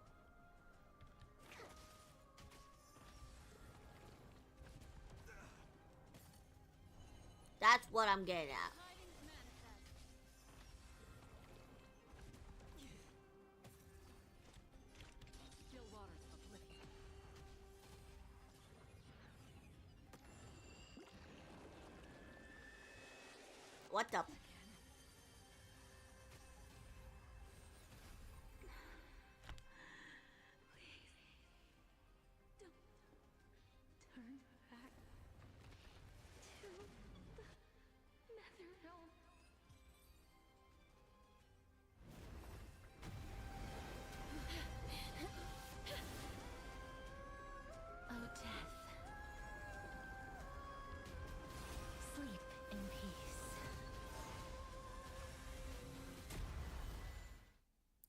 That's what I'm getting at. Still waters of oblivion. What the? Turn back to the nether realm. Oh, death. Sleep in peace.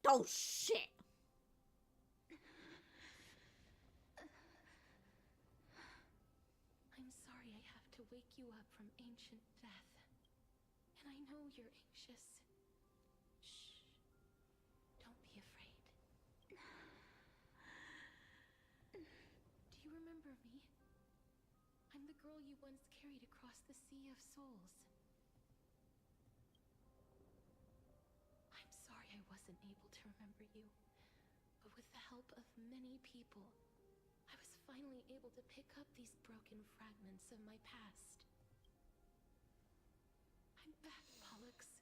Oh shit! I'm sorry I have to wake you up from ancient death. And I know you're anxious. Shh. Don't be afraid. Do you remember me? I'm the girl you once carried across the Sea of Souls. I'm sorry I wasn't able to remember you, but with the help of many people, I was finally able to pick up these broken fragments of my past. I'm back, Pollux.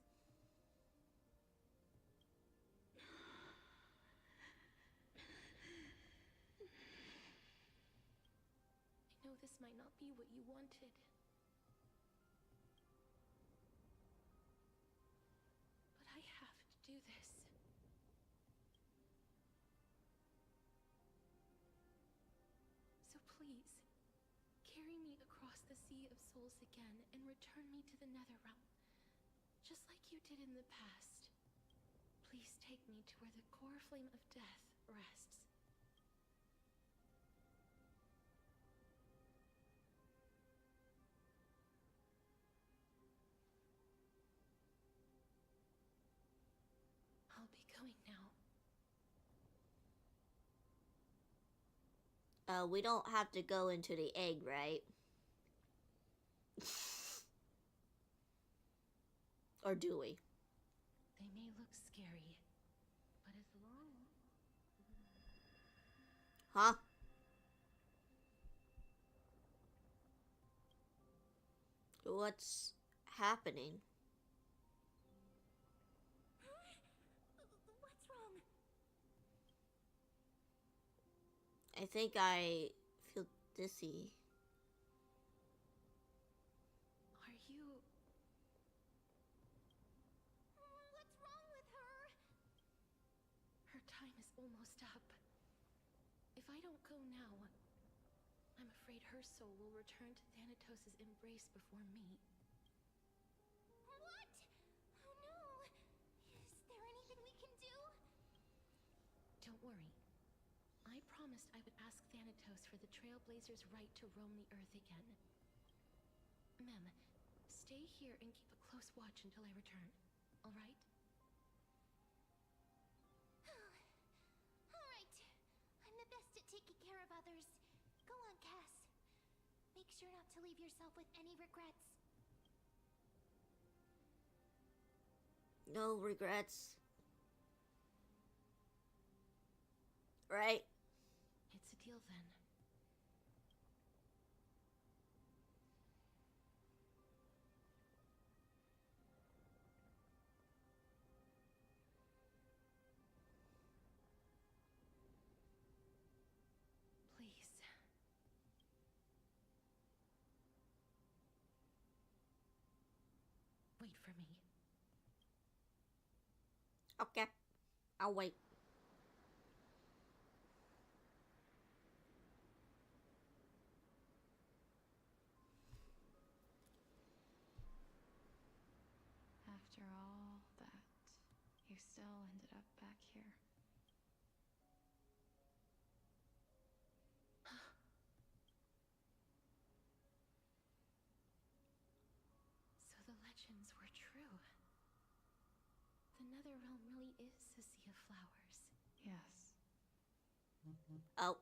I know this might not be what you wanted. But I have to do this. So please, carry me across the Sea of Souls again and return me to the Netherrealm, just like you did in the past. Please take me to where the core flame of death rests. I'll be going now. We don't have to go into the egg, right? Or do we? They may look scary, but as long... Huh? What's happening? What's wrong? I think I feel dizzy. Are you... What's wrong with her? Her time is almost up. If I don't go now, I'm afraid her soul will return to Thanatos' embrace before me. What? Oh no! Is there anything we can do? Don't worry. I promised I would ask Thanatos for the Trailblazers' right to roam the Earth again. Mem, stay here and keep a close watch until I return, alright? Alright. I'm the best at taking care of others. Go on, Cass. Make sure not to leave yourself with any regrets. No regrets. Right? It's a deal then. Please. Wait for me. Okay. I'll wait. After all that, you still ended up back here. So the legends were true. The Netherrealm really is a sea of flowers. Yes. Oh.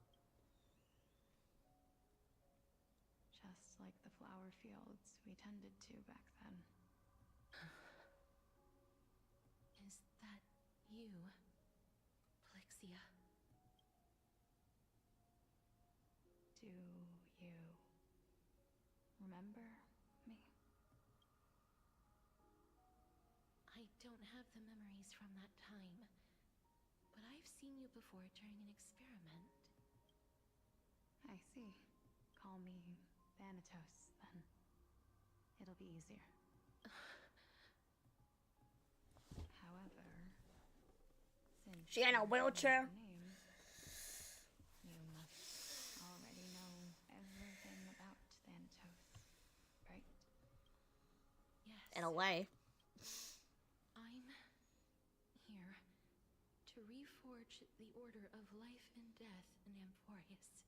Just like the flower fields we tended to back then. Is that you, Plixia? Do you remember me? I don't have the memories from that time, but I've seen you before during an experiment. I see. Call me Thanatos, then. It'll be easier. However, since She in a wheelchair? Name, you must already know everything about Thanatos, right? Yes. In a way. I'm here to reforge the order of life and death in Amphorius.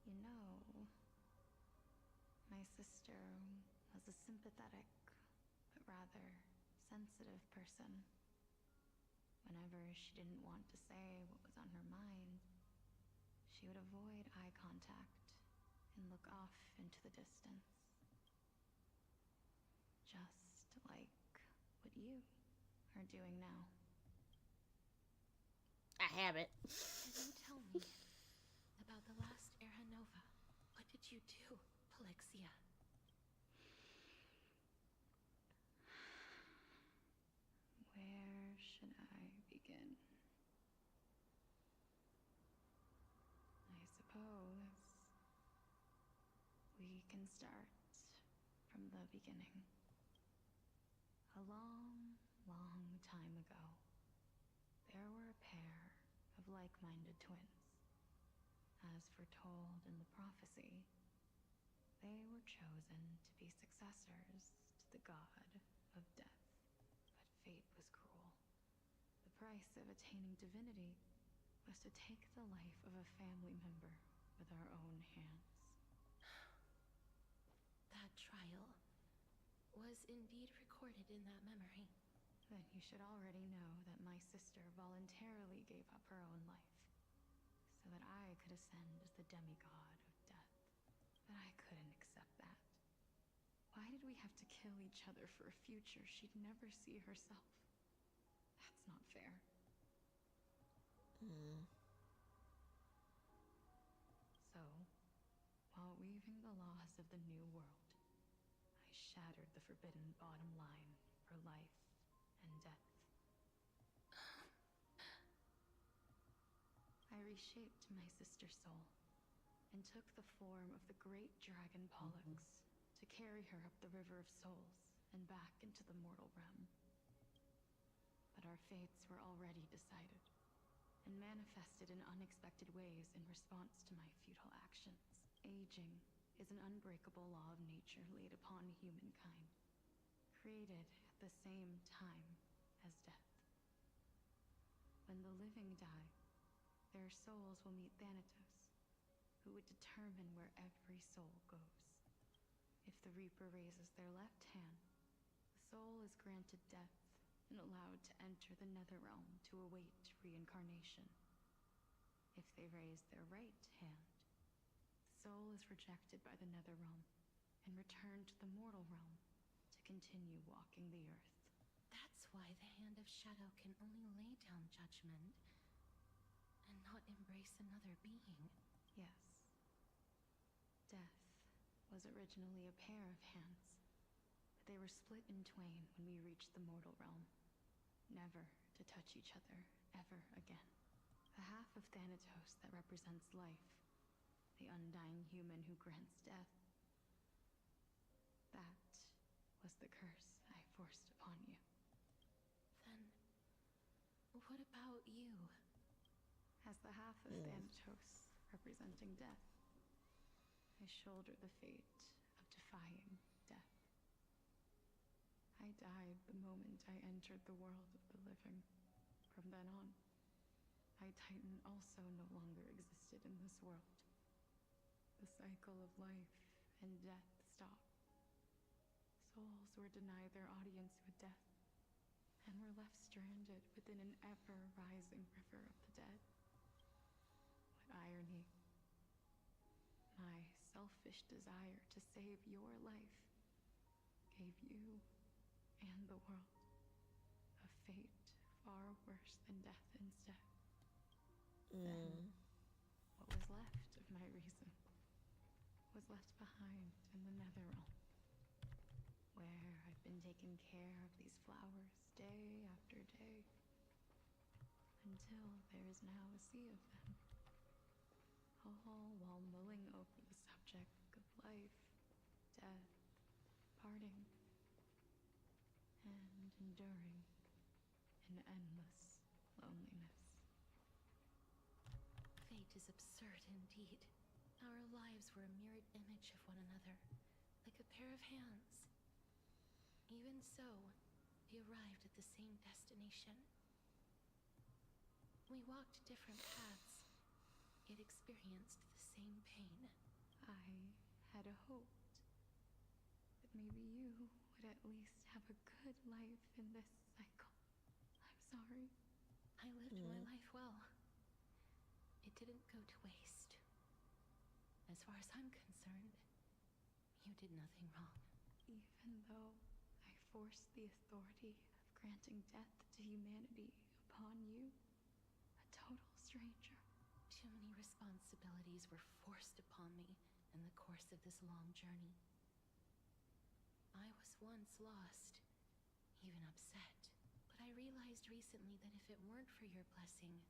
You know, my sister was a sympathetic, but rather sensitive person. Whenever she didn't want to say what was on her mind, she would avoid eye contact and look off into the distance. Just like what you are doing now. I have it. Can you tell me about the last Era Nova? What did you do, Plixia? Where should I begin? I suppose we can start from the beginning. A long, long time ago, there were a pair of like-minded twins. As foretold in the prophecy, they were chosen to be successors to the god of death. But fate was cruel. The price of attaining divinity was to take the life of a family member with our own hands. That trial was indeed recorded in that memory. Then you should already know that my sister voluntarily gave up her own life, so that I could ascend as the demigod of death. But I couldn't accept that. Why did we have to kill each other for a future she'd never see herself? That's not fair. So, braving the laws of the New World, I shattered the forbidden bottom line for life and death. I reshaped my sister's soul and took the form of the great dragon Pollux to carry her up the River of Souls and back into the mortal realm. But our fates were already decided and manifested in unexpected ways in response to my futile actions. Aging is an unbreakable law of nature laid upon humankind, created at the same time as death. When the living die, their souls will meet Thanatos, who would determine where every soul goes. If the Reaper raises their left hand, the soul is granted death and allowed to enter the Netherrealm to await reincarnation. If they raise their right hand, the soul is rejected by the Netherrealm and returned to the mortal realm to continue walking the earth. That's why the Hand of Shadow can only lay down judgment and not embrace another being. Yes. Death was originally a pair of hands, but they were split in twain when we reached the mortal realm, never to touch each other ever again. The half of Thanatos that represents life, the undying human who grants death, that was the curse I forced upon you. Then, what about you? As the half of Thanatos representing death, I shoulder the fate of defying death. I died the moment I entered the world of the living. From then on, my Titan also no longer existed in this world. The cycle of life and death stopped. Souls were denied their audience with death, and were left stranded within an ever-rising river of the dead. What irony. My selfish desire to save your life gave you and the world a fate far worse than death instead. Then, what was left of my reason was left behind in the Netherrealm, where I've been taking care of these flowers day after day, until there is now a sea of them, all while mulling over the subject of life, death, parting, and enduring an endless loneliness. Fate is absurd indeed. Our lives were a mirrored image of one another, like a pair of hands. Even so, we arrived at the same destination. We walked different paths, yet experienced the same pain. I had hoped that maybe you would at least have a good life in this cycle. I'm sorry. I lived my life well. It didn't go to waste. As far as I'm concerned, you did nothing wrong. Even though I forced the authority of granting death to humanity upon you, a total stranger. Too many responsibilities were forced upon me in the course of this long journey. I was once lost, even upset, but I realized recently that if it weren't for your blessing,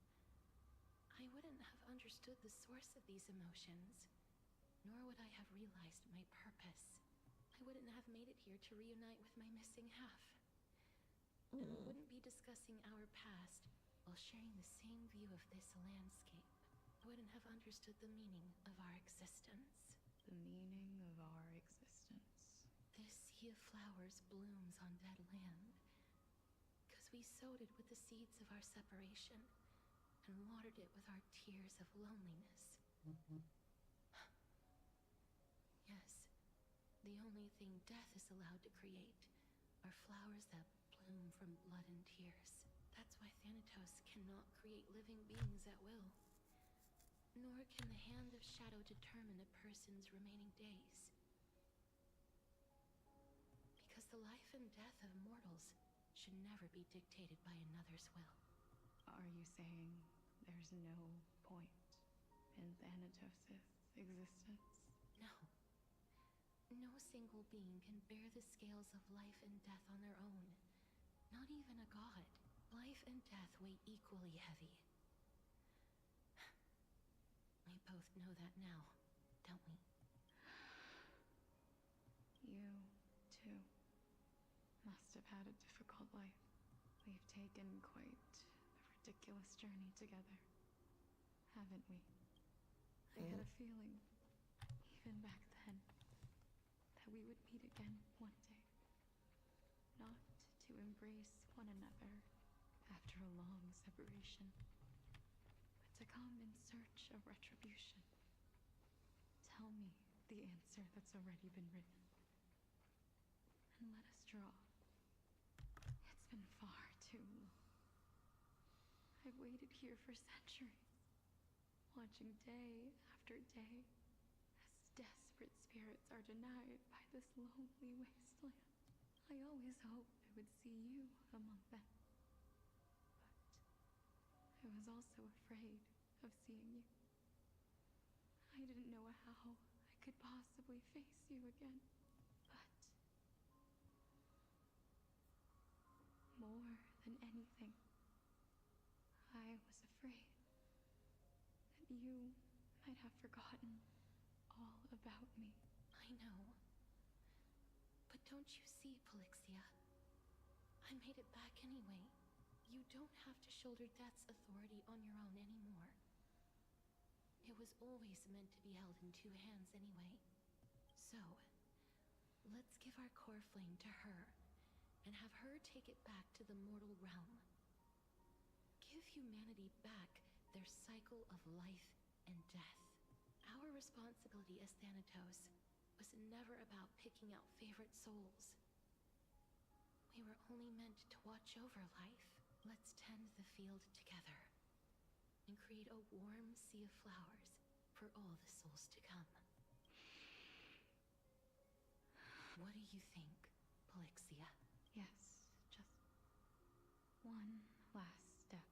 I wouldn't have understood the source of these emotions, nor would I have realized my purpose. I wouldn't have made it here to reunite with my missing half. And we wouldn't be discussing our past while sharing the same view of this landscape. I wouldn't have understood the meaning of our existence. The meaning of our existence. This sea of flowers blooms on dead land, because we sowed it with the seeds of our separation and watered it with our tears of loneliness. Yes, the only thing death is allowed to create are flowers that bloom from blood and tears. That's why Thanatos cannot create living beings at will. Nor can the Hand of Shadow determine a person's remaining days. Because the life and death of mortals should never be dictated by another's will. Are you saying there's no point in Thanatos' existence? No. No single being can bear the scales of life and death on their own. Not even a god. Life and death weigh equally heavy. We both know that now, don't we? You, too, must have had a difficult life. We've taken quite a ridiculous journey together, haven't we? I had a feeling, even back then, that we would meet again one day. Not to embrace one another after a long separation, but to come in search of retribution. Tell me the answer that's already been written, and let us draw. It's been far too long. I've waited here for centuries, watching day after day as desperate spirits are denied by this lonely wasteland. I always hoped I would see you among them. But I was also afraid of seeing you. I didn't know how I could possibly face you again. But more than anything, I was afraid that you might have forgotten all about me. I know. But don't you see, Polixia? I made it back anyway. You don't have to shoulder death's authority on your own anymore. It was always meant to be held in two hands anyway. So, let's give our core flame to her, and have her take it back to the mortal realm. Give humanity back their cycle of life and death. Our responsibility as Thanatos was never about picking out favorite souls. We were only meant to watch over life. Let's tend the field together, and create a warm sea of flowers for all the souls to come. What do you think, Polixia? Yes, just one last step.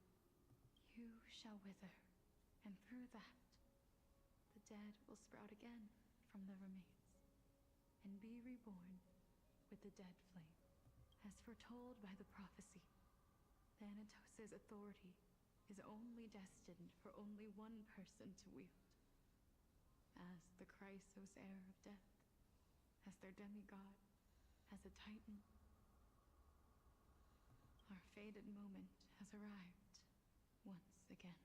You shall wither, and through that, the dead will sprout again from the remains, and be reborn with the dead flame. As foretold by the prophecy, Thanatos' authority is only destined for only one person to wield. As the Chrysos heir of death, as their demigod, as a titan. Our fated moment has arrived once again.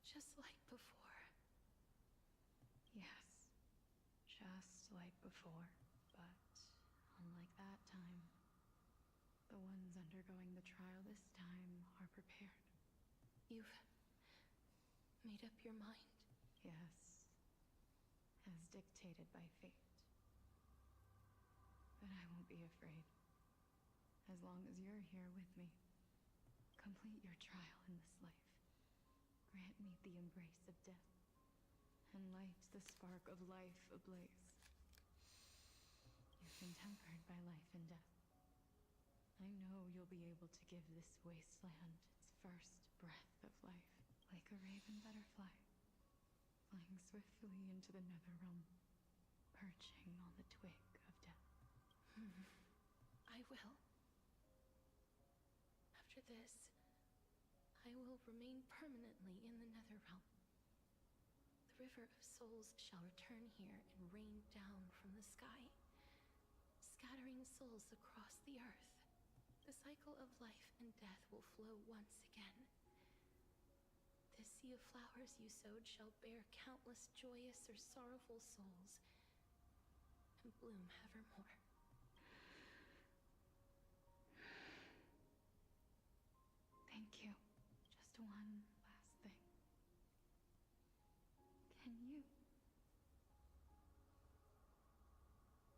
Just like before. Yes, just like before, but unlike that time, the ones undergoing the trial this time are prepared. You've made up your mind? Yes, as dictated by fate. But I won't be afraid. As long as you're here with me, complete your trial in this life. Grant me the embrace of death, and life's the spark of life ablaze. You've been tempered by life and death. I know you'll be able to give this wasteland its first breath of life, like a raven butterfly, flying swiftly into the netherrealm, perching on the twig of death. I will. After this, I will remain permanently in the netherrealm. The river of souls shall return here and rain down from the sky, scattering souls across the earth. The cycle of life and death will flow once again. This sea of flowers you sowed shall bear countless joyous or sorrowful souls, and bloom evermore. Thank you. Just one last thing. Can you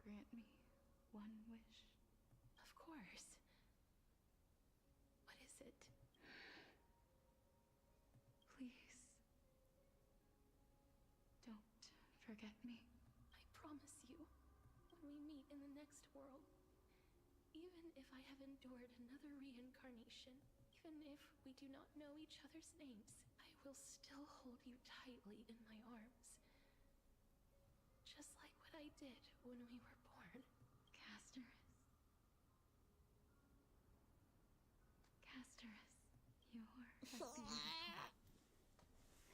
grant me one wish? Of course. What is it? Please, don't forget me. I promise you, when we meet in the next world, even if I have endured another reincarnation, even if we do not know each other's names, I will still hold you tightly in my arms. Just like when I did when we were born. Castorice. Castorice, you're as beautiful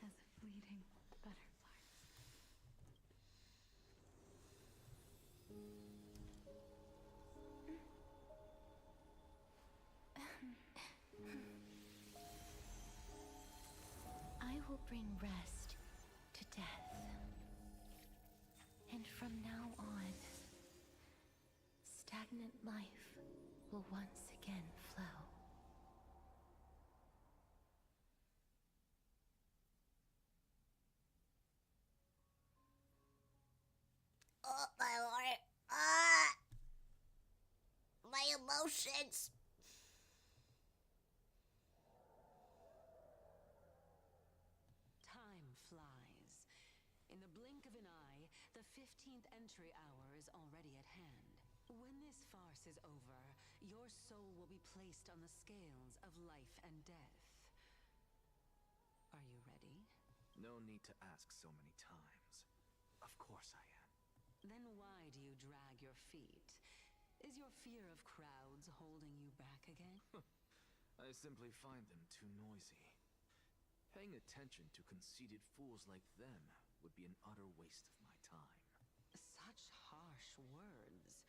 as a fleeting butterfly. I will bring rest to death. And from now on, stagnant life will once again flow. Oh, my lord. My emotions. Time flies. In the blink of an eye, the 15th entry hour is already at hand. When this farce is over, your soul will be placed on the scales of life and death. Are you ready? No need to ask so many times. Of course I am. Then why do you drag your feet? Is your fear of crowds holding you back again? I simply find them too noisy. Paying attention to conceited fools like them would be an utter waste of my time. Such harsh words.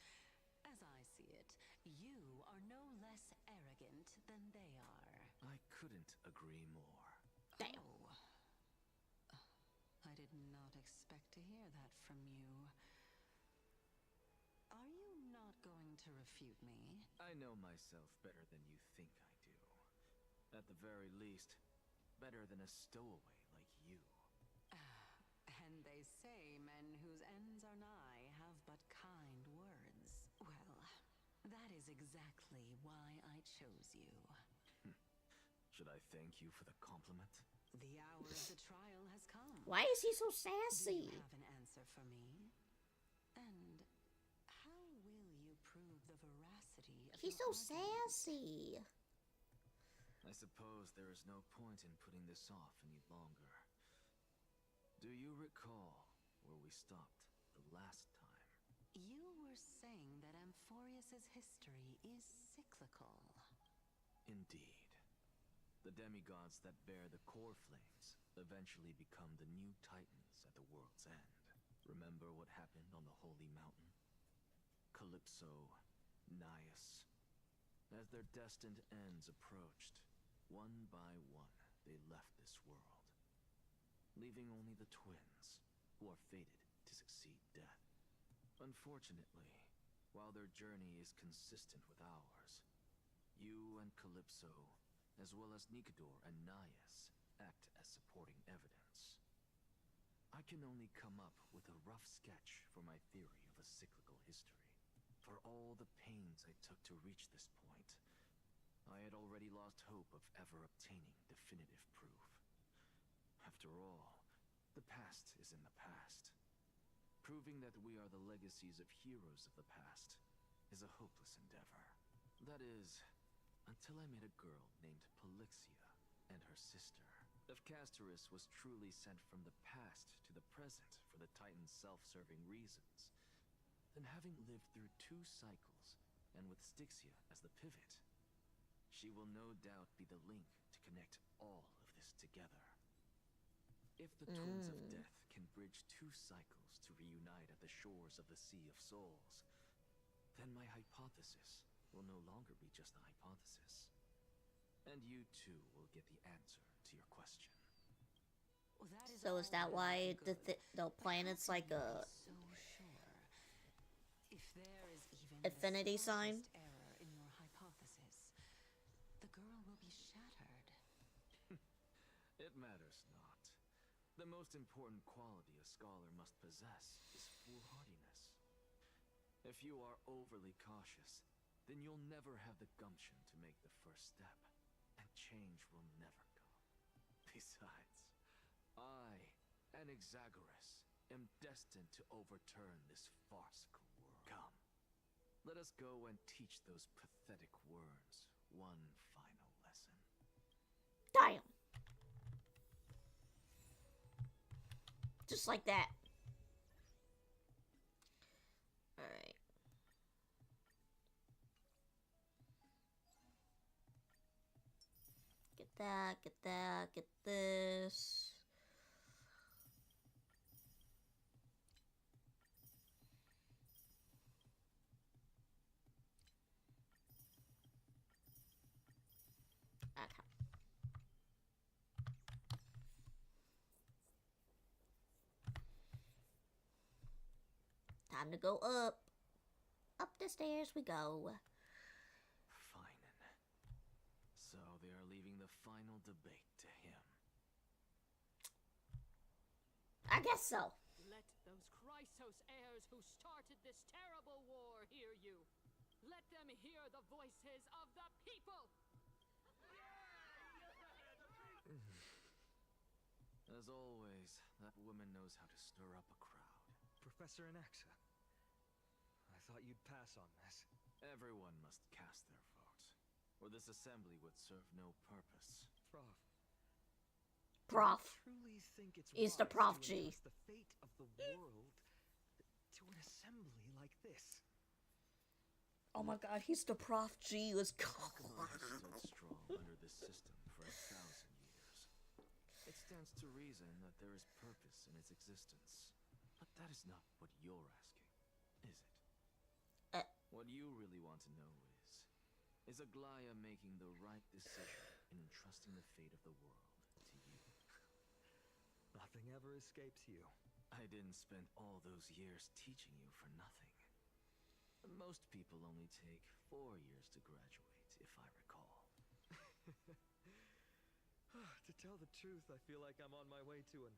As I see it, you are no less arrogant than they are. I couldn't agree more. Damn. Oh. I did not expect to hear that from you. Are you not going to refute me? I know myself better than you think I do. At the very least, better than a stowaway like you. And they say men whose ends are nigh have but kind words. Well, that is exactly why I chose you. Should I thank you for the compliment? The hour of the trial has come. Why is he so Do sassy? you have an answer for me? And how will you prove the veracity of He's your so argument? sassy. I suppose there is no point in putting this off any longer. Do you recall where we stopped the last time? You were saying that Amphorius's history is cyclical. Indeed. The demigods that bear the core flames eventually become the new titans at the world's end. Remember what happened on the Holy Mountain? Calypso, Naias. As their destined ends approached, one by one they left this world, leaving only the twins, who are fated to succeed death. Unfortunately, while their journey is consistent with ours, you and Calypso, as well as Nicodor and Naias, act as supporting evidence. I can only come up with a rough sketch for my theory of a cyclical history. For all the pains I took to reach this point, I had already lost hope of ever obtaining definitive proof. After all, the past is in the past. Proving that we are the legacies of heroes of the past is a hopeless endeavor. That is, until I met a girl named Polixia and her sister. If Castorice was truly sent from the past to the present for the Titan's self-serving reasons, then having lived through 2 cycles, and with Styxia as the pivot, she will no doubt be the link to connect all of this together. If the Twins of Death can bridge 2 cycles to reunite at the shores of the Sea of Souls, then my hypothesis will no longer be just a hypothesis. And you too will get the answer to your question. Well, that is So is that all why well and good. the planet's like a So sure. If there is even infinity the sign? slightest error in your hypothesis, the girl will be shattered. It matters not. The most important quality a scholar must possess is foolhardiness. If you are overly cautious, then you'll never have the gumption to make the first step, and change will never come. Besides, I, Anaxagoras, am destined to overturn this farcical world. Come, let us go and teach those pathetic worms one final lesson. Damn. Just like that. that, get that, get this. Okay. Time to go up. Up the stairs we go. Fine. So they are leaving the final debate to him. I guess so. Let those Chrysos heirs who started this terrible war hear you. Let them hear the voices of the people. As always, that woman knows how to stir up a crowd. Professor Anaxa, I thought you'd pass on this. Everyone must cast their vote, or this assembly would serve no purpose. Prof. Truly think it's Is the wise Prof to G. entrust the fate of the world to an assembly like this? Oh my god, he's the Prof G. Let's go. Akuma has stood strong under this system for 1,000 years. It stands to reason that there is purpose in its existence. But that is not what you're asking, is it? What you really want to know is Aglaya making the right decision in entrusting the fate of the world to you? Nothing ever escapes you. I didn't spend all those years teaching you for nothing. Most people only take 4 years to graduate, if I recall. To tell the truth, I feel like I'm on my way to an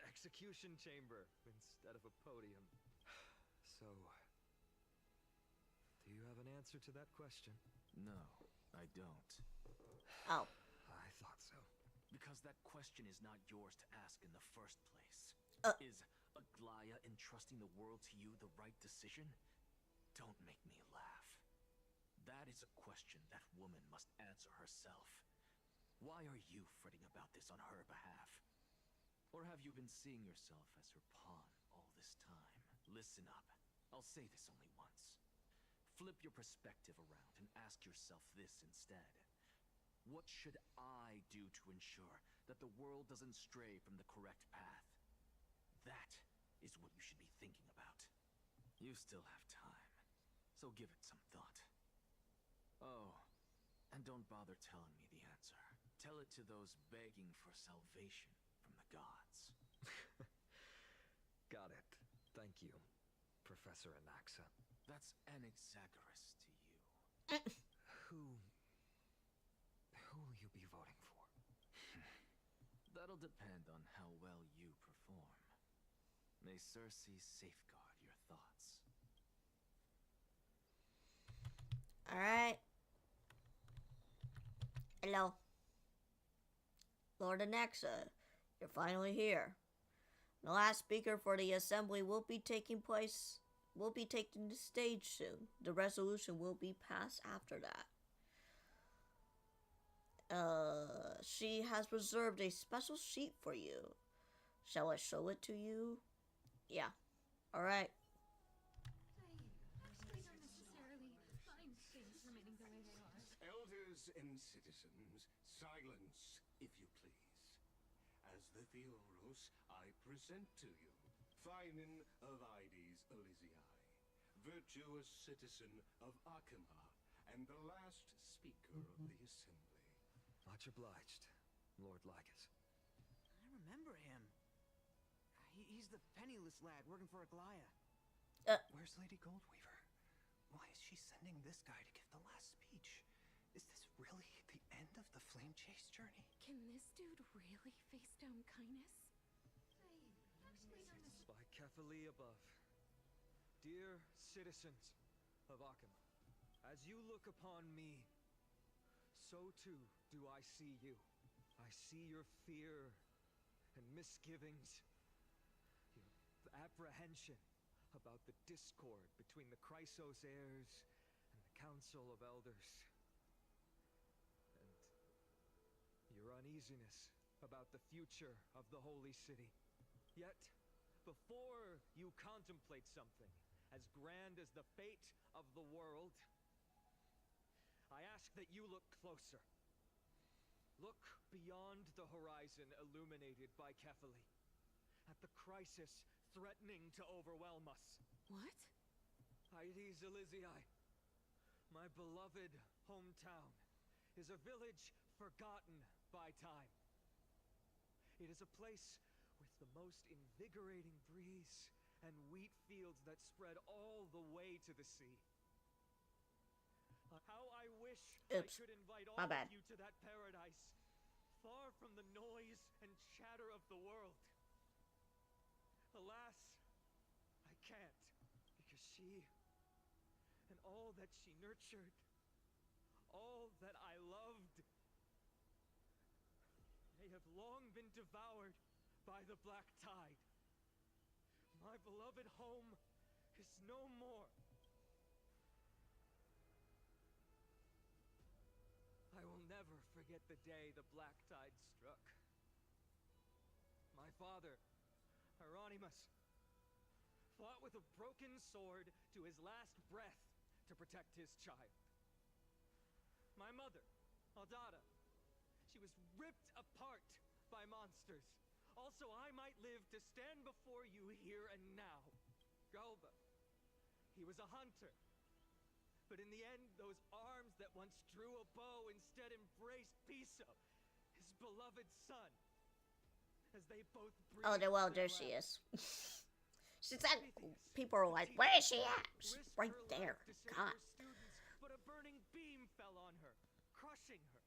execution chamber instead of a podium. So, do you have an answer to that question? No, I don't. Oh. I thought so. Because that question is not yours to ask in the first place. Is Aglaya entrusting the world to you the right decision? Don't make me laugh. That is a question that woman must answer herself. Why are you fretting about this on her behalf? Or have you been seeing yourself as her pawn all this time? Listen up. I'll say this only once. Flip your perspective around and ask yourself this instead. What should I do to ensure that the world doesn't stray from the correct path? That is what you should be thinking about. You still have time, so give it some thought. Oh, and don't bother telling me the answer. Tell it to those begging for salvation from the gods. Got it. Thank you, Professor Anaxa. That's Anaxagoras to you. Who will you be voting for? That'll depend on how well you perform. May Circe safeguard your thoughts. Alright. Hello. Lord Anaxa, you're finally here. The last speaker for the assembly will be taking the stage soon. The resolution will be passed after that. She has reserved a special sheet for you. Shall I show it to you? Yeah. Alright. Elders and citizens, silence, if you please. As the Theoros, I present to you Phinin of Ides Elysiae, virtuous citizen of Akima, and the last speaker of the assembly. Much obliged, Lord Lycus. I remember him. He's the penniless lad working for Aglaya. Where's Lady Goldweaver? Why is she sending this guy to give the last speech? Is this really the end of the flame chase journey? Can this dude really face down Kindness? By Kefali above. Dear citizens of Akima, as you look upon me, so too do I see you. I see your fear and misgivings, your apprehension about the discord between the Chrysos heirs and the Council of Elders, and your uneasiness about the future of the Holy City. Yet, before you contemplate something as grand as the fate of the world, I ask that you look closer. Look beyond the horizon illuminated by Kefali, at the crisis threatening to overwhelm us. What? Hydes Elysiae, my beloved hometown, is a village forgotten by time. It is a place with the most invigorating breeze and wheat fields that spread all the way to the sea. How I wish I could invite all of you to that paradise, far from the noise and chatter of the world. Alas, I can't, because she and all that she nurtured, all that I loved, they have long been devoured by the black tide. My beloved home is no more. I will never forget the day the black tide struck. My father, Hieronymus, fought with a broken sword to his last breath to protect his child. My mother, Aldada, she was ripped apart by monsters. Also, I might live to stand before you here and now. Galba, he was a hunter. But in the end, those arms that once drew a bow instead embraced Piso, his beloved son, as they both breathed. Oh, well, there she is. She said, people are like, where is she at? She's right there. God. But a burning beam fell on her, crushing her.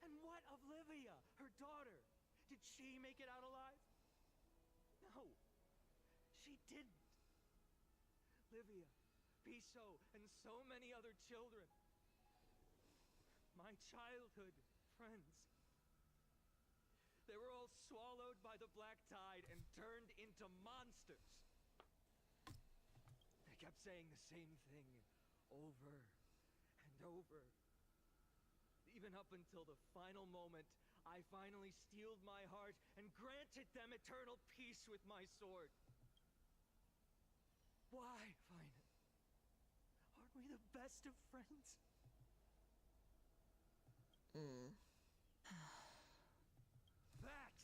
And what of Livia, her daughter? Did she make it out alive? No, she didn't. Livia, Piso, and so many other children. My childhood friends. They were all swallowed by the black tide and turned into monsters. They kept saying the same thing over and over. Even up until the final moment, I finally steeled my heart and granted them eternal peace with my sword. Why, Vina? Aren't we the best of friends? That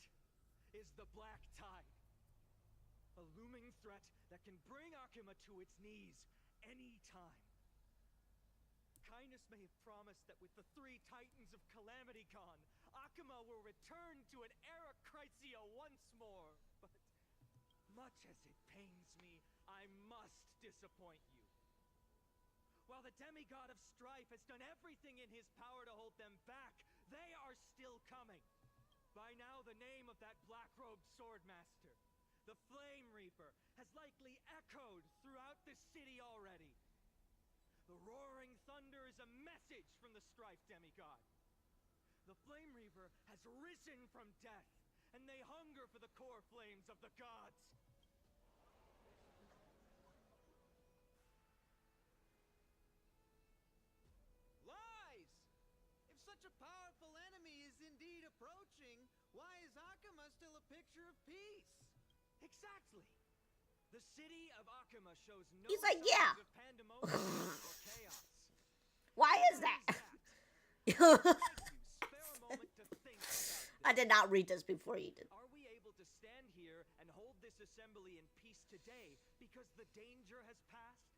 is the black tide. A looming threat that can bring Akima to its knees any time. Kindness may have promised that with the 3 titans of Calamity gone, Akima will return to an era Chrysia once more. But much as it pains me, I must disappoint you. While the demigod of strife has done everything in his power to hold them back, they are still coming. By now, the name of that black-robed swordmaster, the Flame Reaper, has likely echoed throughout the city already. The roaring thunder is a message from the strife demigod. The Flame Reaper has risen from death, and they hunger for the core flames of the gods. Lies! If such a powerful enemy is indeed approaching, why is Akima still a picture of peace? Exactly. The city of Akima shows no He's like, signs yeah. of pandemonium or chaos. Why is that? I did not read this before you did. Are we able to stand here and hold this assembly in peace today because the danger has passed?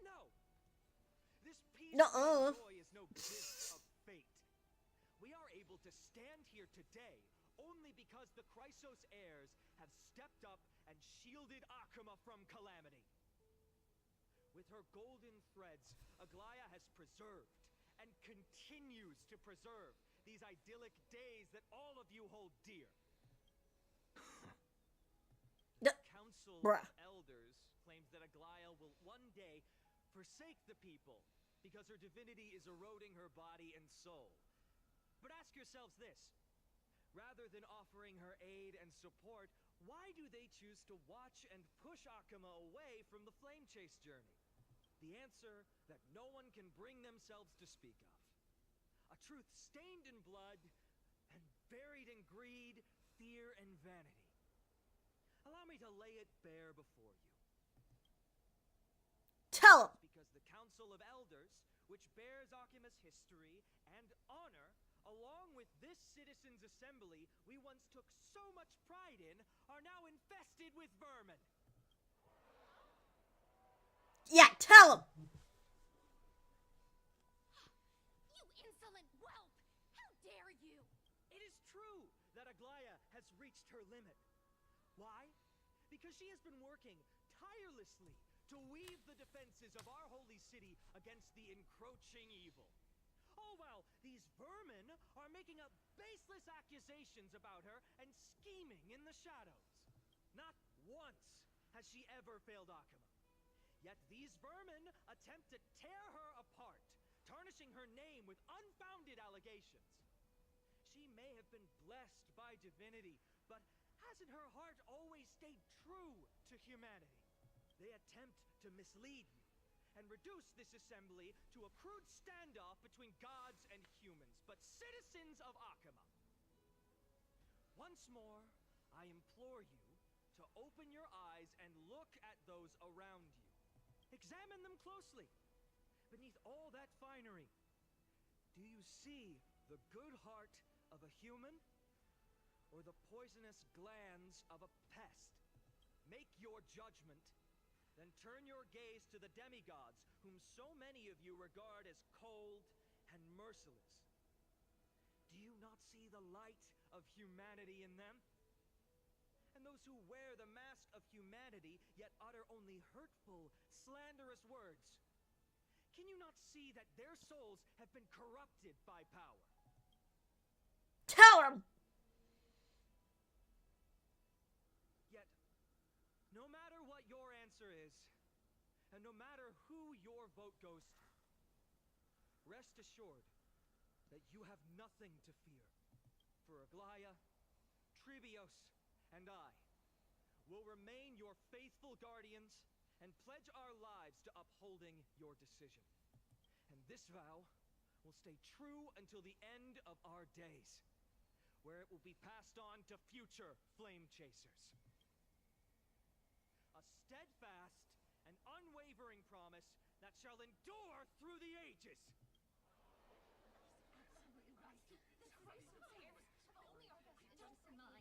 No. This peace we enjoy is no gift of fate. We are able to stand here today only because the Chrysos heirs have stepped up and shielded Akima from calamity. With her golden threads, Aglaya has preserved and continues to preserve these idyllic days that all of you hold dear. The Council of Elders claims that Aglaya will one day forsake the people because her divinity is eroding her body and soul. But ask yourselves this. Rather than offering her aid and support, why do they choose to watch and push Akima away from the Flame Chase journey? The answer that no one can bring themselves to speak of. A truth stained in blood and buried in greed, fear, and vanity. Allow me to lay it bare before you. Tell him. Because the Council of Elders, which bears Akima's history and honor, along with this citizens' assembly we once took so much pride in, are now infested with vermin. Yeah, tell him! You insolent whelp! How dare you! It is true that Aglaya has reached her limit. Why? Because she has been working tirelessly to weave the defenses of our holy city against the encroaching evil. All while these vermin are making up baseless accusations about her and scheming in the shadows. Not once has she ever failed Akima. Yet these vermin attempt to tear her apart, tarnishing her name with unfounded allegations. She may have been blessed by divinity, but hasn't her heart always stayed true to humanity? They attempt to mislead you and reduce this assembly to a crude standoff between gods and humans, but citizens of Akima. Once more, I implore you to open your eyes and look at those around you. Examine them closely. Beneath all that finery, do you see the good heart of a human or the poisonous glands of a pest? Make your judgment, then turn your gaze to the demigods whom so many of you regard as cold and merciless. Do you not see the light of humanity in them? And those who wear the mask of humanity yet utter only hurtful, slanderous words. Can you not see that their souls have been corrupted by power? Tell him! Yet, no matter what your answer is, and no matter who your vote goes to, rest assured that you have nothing to fear. For Aglaya, Trebios, and I will remain your faithful guardians and pledge our lives to upholding your decision. And this vow will stay true until the end of our days, where it will be passed on to future flame chasers. A steadfast and unwavering promise that shall endure through the ages. Absolutely right. This crisis have only our best interests in mind.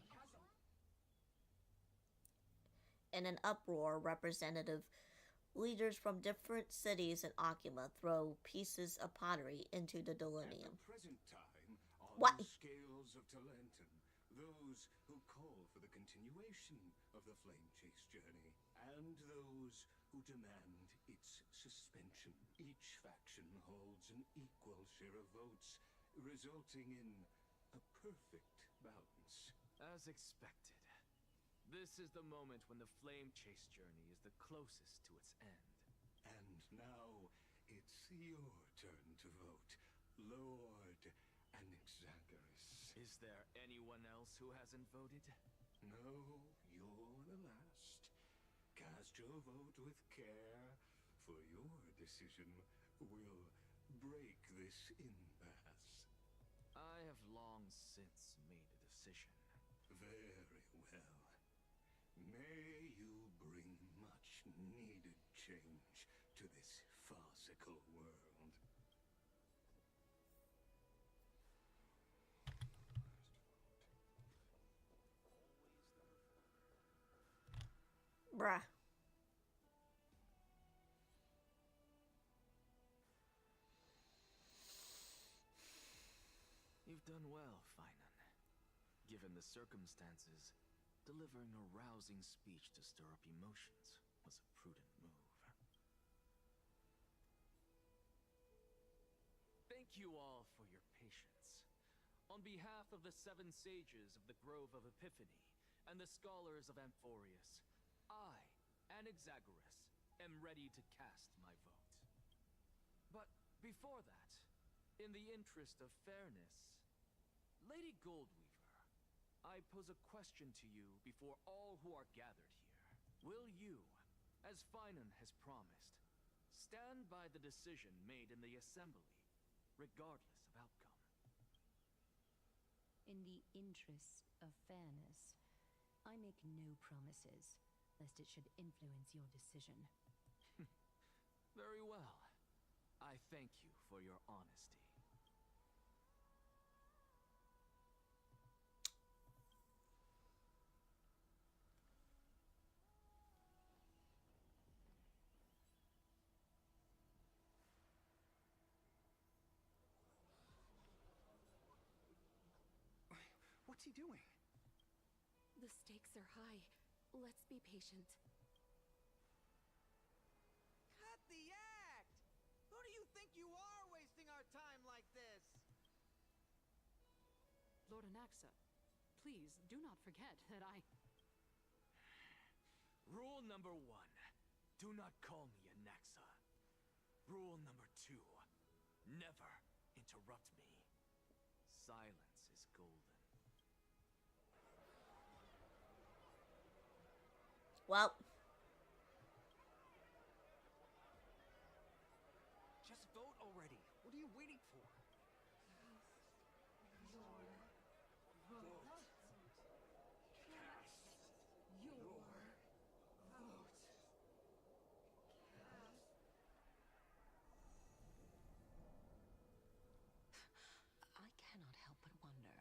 In an uproar, leaders from different cities in Akima throw pieces of pottery into the delirium. At the present time, on What? the scales of Talenton, those who call for the continuation of the Flame Chase journey, and those who demand its suspension. Each faction holds an equal share of votes, resulting in a perfect balance. As expected. This is the moment when the Flame Chase journey is the closest to its end. And now, it's your turn to vote, Lord Anaxagoras. Is there anyone else who hasn't voted? No, you're the last. Cast your vote with care, for your decision will break this impasse. I have long since made a decision. Very well. May you bring much needed change to this farcical world. Bruh. You've done well, Finan. Given the circumstances, delivering a rousing speech to stir up emotions was a prudent move. Thank you all for your patience. On behalf of the 7 sages of the Grove of Epiphany and the scholars of Amphorius, I, Anaxagoras, am ready to cast my vote. But before that, in the interest of fairness, Lady Goldweaver, I pose a question to you before all who are gathered here. Will you, as Finan has promised, stand by the decision made in the assembly, regardless of outcome? In the interest of fairness, I make no promises, lest it should influence your decision. Very well. I thank you for your honesty. What's he doing? The stakes are high. Let's be patient. Cut the act! Who do you think you are wasting our time like this? Lord Anaxa, please do not forget that I... Rule number 1. Do not call me Anaxa. Rule number 2. Never interrupt me. Silence is golden. Well. Just vote already. What are you waiting for? I cannot help but wonder,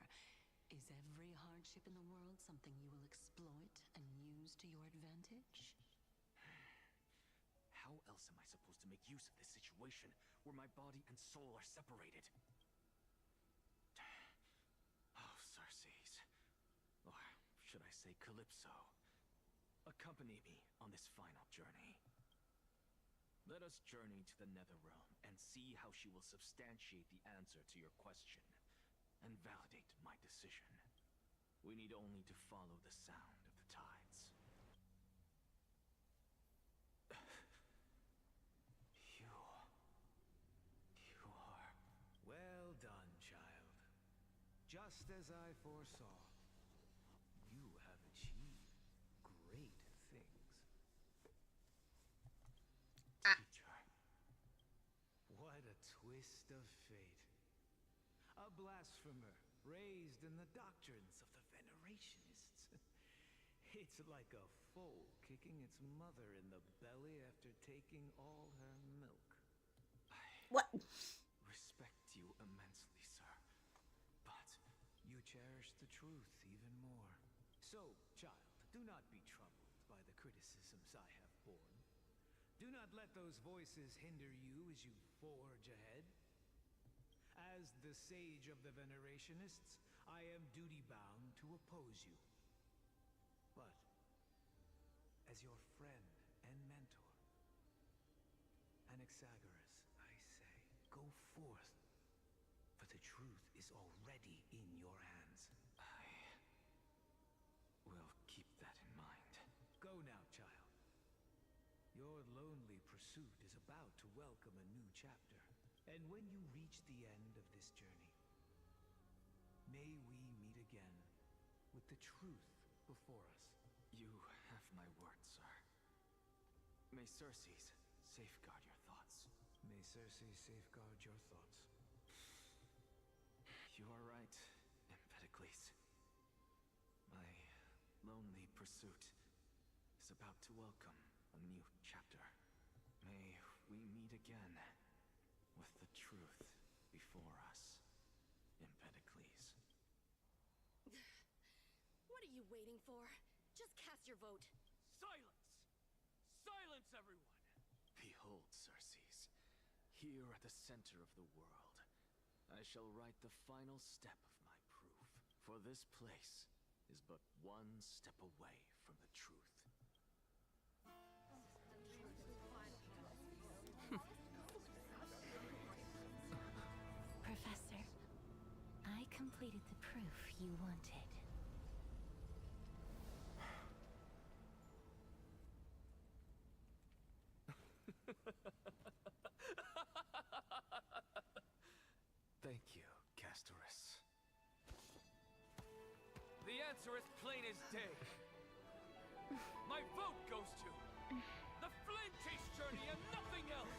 is every hardship in the world something you will exploit and use to your advantage? How else am I supposed to make use of this situation where my body and soul are separated? Oh, Circes. Or should I say Calypso? Accompany me on this final journey. Let us journey to the Netherrealm and see how she will substantiate the answer to your question and validate my decision. We need only to follow the sound of the tides. You are... Well done, child. Just as I foresaw. You have achieved great things. Teacher. What a twist of fate. A blasphemer raised in the doctrines of the Venerationists. It's like a foal kicking its mother in the belly after taking all her milk. What? Respect you immensely, sir. But you cherish the truth even more. So, child, do not be troubled by the criticisms I have borne. Do not let those voices hinder you as you forge ahead. As the sage of the Venerationists, I am duty-bound to oppose you. But, as your friend and mentor, Anaxagoras, I say, go forth, for the truth is already in your hands. I will keep that in mind. Go now, child. Your lonely pursuit is about to welcome a new chapter. And when you reach the end of this journey, may we meet again with the truth before us. You have my word, sir. May Circes safeguard your thoughts. May Circes safeguard your thoughts. You are right, Empedocles. My lonely pursuit is about to welcome a new chapter. May we meet again with the truth before us, Empedocles. What are you waiting for? Just cast your vote. Silence! Silence, everyone! Behold, Circes. Here at the center of the world, I shall write the final step of my proof. For this place is but one step away from the truth. Professor, I completed the proof you wanted. Thank you, Castorice. The answer is plain as day. My vote goes to the Flame Chase journey and nothing else.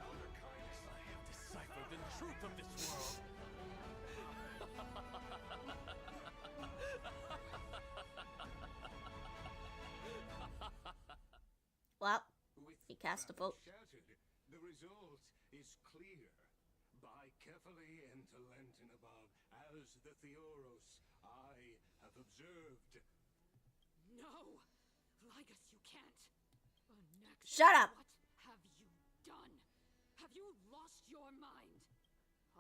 Elder Kindness, I have deciphered the truth of this world. Well, cast a vote. Shattered. The result is clear. By carefully and Talentin above, as the Theoros, I have observed. No! Ligus, you can't! Next, Shut up! what have you done? Have you lost your mind?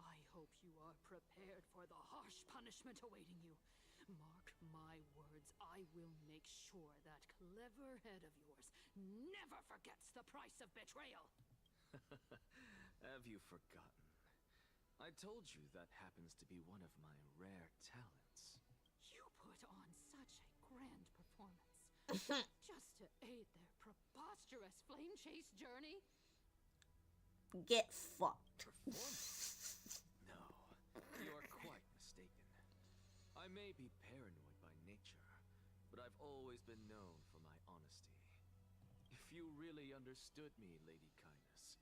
I hope you are prepared for the harsh punishment awaiting you. Mark my words, I will make sure that clever head of yours never forgets the price of betrayal. Have you forgotten? I told you that happens to be one of my rare talents. You put on such a grand performance just to aid their preposterous flame chase journey. Get fucked. No, you are quite mistaken. I may be paranoid by nature, but I've always been known for my honesty. If you really understood me, Lady Kindness,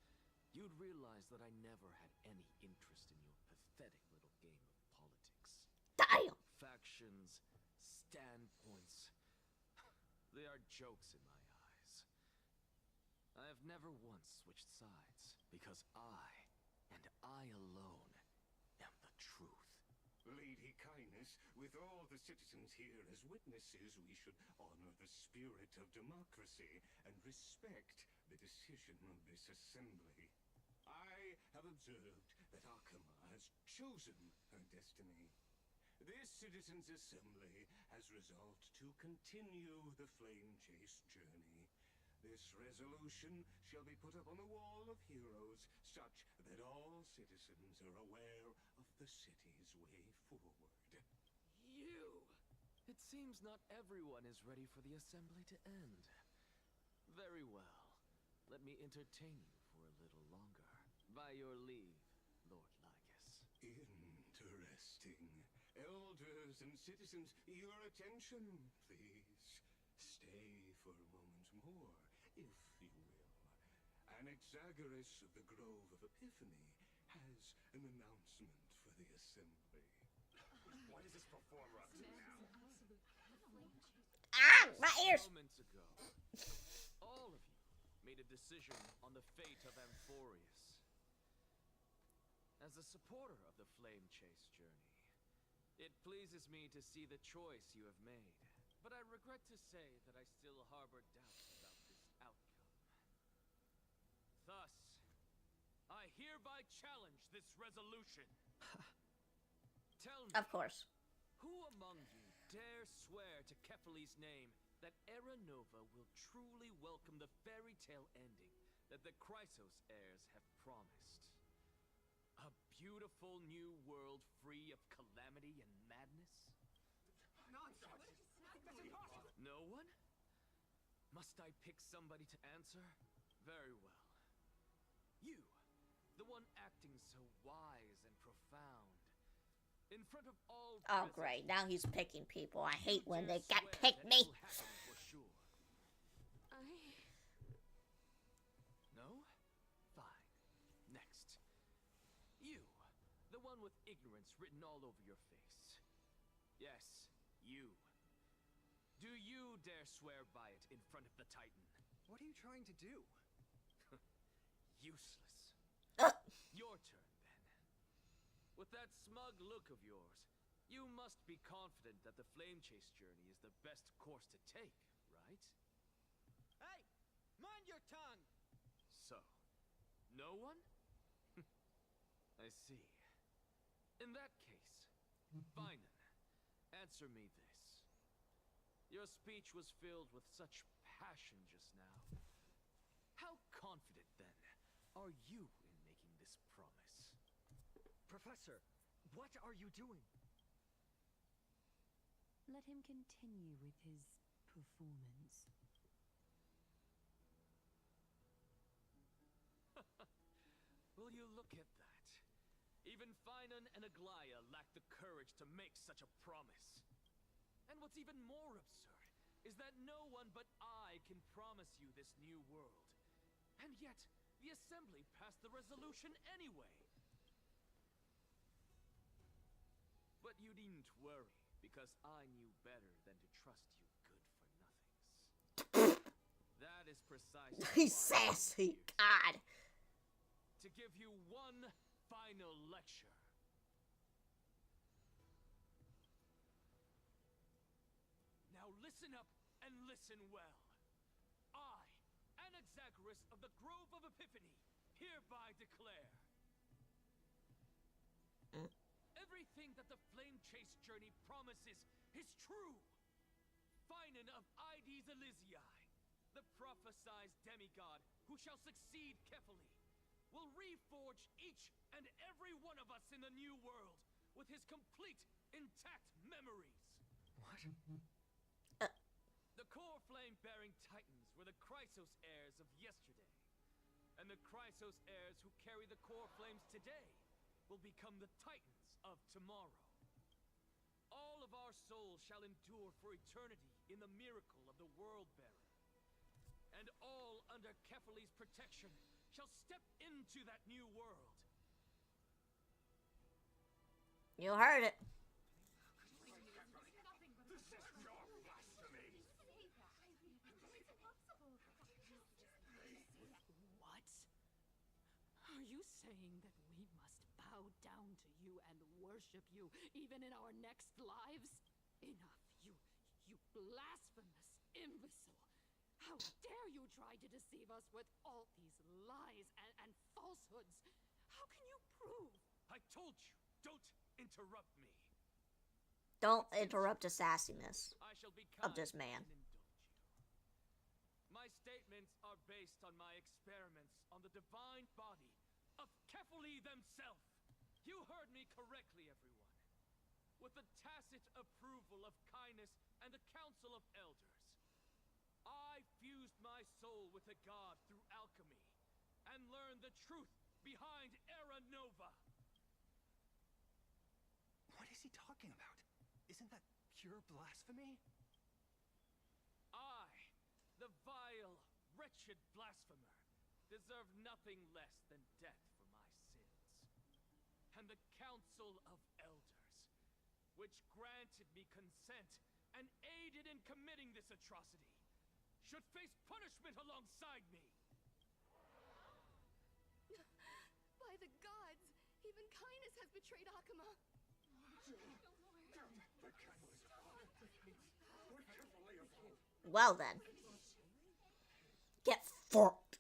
you'd realize that I never had any interest in your pathetic little game of politics. Damn! Factions, standpoints, they are jokes in my eyes. I have never once switched sides, because I, and I alone, am the truth. Lady Kindness, with all the citizens here as witnesses, we should honor the spirit of democracy and respect the decision of this assembly. I have observed that Akama has chosen her destiny. This citizens' assembly has resolved to continue the flame chase journey. This resolution shall be put up on the wall of heroes, such that all citizens are aware of the city's way forward. You! It seems not everyone is ready for the assembly to end. Very well. Let me entertain you for a little longer. By your leave, Lord Ligus. Interesting. Elders and citizens, your attention, please. Stay for a moment more, if you will. Anaxagoras of the Grove of Epiphany has an announcement for the assembly. What is this performer up to now? Ah! My ears! Moments ago, all of you made a decision on the fate of Amphorius. As a supporter of the Flame Chase journey, it pleases me to see the choice you have made. But I regret to say that I still harbor doubts about this outcome. Thus, I hereby challenge this resolution. Tell me, Of course. who among you dare swear to Kephalie's name that Era Nova will truly welcome the fairy tale ending that the Chrysos heirs have promised? A beautiful new world free of calamity and madness? No one? Must I pick somebody to answer? Very well. You, the one acting so wise and profound. In front of all Oh, present, great. Now he's picking people. I hate when dare they get swear pick that it me. will happen for sure. No? Fine. Next. You, the one with ignorance written all over your face. Yes, you. Do you dare swear by it in front of the Titan? What are you trying to do? Useless. Your turn, then. With that smug look of yours, you must be confident that the Flame Chase journey is the best course to take, right? Hey! Mind your tongue! So, no one? I see. In that case, Finan, answer me this. Your speech was filled with such passion just now. How confident, then, are you in making this promise? Professor, what are you doing? Let him continue with his performance. Will you look at that? Even Finan and Aglaya lack the courage to make such a promise. And what's even more absurd is that no one but I can promise you this new world. And yet, the Assembly passed the resolution anyway. But you needn't worry, because I knew better than to trust you good-for-nothings. That That is precisely He's why I'm sassy. here God. to give you one final lecture. Now listen up and listen well. I, Anaxagoras of the Grove of Epiphany, hereby declare everything that the Flame Chase journey promises is true. Finan of Ides Elysiae, the prophesied demigod who shall succeed Kefali, will reforge each and every one of us in the new world with his complete, intact memories. What? The core flame-bearing titans were the Chrysos heirs of yesterday, and the Chrysos heirs who carry the core flames today will become the titans of tomorrow. All of our souls shall endure for eternity in the miracle of the world-bearer, and all under Kefali's protection shall step into that new world. You heard it. What? Are you saying that we must bow down to you and worship you even in our next lives? Enough, you blasphemous imbecile! How dare you try to deceive us with all these lies and falsehoods? How can you prove? I told you, don't interrupt me. Don't interrupt the sassiness I shall be of kind this man. and indulge you. My statements are based on my experiments on the divine body of Kefali themselves. You heard me correctly, everyone. With the tacit approval of Kindness and the Council of Elders, I fused my soul with a god through alchemy and learned the truth behind Era Nova. What is he talking about? Isn't that pure blasphemy? I, the vile, wretched blasphemer, deserve nothing less than death for my sins. And the Council of Elders, which granted me consent and aided in committing this atrocity, should face punishment alongside me. By the gods, even Kindness has betrayed Akuma. Well then. Get forked.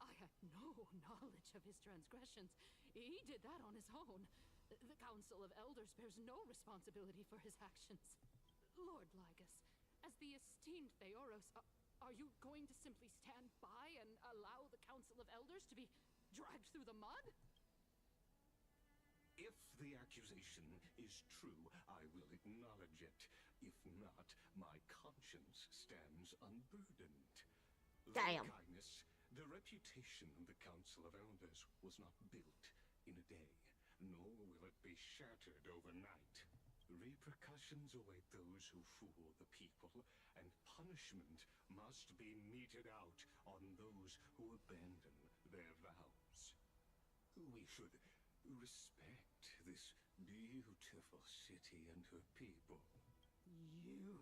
I have no knowledge of his transgressions. He did that on his own. The Council of Elders bears no responsibility for his actions. Lord Ligus, as the esteemed Theoros, are you going to simply stand by and allow the Council of Elders to be dragged through the mud? If the accusation is true, I will acknowledge it. If not, my conscience stands unburdened. Damn. Like Kindness, the reputation of the Council of Elders was not built in a day, nor will it be shattered overnight. Repercussions await those who fool the people, and punishment must be meted out on those who abandon their vows. We should respect this beautiful city and her people. You...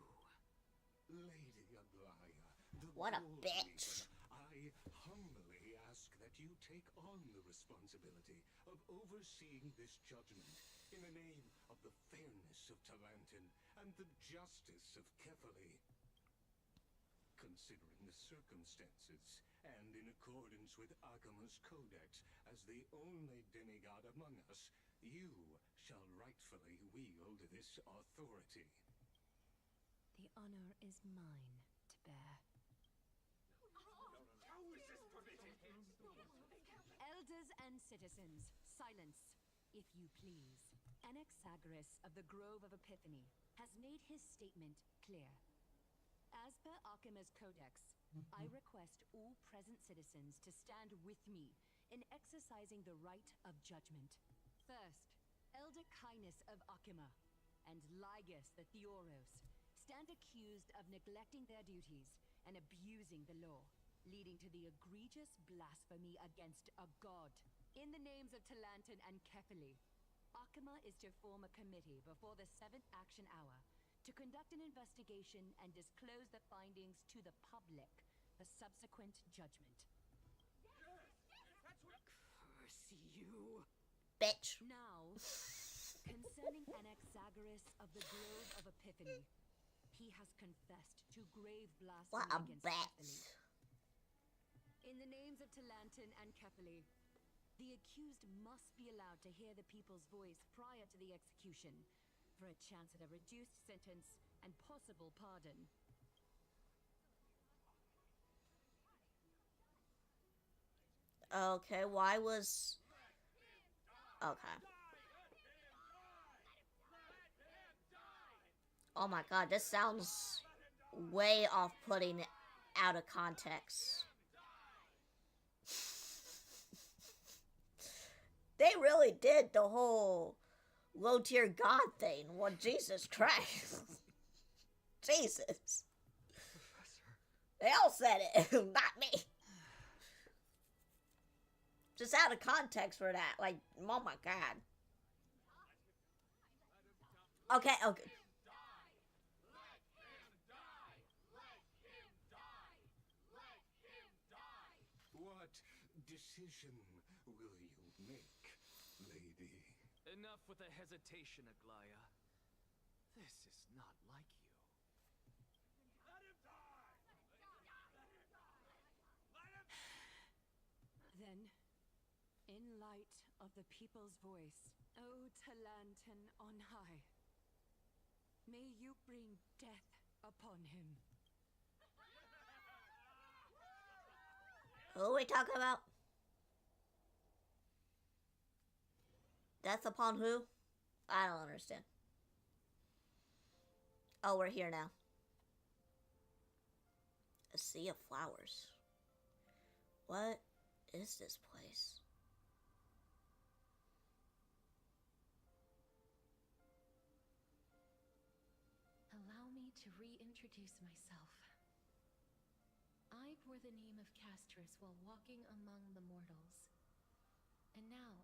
Lady Aglaya, the What a bold bitch. leader, I humbly ask that you take on the responsibility of overseeing this judgment in the name of the fairness of Talantin and the justice of Kefali. Considering the circumstances, and in accordance with Akuma's codex as the only demigod among us, you shall rightfully wield this authority. The honor is mine to bear. How is this permitted? Elders and citizens, silence, if you please. Anaxagoras of the Grove of Epiphany has made his statement clear. As per Akuma's codex, I request all present citizens to stand with me in exercising the right of judgment. First, Elder Kindness of Akuma and Ligus the Theoros stand accused of neglecting their duties and abusing the law, leading to the egregious blasphemy against a god. In the names of Talantin and Kefali, Akama is to form a committee before the 7th action hour to conduct an investigation and disclose the findings to the public for subsequent judgment. Curse you! Bitch. Now, concerning Anaxagoras of the Grove of Epiphany, he has confessed to grave blasphemy What a against bitch. Kepali. In the names of Talantin and Kepali, the accused must be allowed to hear the people's voice prior to the execution for a chance at a reduced sentence and possible pardon. Okay, why was... Okay. Oh my god, this sounds way off-putting out of context. They really did the whole low-tier god thing. Well, Jesus Christ. Jesus. They all said it, not me. Just out of context for that. Like, oh my god. Okay, okay. What decision will you make, lady? Enough with the hesitation, Aglaya. This is not like you. Then, in light of the people's voice, O Talantin on high, may you bring death upon him. Who are we talking about? Death upon who? I don't understand. Oh, we're here now. A sea of flowers. What is this place? Allow me to reintroduce myself. I bore the name of Castorice while walking among the mortals. And now,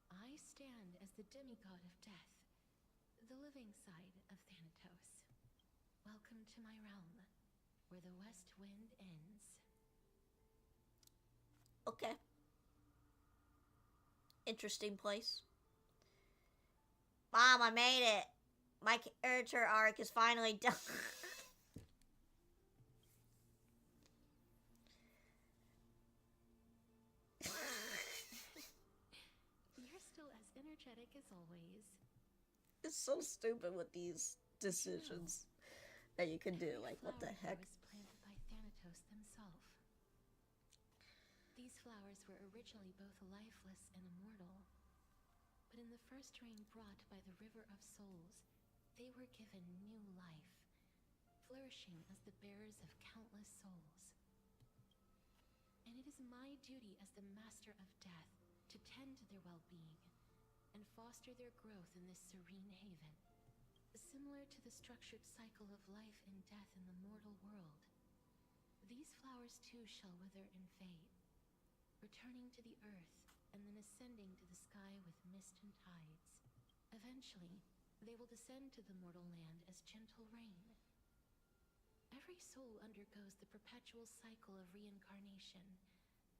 I stand as the demigod of death, the living side of Thanatos. Welcome to my realm, where the west wind ends. Okay. Interesting place. Mom, I made it. My character arc is finally done. You're still as energetic as always. It's so stupid with these decisions that you can do. Like, what the heck? Was planted by Thanatos himself. These flowers were originally both lifeless and immortal, but in the first rain brought by the River of Souls, they were given new life, flourishing as the bearers of countless souls. And it is my duty as the Master of Death to tend to their well-being and foster their growth in this serene haven, similar to the structured cycle of life and death in the mortal world. These flowers too shall wither and fade, returning to the earth and then ascending to the sky with mist and tides. Eventually, they will descend to the mortal land as gentle rain. Every soul undergoes the perpetual cycle of reincarnation,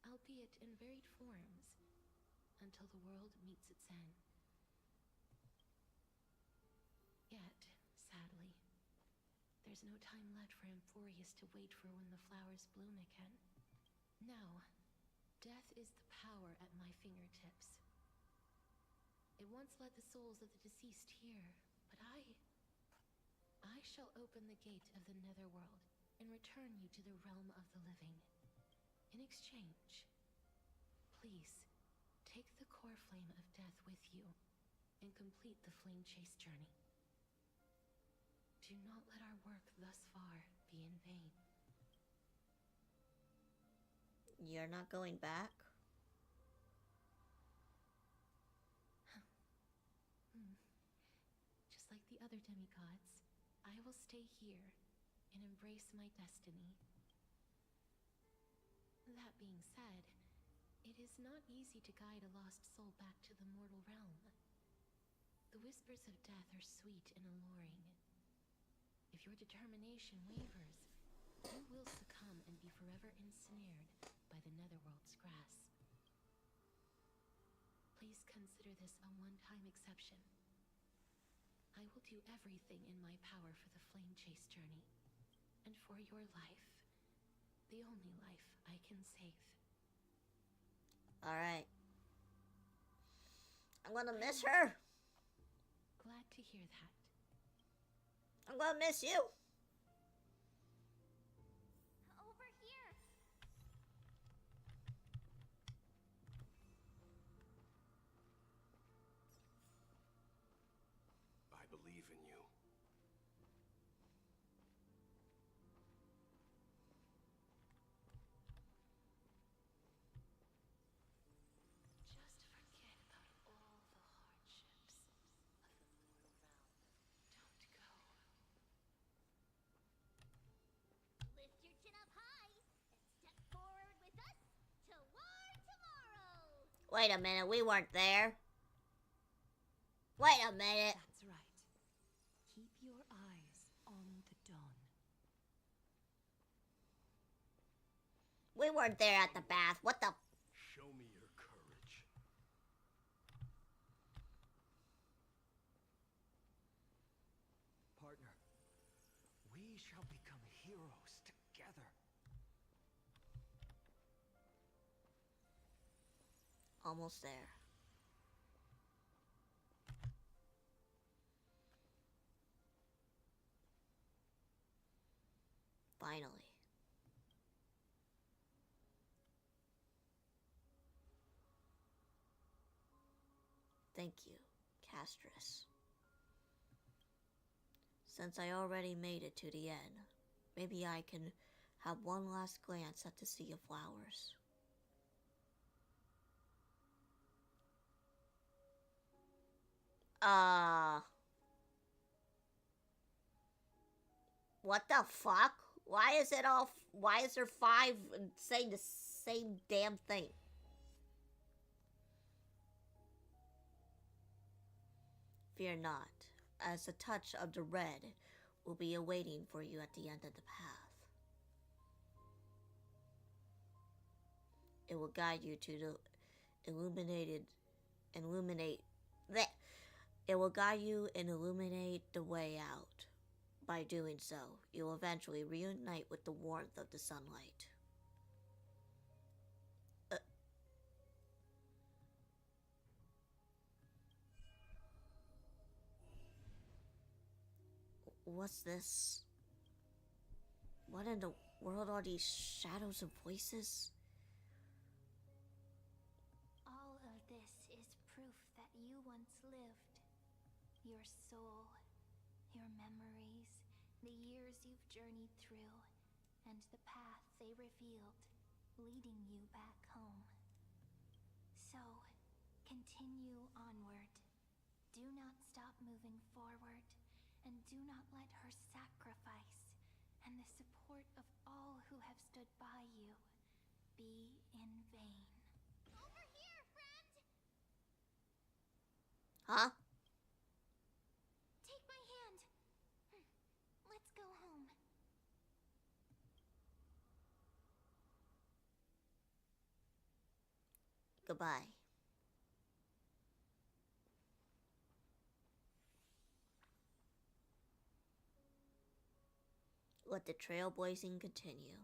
albeit in varied forms, until the world meets its end. Yet, sadly, there's no time left for Amphorius to wait for when the flowers bloom again. Now, death is the power at my fingertips. It once led the souls of the deceased here, but I shall open the gate of the netherworld and return you to the realm of the living. In exchange, please, take the core flame of death with you and complete the flame chase journey. Do not let our work thus far be in vain. You're not going back? Just like the other demigods, I will stay here and embrace my destiny. That being said, it is not easy to guide a lost soul back to the mortal realm. The whispers of death are sweet and alluring. If your determination wavers, you will succumb and be forever ensnared by the netherworld's grasp. Please consider this a one-time exception. I will do everything in my power for the Flame Chase journey, and for your life, the only life I can save. Alright. I'm gonna miss her. Glad to hear that. I'm gonna miss you. Over here. I believe in you. Just forget about all the hardships of the mortal realm. Don't go. Lift your chin up high and step forward with us toward tomorrow. Wait a minute, we weren't there. Wait a minute. That's right. Keep your eyes on the dawn. We weren't there at the bath. What the? Show me your courage. Partner, we shall become heroes together. Almost there. Finally. Thank you, Castorice. Since I already made it to the end, maybe I can have one last glance at the Sea of Flowers. What the fuck? Why is it all... Why is there 5 saying the same damn thing? Fear not, as a touch of the red will be awaiting for you at the end of the path. It will guide you to the It will guide you and illuminate the way out. By doing so, you'll eventually reunite with the warmth of the sunlight. What's this? What in the world are these shadows and voices? All of this is proof that you once lived. Your soul, your memories, the years you've journeyed through, and the path they revealed, leading you back home. So, continue onward. Do not stop moving forward, and do not let her sacrifice and the support of all who have stood by you be in vain. Over here, friend! Huh? Take my hand. Let's go home. Goodbye. Let the trailblazing continue.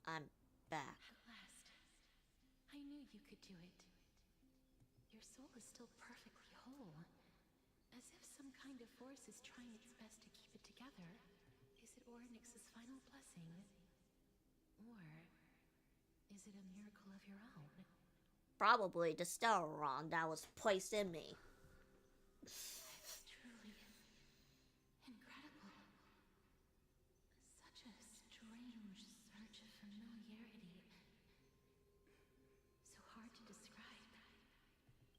I'm back. At last. I knew you could do it. Your soul is still perfectly whole. As if some kind of force is trying its best to keep it together. Is it Ornyx's final blessing? Or is it a miracle of your own? Probably the Stellaron that was placed in me. It's truly incredible. Such a strange surge of familiarity. So hard to describe.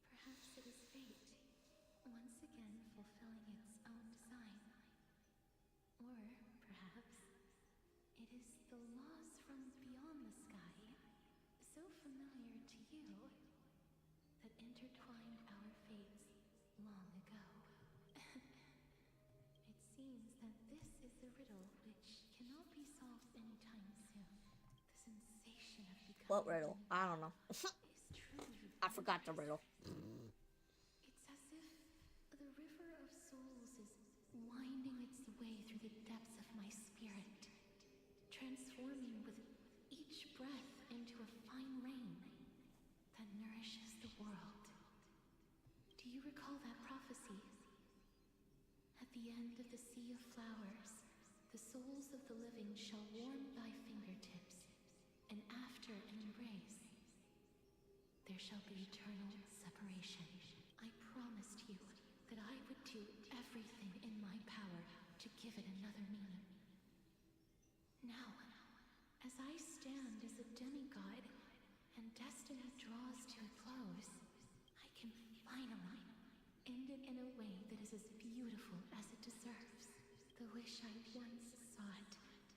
Perhaps it is fate, once again fulfilling its own design. Or perhaps it is the laws from beyond the sky familiar to you that intertwined our fates long ago. It seems that this is the riddle which cannot be solved anytime soon. The sensation of becoming What riddle? I don't know. is truly I forgot the riddle. It's as if the river of souls is winding its way through the depths of my spirit, transforming with each breath into a fine rain that nourishes the world. Do you recall that prophecy? At the end of the sea of flowers, the souls of the living shall warm thy fingertips, and after an embrace, there shall be eternal separation. I promised you that I would do everything in my power to give it another meaning. Now, as I stand as a demigod and destiny draws to a close, I can finally end it in a way that is as beautiful as it deserves. The wish I once sought,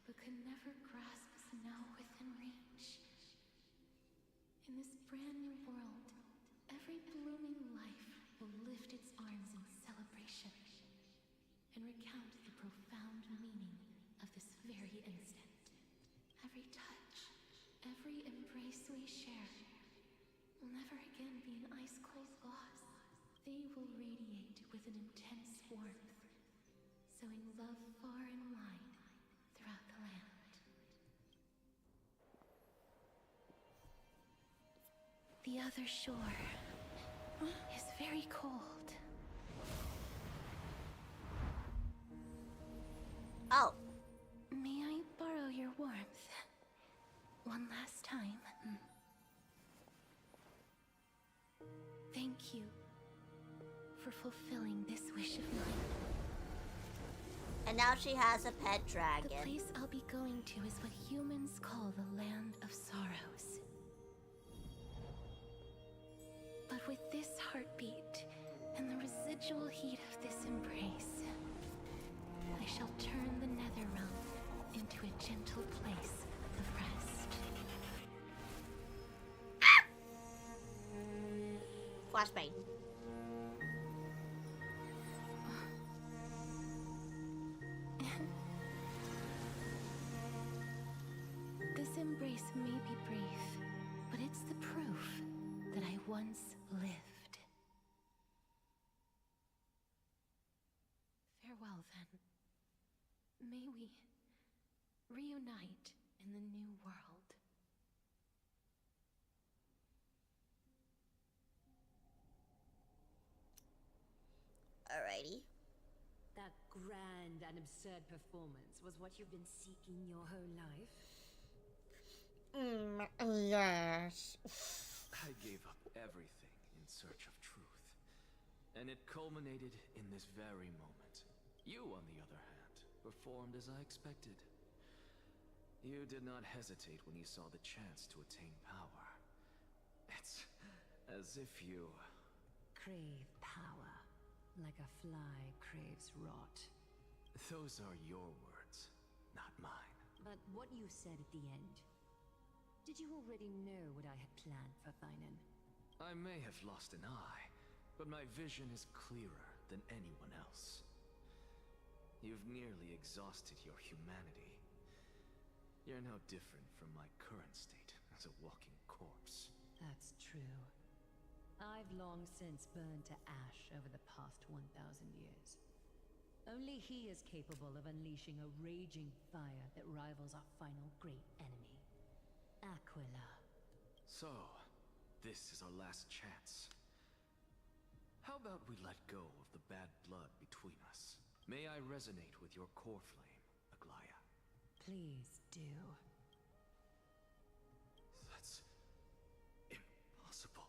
but could never grasp, is now within reach. In this brand new world, every blooming life will lift its arms in celebration and recount the profound meaning of this very instant. Every touch, every embrace we share will never again be an ice-cold loss. They will radiate with an intense warmth, sowing love far and wide throughout the land. The other shore is very cold. Oh. May I borrow your warmth? One last time. Thank you for fulfilling this wish of mine. And now she has a pet dragon. The place I'll be going to is what humans call the Land of Sorrows. But with this heartbeat and the residual heat of this embrace, I shall turn the nether realm into a gentle place of rest. Flashbang. This embrace may be brief, but it's the proof that I once lived. Farewell, then. May we reunite in the new world. Alrighty. That grand and absurd performance was what you've been seeking your whole life? Yes. I gave up everything in search of truth. And it culminated in this very moment. You, on the other hand, performed as I expected. You did not hesitate when you saw the chance to attain power. It's as if you... Crave power, like a fly craves rot. Those are your words, not mine. But what you said at the end, did you already know what I had planned for Thainan? I may have lost an eye, but my vision is clearer than anyone else. You've nearly exhausted your humanity. You're no different from my current state as a walking corpse. That's true. I've long since burned to ash over the past 1,000 years. Only he is capable of unleashing a raging fire that rivals our final great enemy, Aquila. So, this is our last chance. How about we let go of the bad blood between us? May I resonate with your core flame, Aglaya? Please do. That's impossible.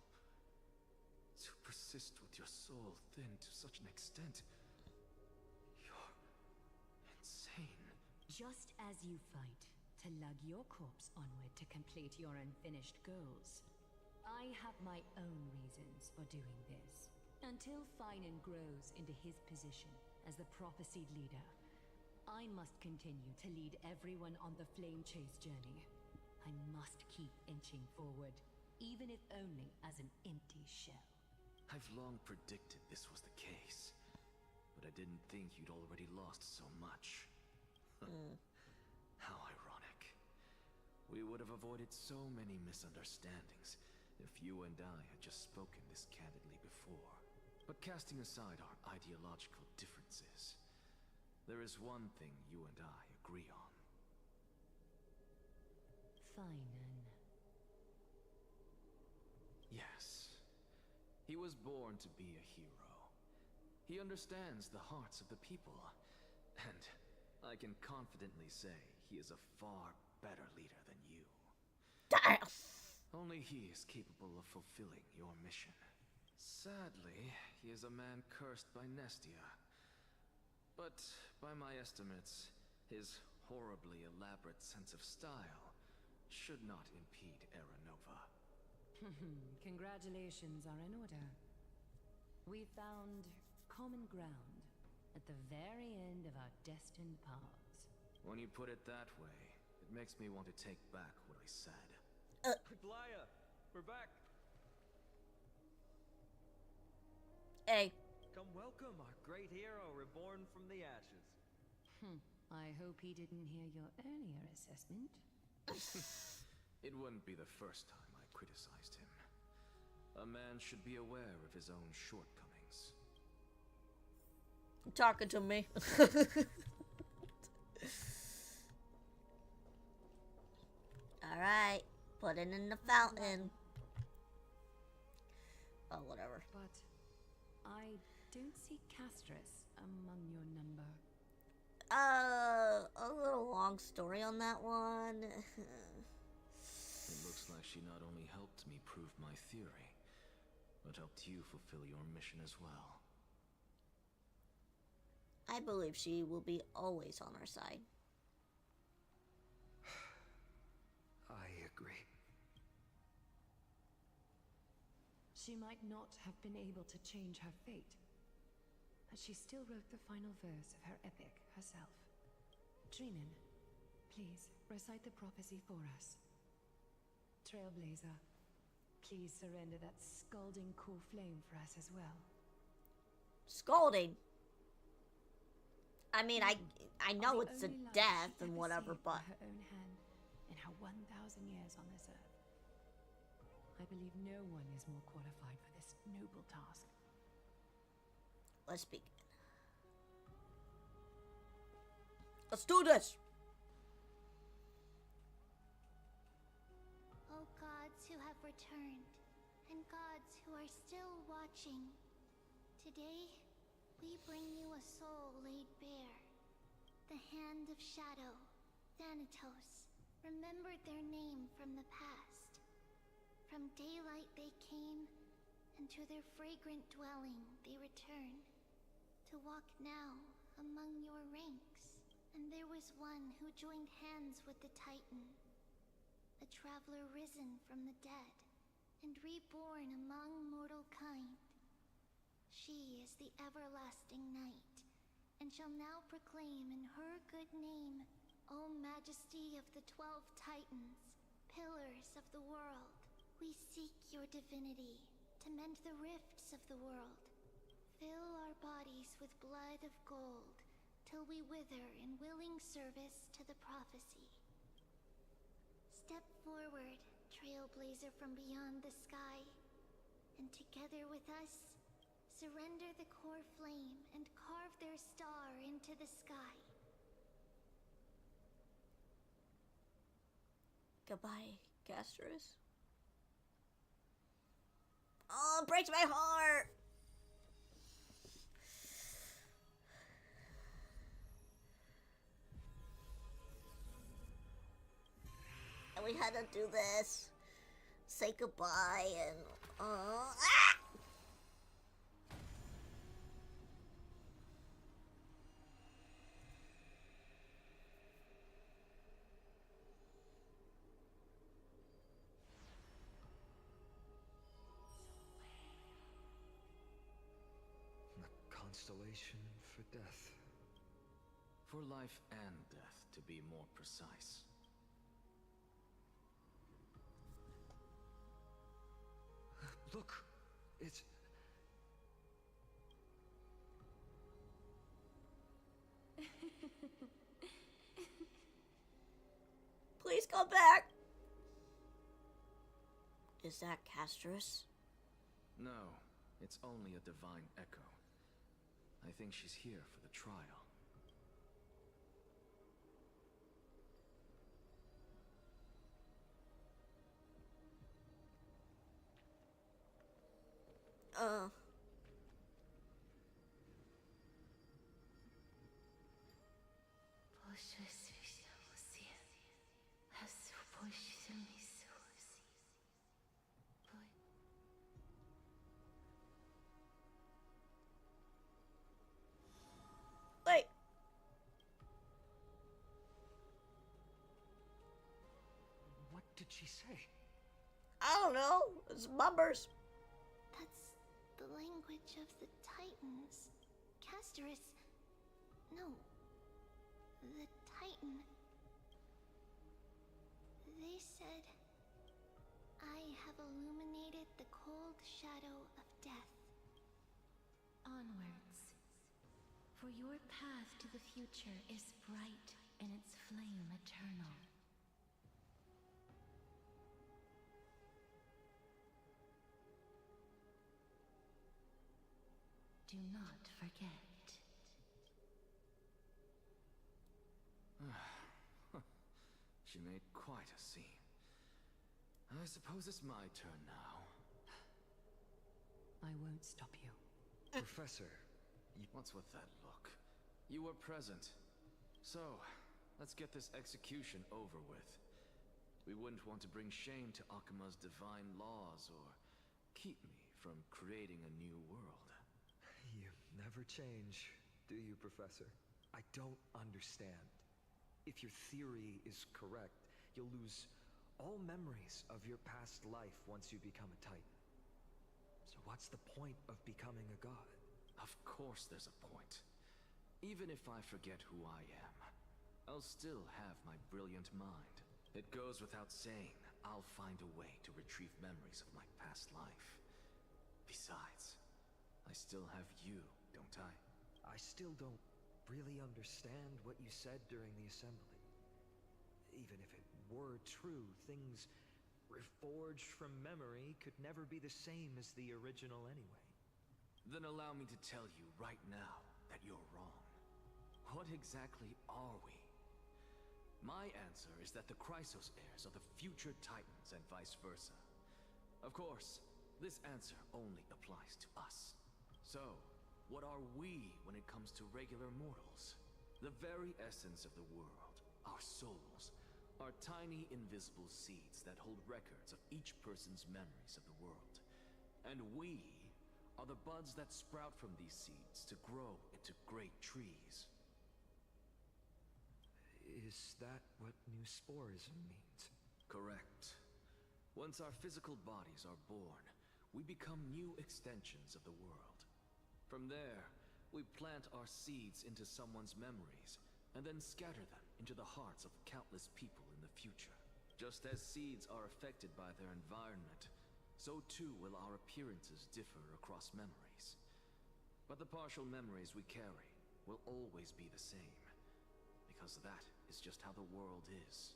To persist with your soul thin to such an extent. You're insane. Just as you fight to lug your corpse onward to complete your unfinished goals, I have my own reasons for doing this. Until Thainan grows into his position as the prophesied leader, I must continue to lead everyone on the flame chase journey. I must keep inching forward. even if only as an empty shell. I've long predicted this was the case, but I didn't think you'd already lost so much. How ironic. We would have avoided so many misunderstandings if you and I had just spoken this candidly before. But casting aside our ideological differences, there is one thing you and I agree on. Feinen. Yes. He was born to be a hero. He understands the hearts of the people, and I can confidently say he is a far better leader than you. Only he is capable of fulfilling your mission. Sadly, he is a man cursed by Nestia. But by my estimates, his horribly elaborate sense of style should not impede Era Nova. Congratulations are in order. We found common ground at the very end of our destined paths. When you put it that way, it makes me want to take back what I said. Blaya, we're back. Hey. Come welcome our great hero reborn from the ashes. I hope he didn't hear your earlier assessment. It wouldn't be the first time I criticized him. A man should be aware of his own shortcomings. You talking to me? Alright, put it in the fountain. Oh, whatever. But I don't see Castorice among your number. A little long story on that one. It looks like she not only helped me prove my theory, but helped you fulfill your mission as well. I believe she will be always on our side. I agree. She might not have been able to change her fate, but she still wrote the final verse of her epic herself. Trinan, please recite the prophecy for us. Trailblazer, please surrender that scalding cool flame for us as well. Scalding? I mean, I know it's a death and whatever, but her own hand in her 1,000 years on this earth. I believe no one is more qualified for this noble task. Let's begin. Let's do this! O gods who have returned, and gods who are still watching, today we bring you a soul laid bare. The Hand of Shadow, Thanatos, remembered their name from the past. From daylight they came, and to their fragrant dwelling they return, to walk now among your ranks. And there was one who joined hands with the Titan, a traveler risen from the dead, and reborn among mortal kind. She is the everlasting night, and shall now proclaim in her good name, O Majesty of the 12 Titans, pillars of the world, we seek your divinity to mend the rifts of the world. Fill our bodies with blood of gold, till we wither in willing service to the prophecy. Step forward, Trailblazer from beyond the sky, and together with us, surrender the core flame and carve their star into the sky. Goodbye, Castorice. Oh, it breaks my heart! And we had to do this. Say goodbye and... A constellation for death. For life and death, to be more precise. Look, it's... Please come back. Is that Castorice? No, it's only a divine echo. I think she's here for the trial. Wait. What did she say? I don't know. It's numbers. That's the language of the Titans. Castorice. No. The Titan. They said, I have illuminated the cold shadow of death. Onwards. For your path to the future is bright and its flame eternal. Do not forget. She made quite a scene. I suppose it's my turn now. I won't stop you. Professor, what's with that look? You were present. So, let's get this execution over with. We wouldn't want to bring shame to Akima's divine laws or keep me from creating a new world. You never change, do you, Professor? I don't understand. If your theory is correct, you'll lose all memories of your past life once you become a Titan. So what's the point of becoming a god? Of course there's a point. Even if I forget who I am, I'll still have my brilliant mind. It goes without saying, I'll find a way to retrieve memories of my past life. Besides, I still have you, don't I? I still don't really understand what you said during the assembly. Even if it were true, things reforged from memory could never be the same as the original anyway. Then allow me to tell you right now that you're wrong. What exactly are we? My answer is that the Chrysos heirs are the future Titans and vice versa. Of course, this answer only applies to us. So, what are we when it comes to regular mortals? The very essence of the world, our souls, are tiny invisible seeds that hold records of each person's memories of the world. And we are the buds that sprout from these seeds to grow into great trees. Is that what new sporism means? Correct. Once our physical bodies are born, we become new extensions of the world. From there, we plant our seeds into someone's memories, and then scatter them into the hearts of countless people in the future. Just as seeds are affected by their environment, so too will our appearances differ across memories. But the partial memories we carry will always be the same, because that is just how the world is.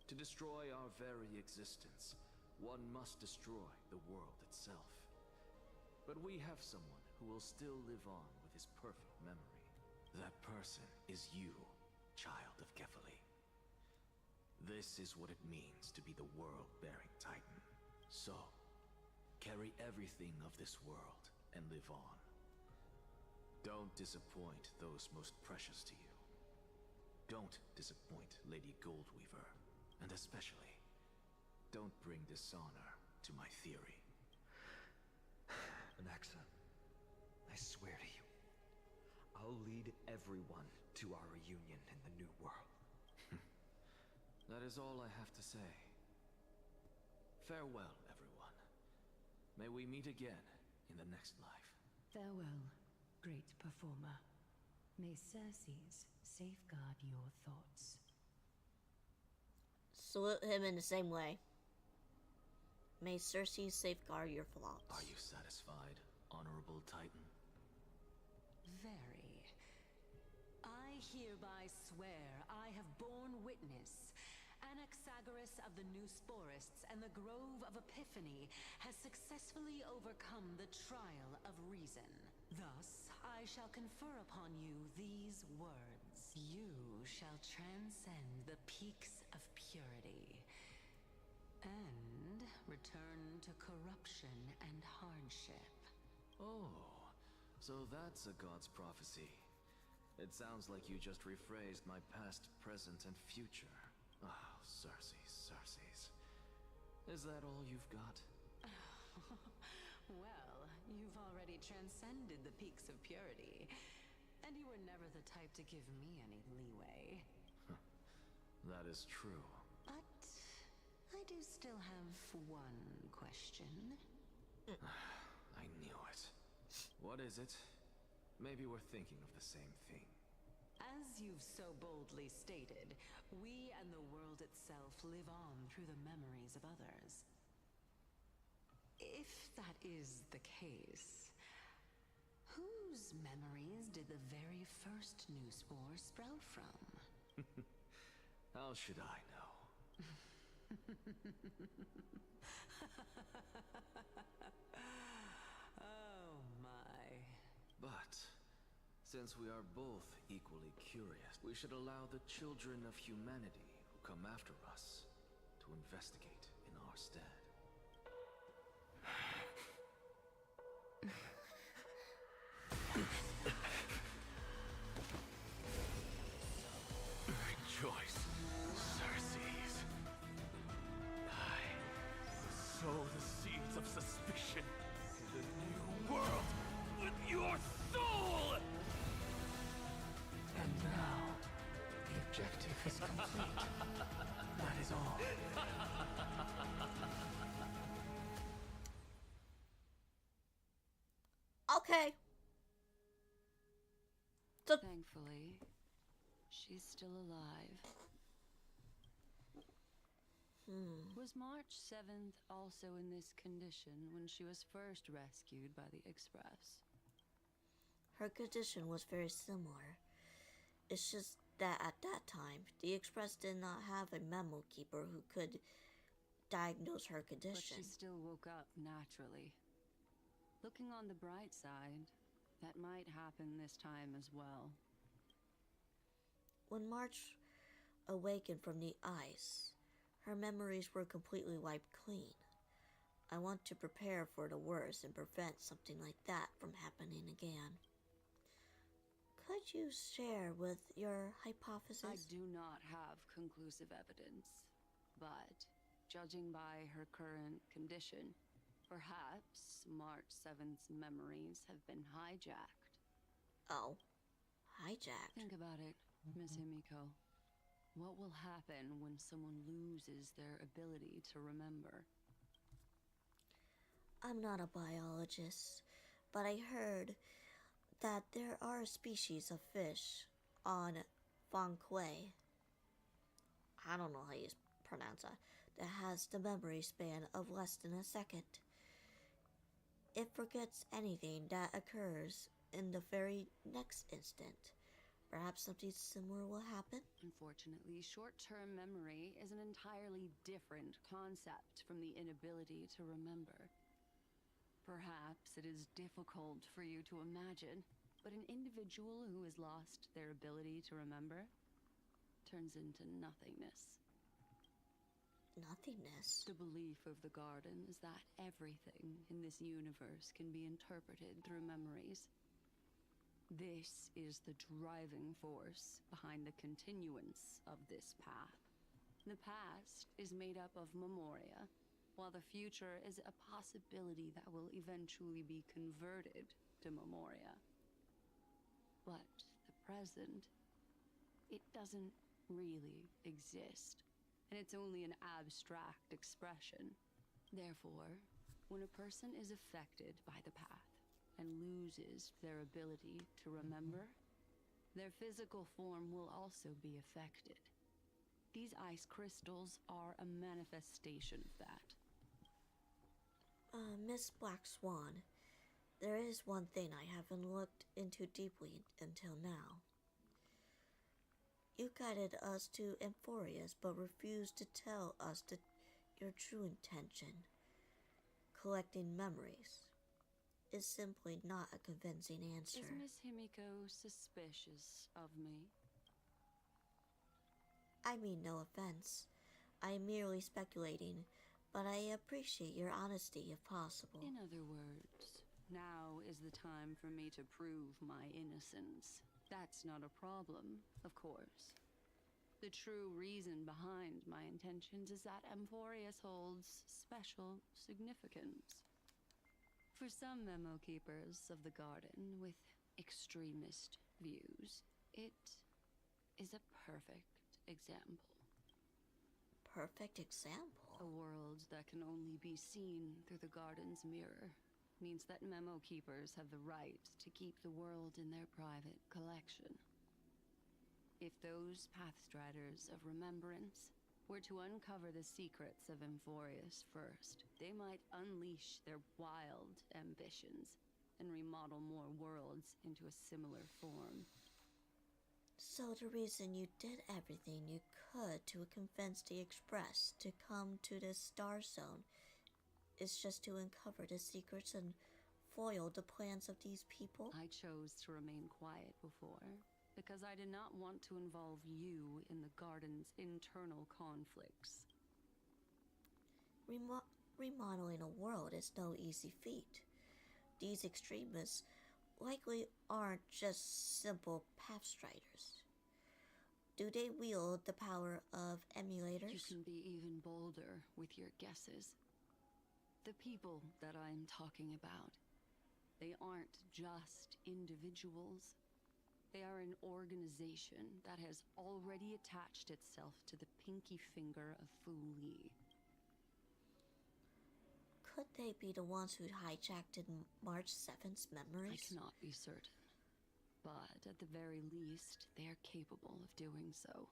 To destroy our very existence, one must destroy the world itself. But we have someone who will still live on with his perfect memory. That person is you, child of Kefali. This is what it means to be the world-bearing Titan. So, carry everything of this world and live on. Don't disappoint those most precious to you. Don't disappoint Lady Goldweaver, and especially, don't bring dishonor to my theory. Anaxa, I swear to you, I'll lead everyone to our reunion in the new world. That is all I have to say. Farewell, everyone. May we meet again in the next life. Farewell, great performer. May Circes safeguard your thoughts. Salute him in the same way. May Cersei safeguard your flocks. Are you satisfied, Honorable Titan? Very. I hereby swear I have borne witness. Anaxagoras of the New Sporists and the Grove of Epiphany has successfully overcome the trial of reason. Thus, I shall confer upon you these words. You shall transcend the peaks of purity and return to corruption and hardship. Oh, so that's a god's prophecy. It sounds like you just rephrased my past, present, and future. Oh, Cersei's. Is that all you've got? Well, you've already transcended the peaks of purity, and you were never the type to give me any leeway. That is true. But I do still have one question. I knew it. What is it? Maybe we're thinking of the same thing. As you've so boldly stated, we and the world itself live on through the memories of others. If that is the case, whose memories did the very first new spore sprout from? How should I know? Oh my. But since we are both equally curious, we should allow the children of humanity who come after us to investigate in our stead. Rejoice, Cersei's. I sow the seeds of suspicion in the new world with your soul! And now, the objective is complete. That is all. Okay. Thankfully, she's still alive. Was March 7th also in this condition when she was first rescued by the Express? Her condition was very similar. It's just that at that time, the Express did not have a memo keeper who could diagnose her condition. But she still woke up naturally. Looking on the bright side, that might happen this time as well. When March awakened from the ice, her memories were completely wiped clean. I want to prepare for the worst and prevent something like that from happening again. Could you share with your hypothesis? I do not have conclusive evidence, but judging by her current condition, perhaps March 7th's memories have been hijacked. Oh, hijacked? Think about it, Miss Himiko. What will happen when someone loses their ability to remember? I'm not a biologist, but I heard that there are a species of fish on Fonquay, I don't know how you pronounce that has the memory span of less than a second. It forgets anything that occurs in the very next instant. Perhaps something similar will happen? Unfortunately, short-term memory is an entirely different concept from the inability to remember. Perhaps it is difficult for you to imagine, but an individual who has lost their ability to remember turns into nothingness. Nothingness? The belief of the Garden is that everything in this universe can be interpreted through memories. This is the driving force behind the continuance of this path. The past is made up of memoria, while the future is a possibility that will eventually be converted to memoria. But the present, it doesn't really exist, and it's only an abstract expression. Therefore, when a person is affected by the path and loses their ability to remember, their physical form will also be affected. These ice crystals are a manifestation of that. Miss Black Swan, there is one thing I haven't looked into deeply until now. You guided us to Amphorius, but refused to tell us your true intention. Collecting memories is simply not a convincing answer. Is Miss Himiko suspicious of me? I mean no offense. I am merely speculating, but I appreciate your honesty if possible. In other words, now is the time for me to prove my innocence. That's not a problem, of course. The true reason behind my intentions is that Amphorius holds special significance. For some memo keepers of the garden with extremist views, it is a perfect example. Perfect example? A world that can only be seen through the garden's mirror means that memo keepers have the right to keep the world in their private collection. If those Pathstriders of Remembrance were to uncover the secrets of Amphorius first, they might unleash their wild ambitions and remodel more worlds into a similar form. So the reason you did everything you could to convince the Express to come to the Star Zone is just to uncover the secrets and foil the plans of these people? I chose to remain quiet before, because I did not want to involve you in the garden's internal conflicts. Remodeling a world is no easy feat. These extremists likely aren't just simple Pathstriders. Do they wield the power of emulators? You can be even bolder with your guesses. The people that I'm talking about, they aren't just individuals. They are an organization that has already attached itself to the pinky finger of Fu Li. Could they be the ones who hijacked March 7th's memories? I cannot be certain, but at the very least, they are capable of doing so.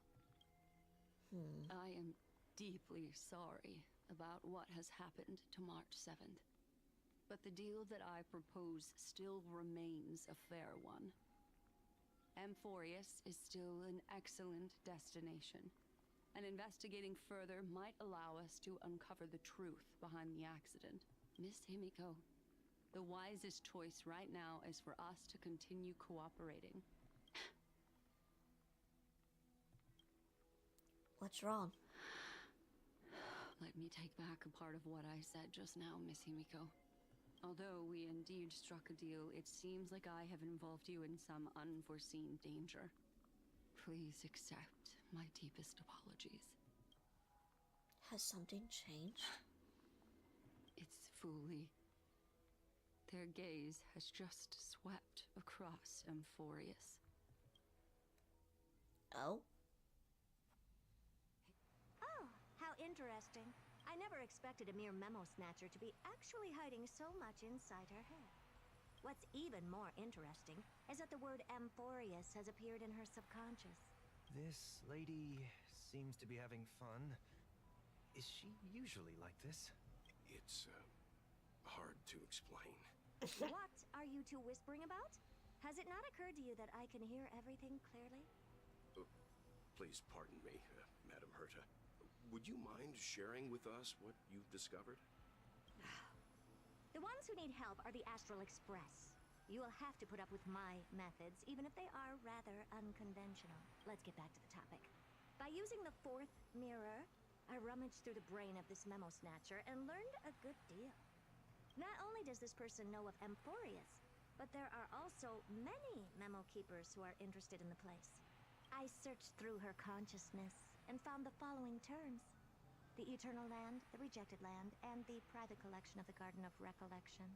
I am deeply sorry about what has happened to March 7th, but the deal that I propose still remains a fair one. Amphorius is still an excellent destination, and investigating further might allow us to uncover the truth behind the accident. Miss Himiko, the wisest choice right now is for us to continue cooperating. What's wrong? Let me take back a part of what I said just now, Miss Himiko. Although we indeed struck a deal, it seems like I have involved you in some unforeseen danger. Please accept my deepest apologies. Has something changed? It's Fu Li. Their gaze has just swept across Amphorius. Oh? Oh, how interesting. I never expected a mere memo snatcher to be actually hiding so much inside her head. What's even more interesting is that the word Amphorius has appeared in her subconscious. This lady seems to be having fun. Is she usually like this? It's, hard to explain. What are you two whispering about? Has it not occurred to you that I can hear everything clearly? Please pardon me, Madam Herta. Would you mind sharing with us what you've discovered? The ones who need help are the Astral Express. You will have to put up with my methods, even if they are rather unconventional. Let's get back to the topic. By using the fourth mirror, I rummaged through the brain of this memo snatcher and learned a good deal. Not only does this person know of Amphorius, but there are also many memo keepers who are interested in the place. I searched through her consciousness and found the following terms: the Eternal Land, the Rejected Land, and the private collection of the Garden of Recollection.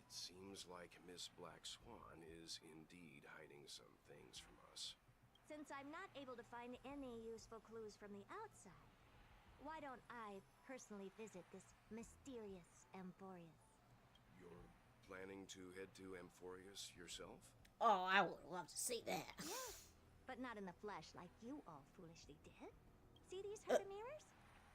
It seems like Miss Black Swan is indeed hiding some things from us. Since I'm not able to find any useful clues from the outside, why don't I personally visit this mysterious Amphorius? You're planning to head to Amphorius yourself? Oh, I would love to see that. Yes, but not in the flesh like you all foolishly did. See these herta mirrors?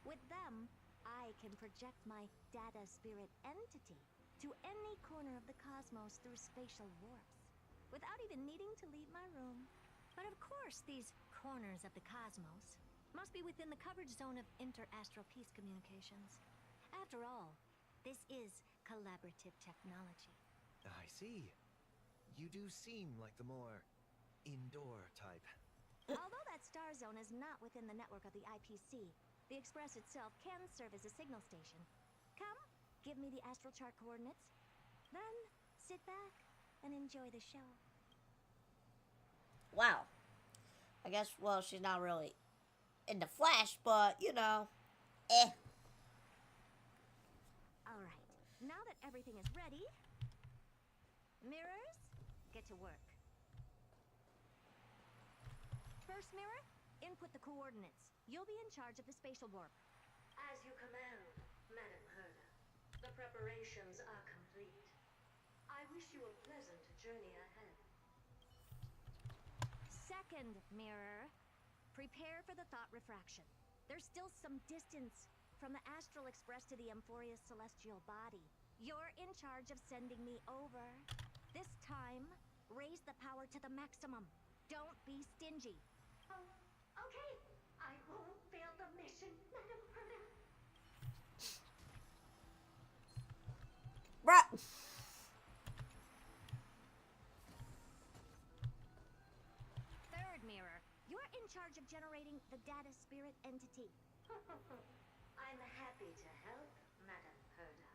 With them, I can project my data spirit entity to any corner of the cosmos through spatial warps, without even needing to leave my room. But of course, these corners of the cosmos must be within the coverage zone of inter-astral peace communications. After all, this is collaborative technology. I see. You do seem like the more indoor type. Although that star zone is not within the network of the IPC, the Express itself can serve as a signal station. Come, give me the astral chart coordinates. Then, sit back and enjoy the show. Wow. I guess, well, she's not really in the flesh, but, you know, Alright, now that everything is ready, mirrors, get to work. First mirror, input the coordinates. You'll be in charge of the spatial warp. As you command, Madam Herda. The preparations are complete. I wish you a pleasant journey ahead. Second mirror, prepare for the thought refraction. There's still some distance from the Astral Express to the Amphoria's celestial body. You're in charge of sending me over. This time, raise the power to the maximum. Don't be stingy. Oh, okay. I won't fail the mission, Madam Herda. bruh. Third mirror, you're in charge of generating the data spirit entity. I'm happy to help, Madam Herda.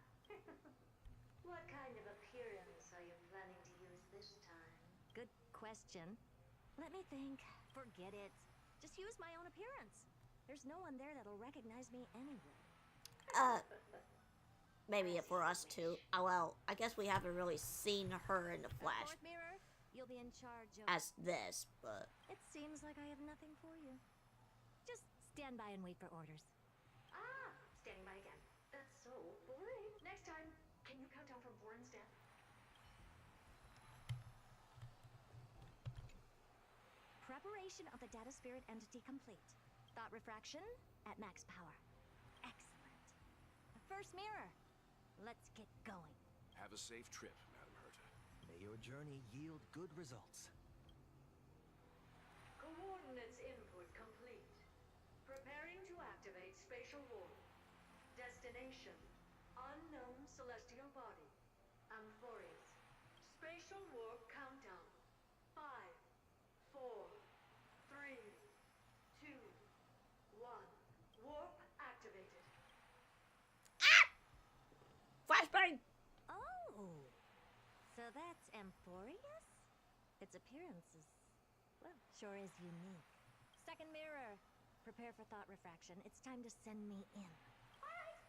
What kind of appearance are you planning to use this time? Good question. Let me think. Forget it. Just use my own appearance. There's no one there that'll recognize me anyway. Maybe for us too. Oh, well, I guess we haven't really seen her in the flesh Fourth mirror, you'll be in charge of... as this, but... It seems like I have nothing for you. Just stand by and wait for orders. Ah, standing by again. That's so boring. Next time, can you count down from four instead? Preparation of the data spirit entity complete. Thought refraction at max power. Excellent. The first mirror. Let's get going. Have a safe trip, Madam Herta. May your journey yield good results. Coordinates input complete. Preparing to activate spatial warp. Destination, unknown celestial body. Amphorius. Spatial warp countdown. 5, 4, 3, 2, 1. Warp activated. Flashbang! Oh! So that's Amphorius? Its appearance is, well, sure is unique. Second mirror. Prepare for thought refraction. It's time to send me in. Alright,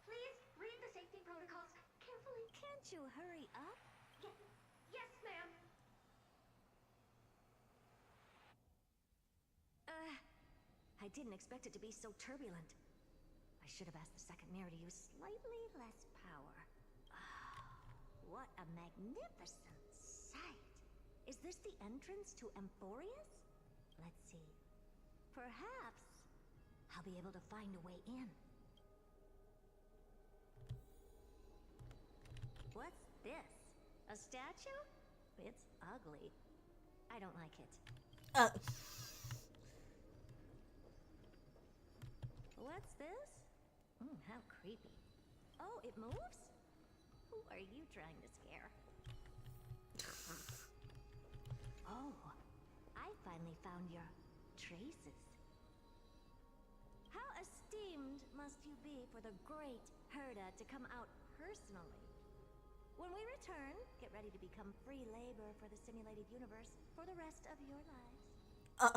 please read the safety protocols carefully. Can't you hurry up? Yes, ma'am. I didn't expect it to be so turbulent. I should have asked the second mirror to use slightly less power. What a magnificent sight. Is this the entrance to Amphorius? Let's see. Perhaps I'll be able to find a way in. What's this? A statue? It's ugly. I don't like it. What's this? How creepy. Oh, it moves? Who are you trying to scare? Oh, I finally found your traces. How esteemed must you be for the great Herda to come out personally? When we return, get ready to become free labor for the simulated universe for the rest of your lives.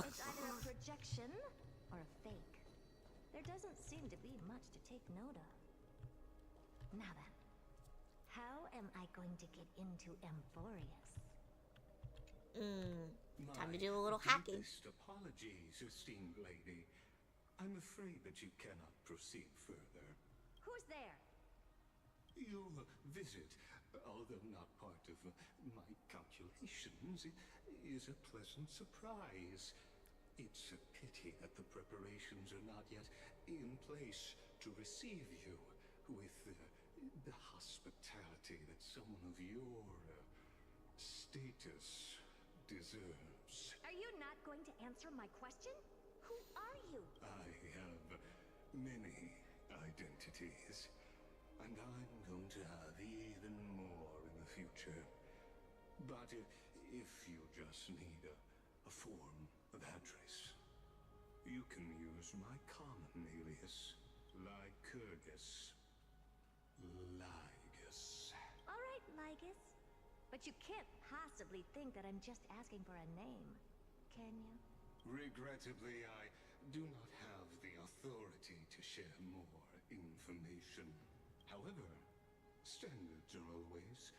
It's either a projection or a fake. There doesn't seem to be much to take note of. Now then, how am I going to get into Amphorius? Time to do a little hacking. Deepest apologies, esteemed lady. I'm afraid that you cannot proceed further. Who's there? Your visit, although not part of my calculations, is a pleasant surprise. It's a pity that the preparations are not yet in place to receive you with the hospitality that someone of your status deserves. Are you not going to answer my question? Who are you? I have many identities, and I'm going to have even more in the future. But if you just need a form of address, you can use my common alias, Lycurgus. Lygus. All right, Lygus. But you can't possibly think that I'm just asking for a name, can you? Regrettably, I do not have the authority to share more information. However, standards are always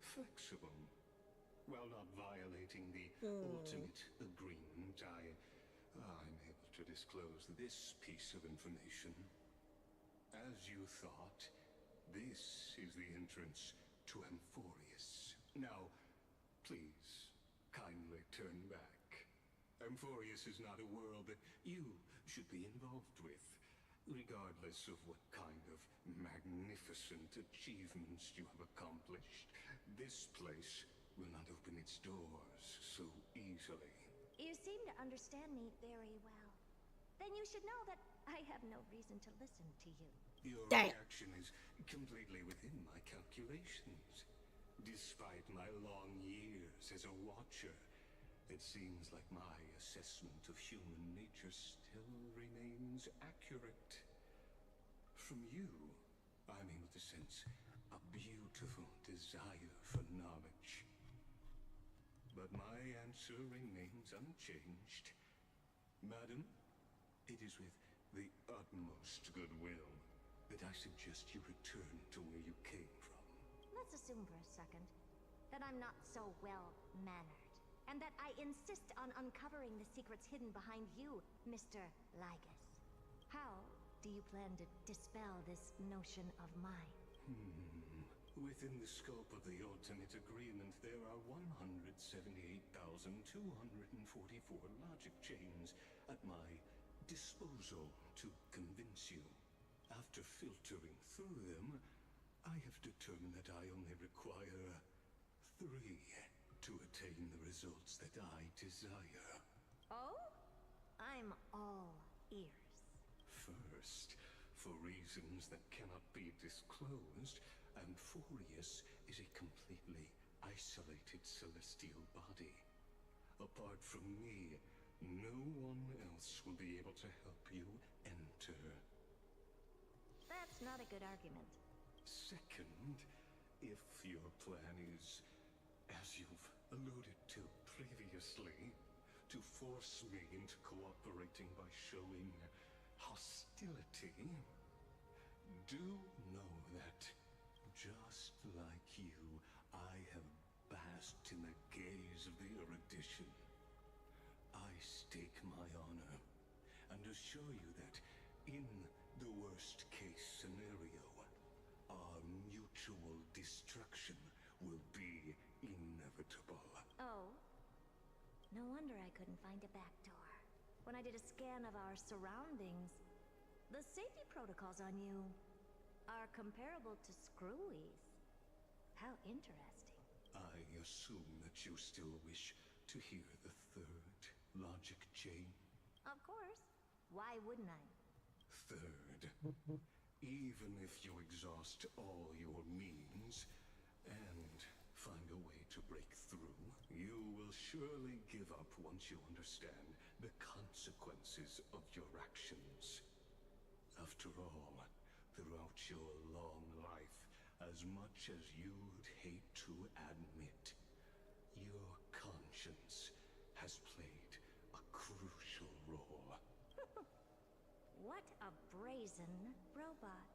flexible. While not violating the ultimate agreement, I'm able to disclose this piece of information. As you thought, this is the entrance to Amphorius. Now, please, kindly turn back. Amphorius is not a world that you should be involved with, regardless of what kind of magnificent achievements you have accomplished. This place will not open its doors so easily. You seem to understand me very well. Then you should know that I have no reason to listen to you. Your reaction is completely within my calculations. Despite my long years as a watcher, it seems like my assessment of human nature still remains accurate. From you, I'm able to sense a beautiful desire for knowledge. But my answer remains unchanged. Madam, it is with the utmost goodwill that I suggest you return to where you came from. Let's assume for a second that I'm not so well-mannered, and that I insist on uncovering the secrets hidden behind you, Mr. Lygus. How do you plan to dispel this notion of mine? Within the scope of the ultimate agreement, there are 178,244 logic chains at my disposal to convince you. After filtering through them, I have determined that I only require 3 to attain the results that I desire. Oh? I'm all ears. First, for reasons that cannot be disclosed, Amphorius is a completely isolated celestial body. Apart from me, no one else will be able to help you enter. That's not a good argument. Second, if your plan is, as you've alluded to previously, to force me into cooperating by showing hostility, do know that, just like you, I have basked in the gaze of the erudition. I stake my honor, and assure you that, in the worst-case scenario, our mutual destruction will be inevitable. Oh? No wonder I couldn't find a back door. When I did a scan of our surroundings, the safety protocols on you are comparable to Screwy's. How interesting. I assume that you still wish to hear the third logic chain? Of course. Why wouldn't I? Third, even if you exhaust all your means and find a way to break through, you will surely give up once you understand the consequences of your actions. After all, throughout your long life, as much as you'd hate to admit, your conscience has played a crucial role. What a brazen robot.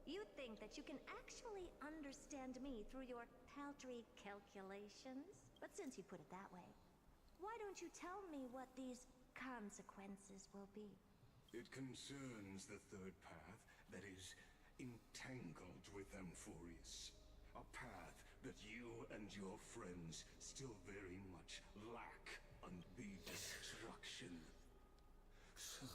You think that you can actually understand me through your paltry calculations? But since you put it that way, why don't you tell me what these consequences will be? It concerns the third path that is entangled with Amphorius. A path that you and your friends still very much lack on the destruction. So,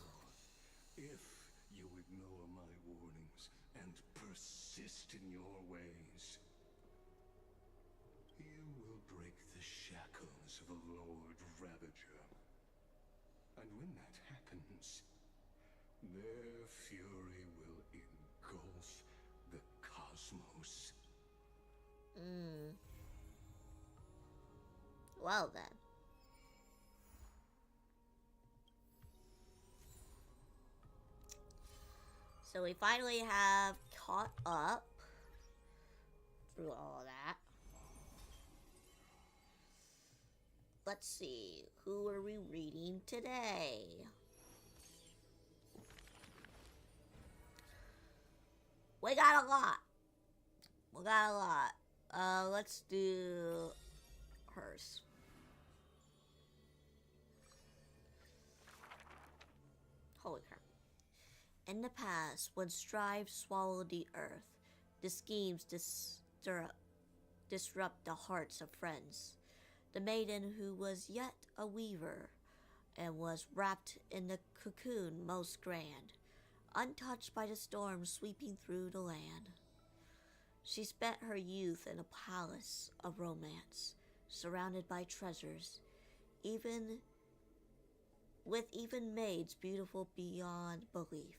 if you ignore my warnings and persist in your ways, you will break the shackles of a Lord Ravager. And when that happens, their fury will engulf the cosmos. Well then. So we finally have caught up through all that. Let's see, who are we reading today? We got a lot. Let's do hers. Holy crap. In the past, when strife swallowed the earth, the schemes disrupt the hearts of friends. The maiden who was yet a weaver, and was wrapped in the cocoon most grand, untouched by the storm sweeping through the land. She spent her youth in a palace of romance, surrounded by treasures, even maids beautiful beyond belief.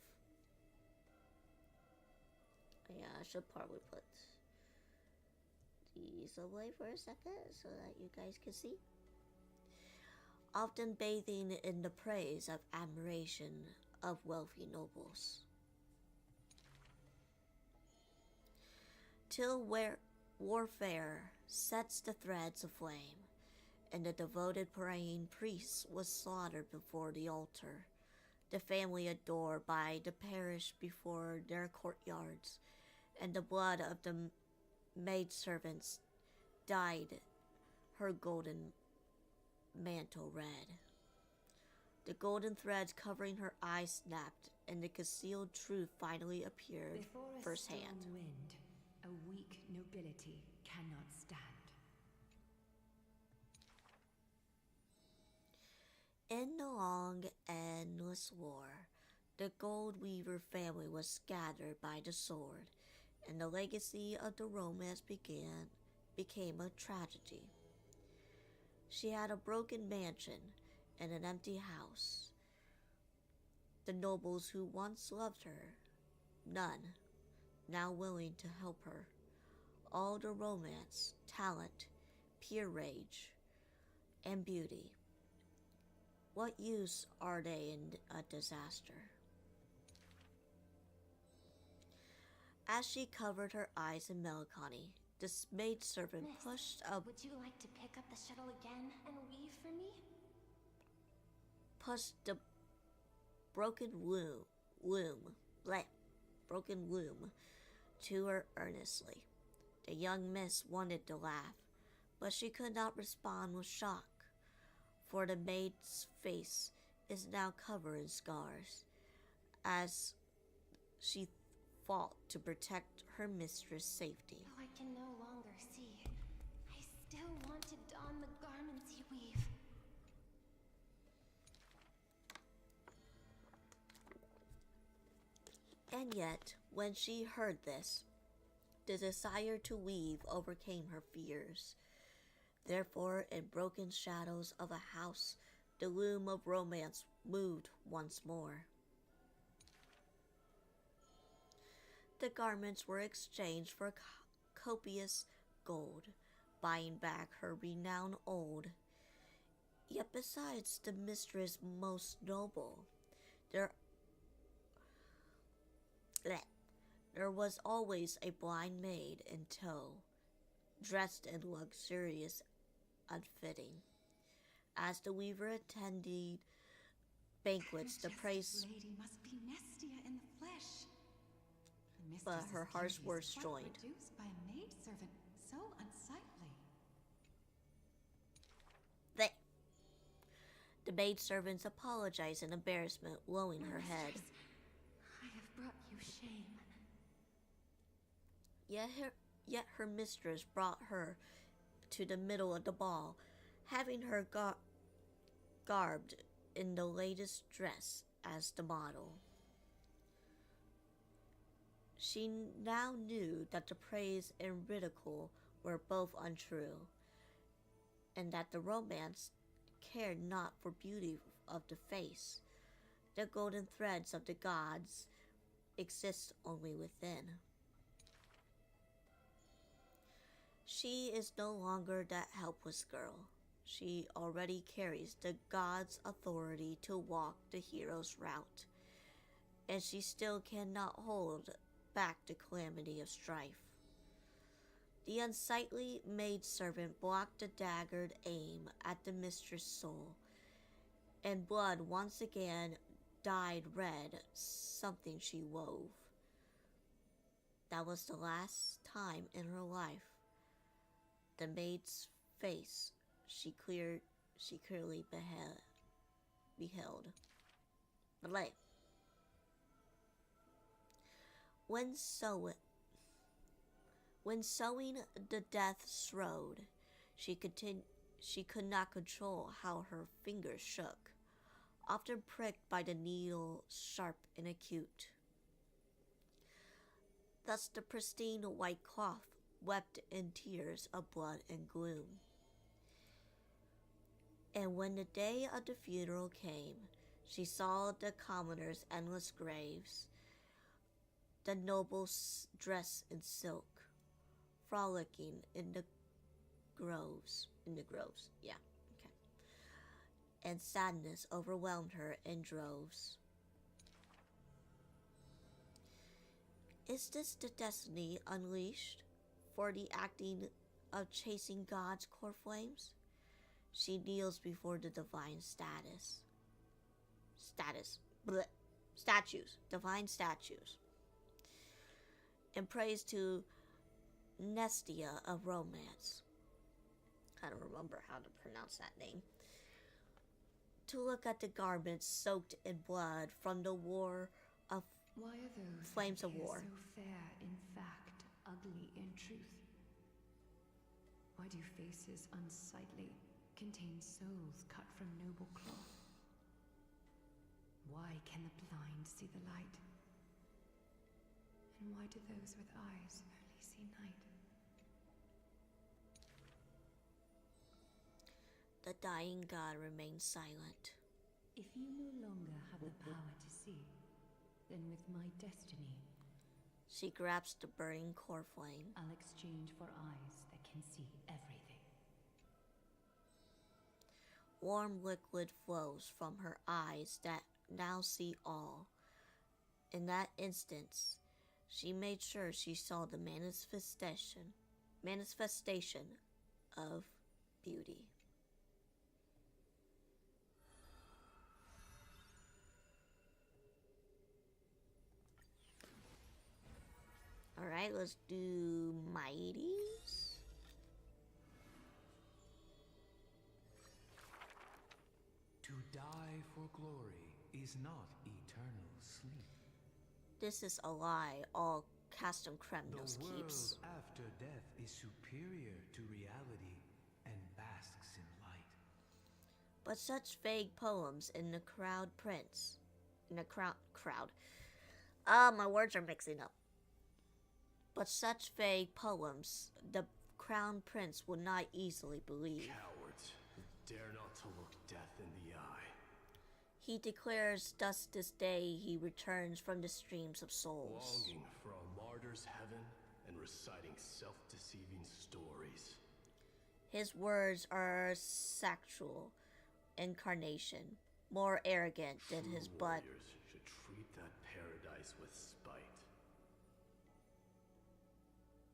Yeah, I should probably put these away for a second so that you guys can see. Often bathing in the praise of admiration of wealthy nobles. Till where warfare sets the threads aflame, and the devoted praying priest was slaughtered before the altar, the family adored by the parish before their courtyards, and the blood of the maidservants dyed her golden mantle red. The golden threads covering her eyes snapped, and the concealed truth finally appeared Before a firsthand. strong wind, a weak nobility cannot stand. In the long, endless war, the Gold Weaver family was scattered by the sword, and the legacy of the romance became a tragedy. She had a broken mansion and an empty house. The nobles who once loved her, none now willing to help her. All the romance, talent, pure rage, and beauty. What use are they in a disaster? As she covered her eyes in melancholy, the maidservant pushed up. Would you like to pick up the shuttle again and weave for me? Pushed the broken loom to her earnestly. The young miss wanted to laugh, but she could not respond with shock, for the maid's face is now covered in scars, as she fought to protect her mistress' safety. Though I can no longer see, I still want to don the garments you weave. And yet, when she heard this, the desire to weave overcame her fears. Therefore, in broken shadows of a house, the loom of romance moved once more. The garments were exchanged for copious gold, buying back her renown old. Yet besides the mistress most noble, there was always a blind maid in tow, dressed in luxurious unfitting. As the weaver attended banquets, the praise, Lady must be Nestia in the flesh. but her hearts were joined. Produced by a maidservant, so unsightly. The maidservants apologized in embarrassment, lowering her head. I have brought you shame. Yet her mistress brought her to the middle of the ball, having her garbed in the latest dress as the model. She now knew that the praise and ridicule were both untrue, and that the romance cared not for beauty of the face. The golden threads of the gods exist only within. She is no longer that helpless girl. She already carries the god's authority to walk the hero's route, and she still cannot hold back the calamity of strife. The unsightly maidservant blocked the daggered aim at the mistress' soul, and blood once again dyed red something she wove. That was the last time in her life the maid's face she clearly beheld. Belay. When sewing the death's road, she could not control how her fingers shook, often pricked by the needle sharp and acute. Thus the pristine white cloth wept in tears of blood and gloom. And when the day of the funeral came, she saw the commoners' endless graves, the nobles dressed in silk, frolicking in the groves, and sadness overwhelmed her in droves. Is this the destiny unleashed for the acting of chasing God's core flames? She kneels before the divine divine statues, and prays to Nestia of romance. I don't remember how to pronounce that name. To look at the garments soaked in blood from the war of Why are those flames that of appear war. so fair in fact, ugly in truth? Why do faces unsightly contain souls cut from noble cloth? Why can the blind see the light? And why do those with eyes only see night? The dying god remained silent. If you no longer have the power to see, then with my destiny, She grabs the burning core flame. I'll exchange for eyes that can see everything. Warm liquid flows from her eyes that now see all. In that instant, she made sure she saw the manifestation of beauty. Alright, let's do Mighties. To die for glory is not eternal sleep. This is a lie all Castum Kremnos The world keeps. after death is superior to reality and basks in light. But such vague poems in the crowd prince. My words are mixing up. But such vague poems the crown prince would not easily believe. Cowards who dare not to look death in the eye. He declares thus this day he returns from the streams of souls. Longing for a martyr's heaven and reciting self-deceiving stories. His words are sexual incarnation, more arrogant than his blood. Warriors should treat that paradise with spite.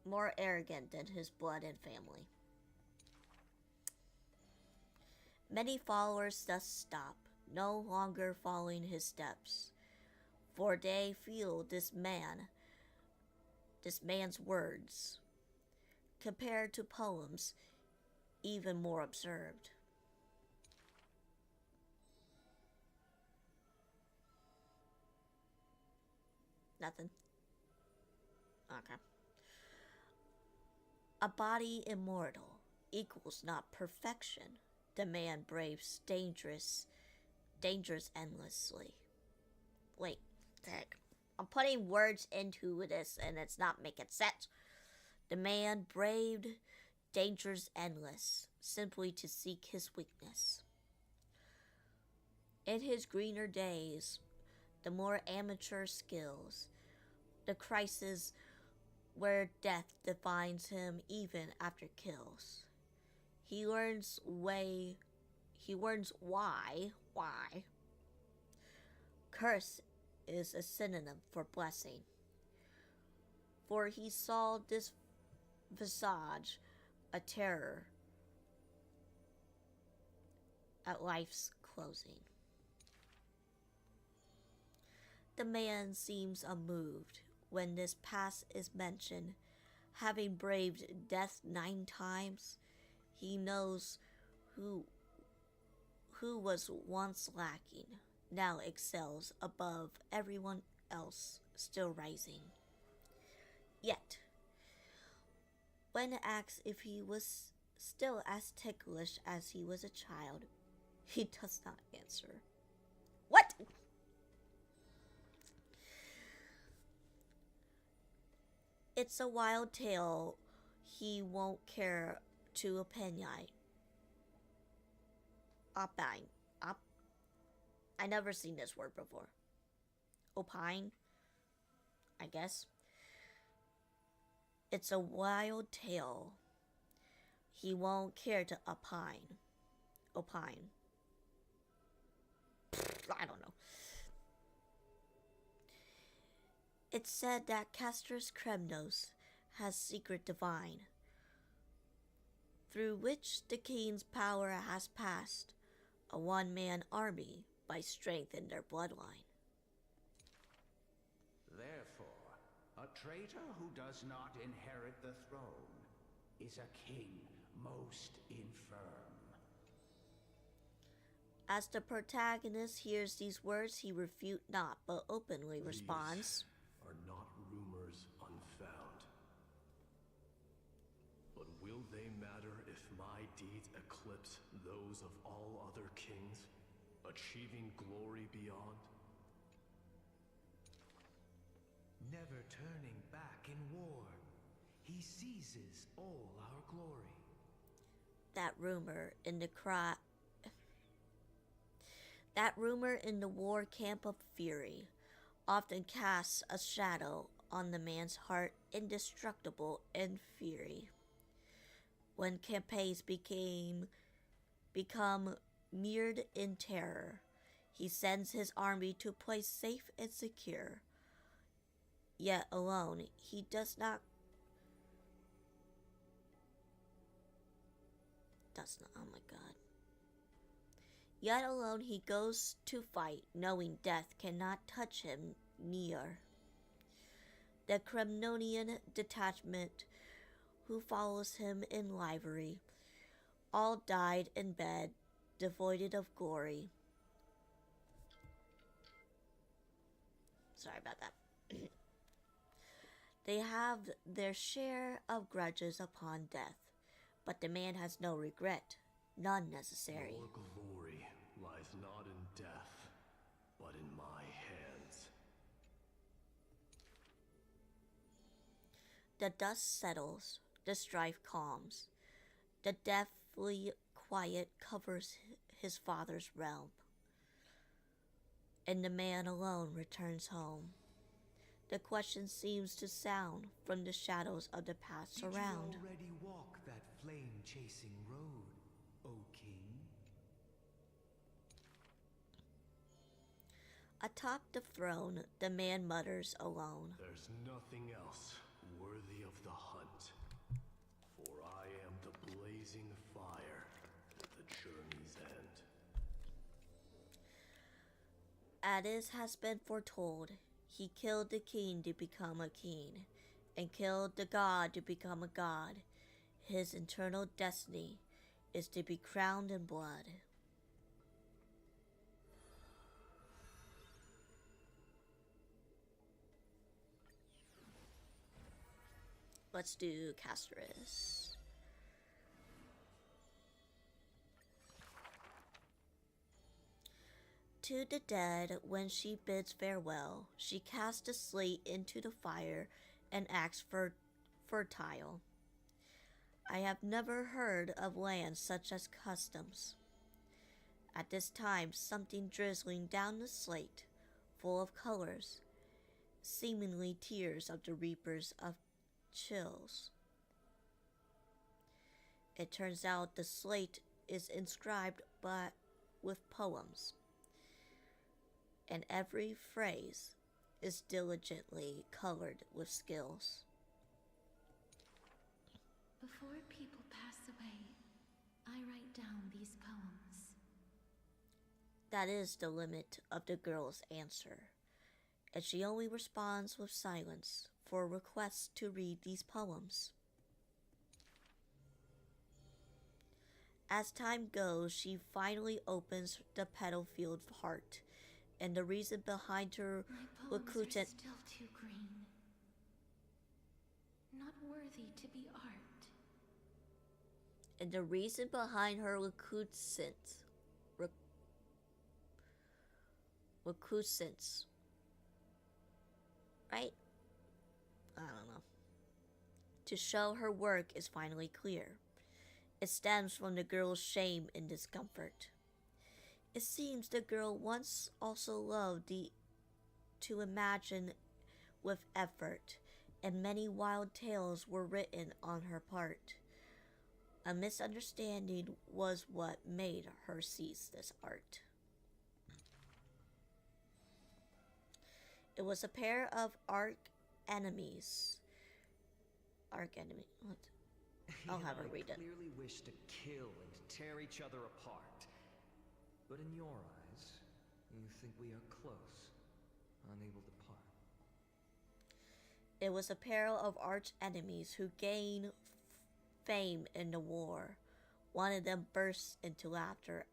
More arrogant than his blood and family. Many followers thus stop, no longer following his steps, for they feel this man's words, compared to poems, even more absurd. Nothing. Okay. A body immortal equals not perfection. The man braves dangers endlessly. Wait, the heck? I'm putting words into this and it's not making sense. The man braved dangers endless, simply to seek his weakness. In his greener days, the more amateur skills, the crisis where death defines him even after kills. He learns why. Curse is a synonym for blessing. For he saw this visage a terror at life's closing. The man seems unmoved when this past is mentioned. Having braved death 9 times, he knows who was once lacking, now excels above everyone else still rising. Yet, when asked if he was still as ticklish as he was a child, he does not answer. What? It's a wild tale he won't care to opinion. Opine. I never seen this word before. Opine, I guess. It's a wild tale. He won't care to opine. Opine. I don't know. It's said that Castorice Kremnos has secret divine, through which the king's power has passed a one-man army by strength in their bloodline. Therefore, a traitor who does not inherit the throne is a king most infirm. As the protagonist hears these words, he refutes not, but openly responds, are not rumors unfound. But will they matter if my deeds eclipse those of all other kings, achieving glory beyond? Never turning back in war, he seizes all our glory. That rumor in the war camp of fury often casts a shadow on the man's heart, indestructible in fury. When campaigns become mirrored in terror, he sends his army to a place safe and secure. Yet alone, he does not. Oh my god. Yet alone he goes to fight, knowing death cannot touch him near. The Kremnonian detachment who follows him in livery all died in bed, devoid of glory. Sorry about that. They have their share of grudges upon death, but the man has no regret, none necessary. Your glory lies not in death, but in my hands. The dust settles, the strife calms. The deathly quiet covers his father's realm, and the man alone returns home. The question seems to sound from the shadows of the past around. Did you already walk that flame-chasing road, O king? Atop the throne, the man mutters alone. There's nothing else worthy of the hunt, for I am the blazing fire at the journey's end. As has been foretold, he killed the king to become a king, and killed the god to become a god. His eternal destiny is to be crowned in blood. Let's do Castorice. To the dead, when she bids farewell, she casts the slate into the fire and acts fertile. I have never heard of lands such as customs. At this time, something drizzling down the slate, full of colors, seemingly tears of the reapers of chills. It turns out the slate is inscribed with poems, and every phrase is diligently colored with skills. Before people pass away, I write down these poems. That is the limit of the girl's answer, and she only responds with silence for requests to read these poems. As time goes, she finally opens the petal-filled heart, and the reason behind her My poems are recruitment. still too green. Not worthy to be art. And the reason behind her recusance, right? I don't know. To show her work is finally clear. It stems from the girl's shame and discomfort. It seems the girl once also loved to imagine with effort, and many wild tales were written on her part. A misunderstanding was what made her seize this art. It was a pair of arch enemies. What? I'll have her read it. Clearly wish to kill and tear each other apart. But in your eyes, you think we are close, unable to part. It was a pair of arch enemies who gained fame in the war. One of them burst into laughter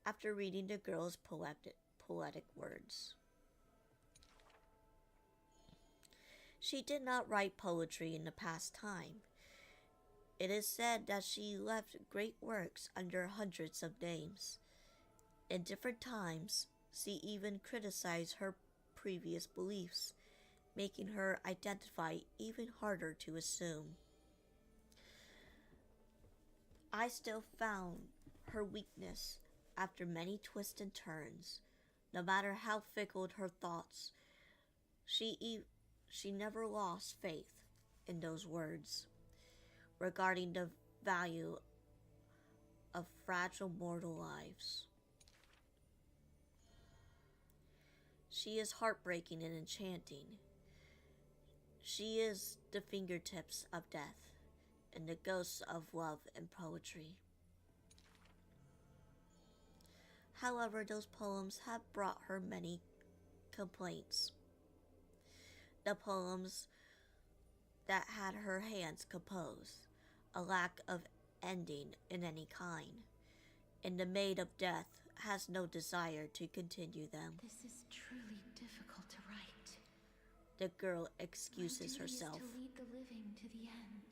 after reading the girl's poetic words. She did not write poetry in the past time. It is said that she left great works under hundreds of names. In different times, she even criticized her previous beliefs, making her identity even harder to assume. I still found her weakness after many twists and turns. No matter how fickle her thoughts, she never lost faith in those words regarding the value of fragile mortal lives. She is heartbreaking and enchanting. She is the fingertips of death and the ghosts of love and poetry. However, those poems have brought her many complaints. The poems that had her hands compose, a lack of ending in any kind, and the Maid of Death has no desire to continue them. This is truly difficult to write. The girl excuses My duty herself. is to lead the living to the end.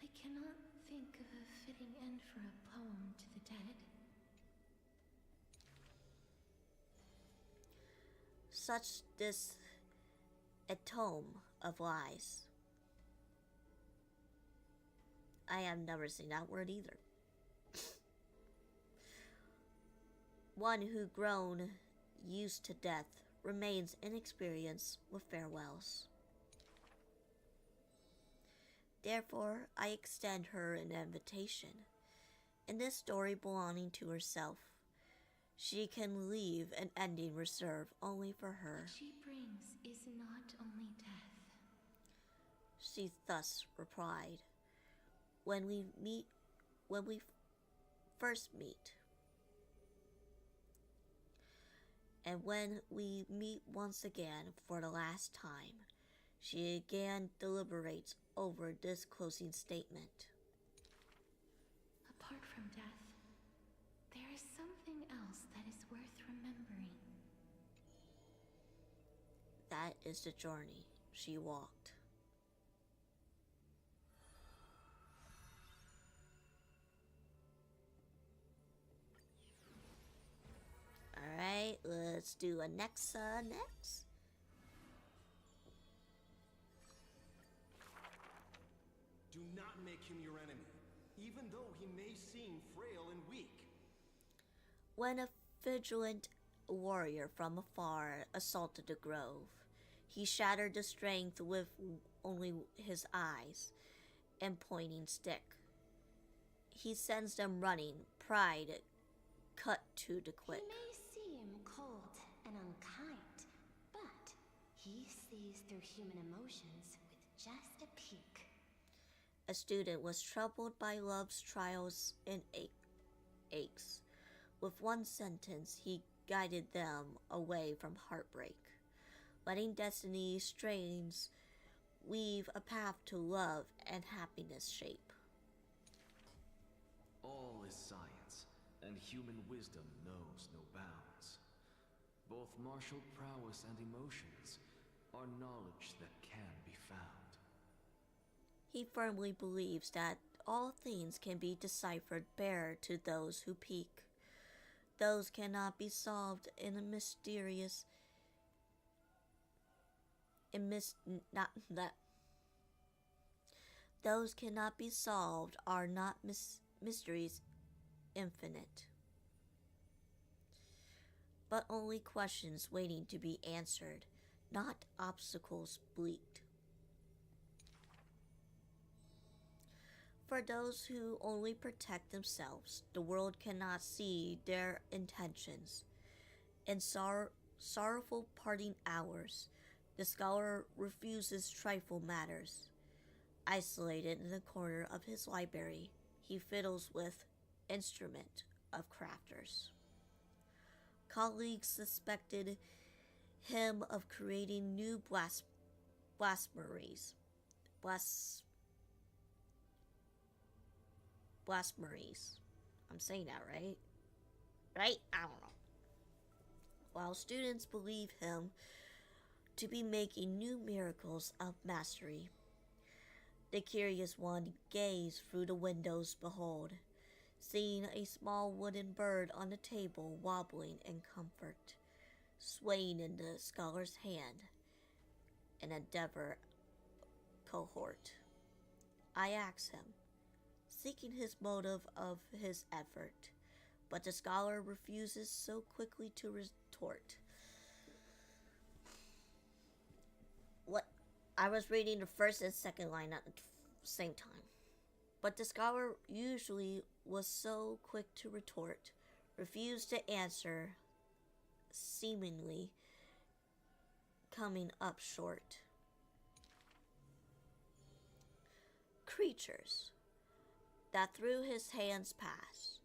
I cannot think of a fitting end for a poem to the dead. Such this a tome of lies. I have never seen that word either. One who grown used to death remains inexperienced with farewells. Therefore, I extend her an invitation. In this story belonging to herself, she can leave an ending reserved only for her. What she brings is not only death. She thus replied, when we first meet, and when we meet once again for the last time, she again deliberates over this closing statement. Apart from death, there is something else that is worth remembering. That is the journey she walked. let's do a next. Do not make him your enemy, even though he may seem frail and weak. When a vigilant warrior from afar assaulted the grove, he shattered the strength with only his eyes and pointing stick. He sends them running, pride cut to the quick. He may seem cold and unkind, but he sees through human emotions with just a peek. A student was troubled by love's trials and aches. With one sentence, he guided them away from heartbreak, letting destiny's strains weave a path to love and happiness shape. All is science, and human wisdom knows no bounds. Both martial prowess and emotions are knowledge that can be found. He firmly believes that all things can be deciphered bare to those who peek. Those cannot be solved in a mysterious Those cannot be solved are not mysteries infinite, but only questions waiting to be answered, not obstacles bleaked. For those who only protect themselves, the world cannot see their intentions. In sorrowful parting hours, the scholar refuses trifle matters. Isolated in the corner of his library, he fiddles with instrument of crafters. Colleagues suspected him of creating new blasphemies. I'm saying that right? Right? I don't know. While students believe him to be making new miracles of mastery, the curious one gaze through the windows behold, seeing a small wooden bird on the table wobbling in comfort, swaying in the scholar's hand, an endeavor cohort. I ask him, seeking his motive of his effort, but the scholar refuses so quickly to retort. What? I was reading the first and second line at the same time. But the scholar usually was so quick to retort, refused to answer, seemingly coming up short. Creatures that through his hands pass,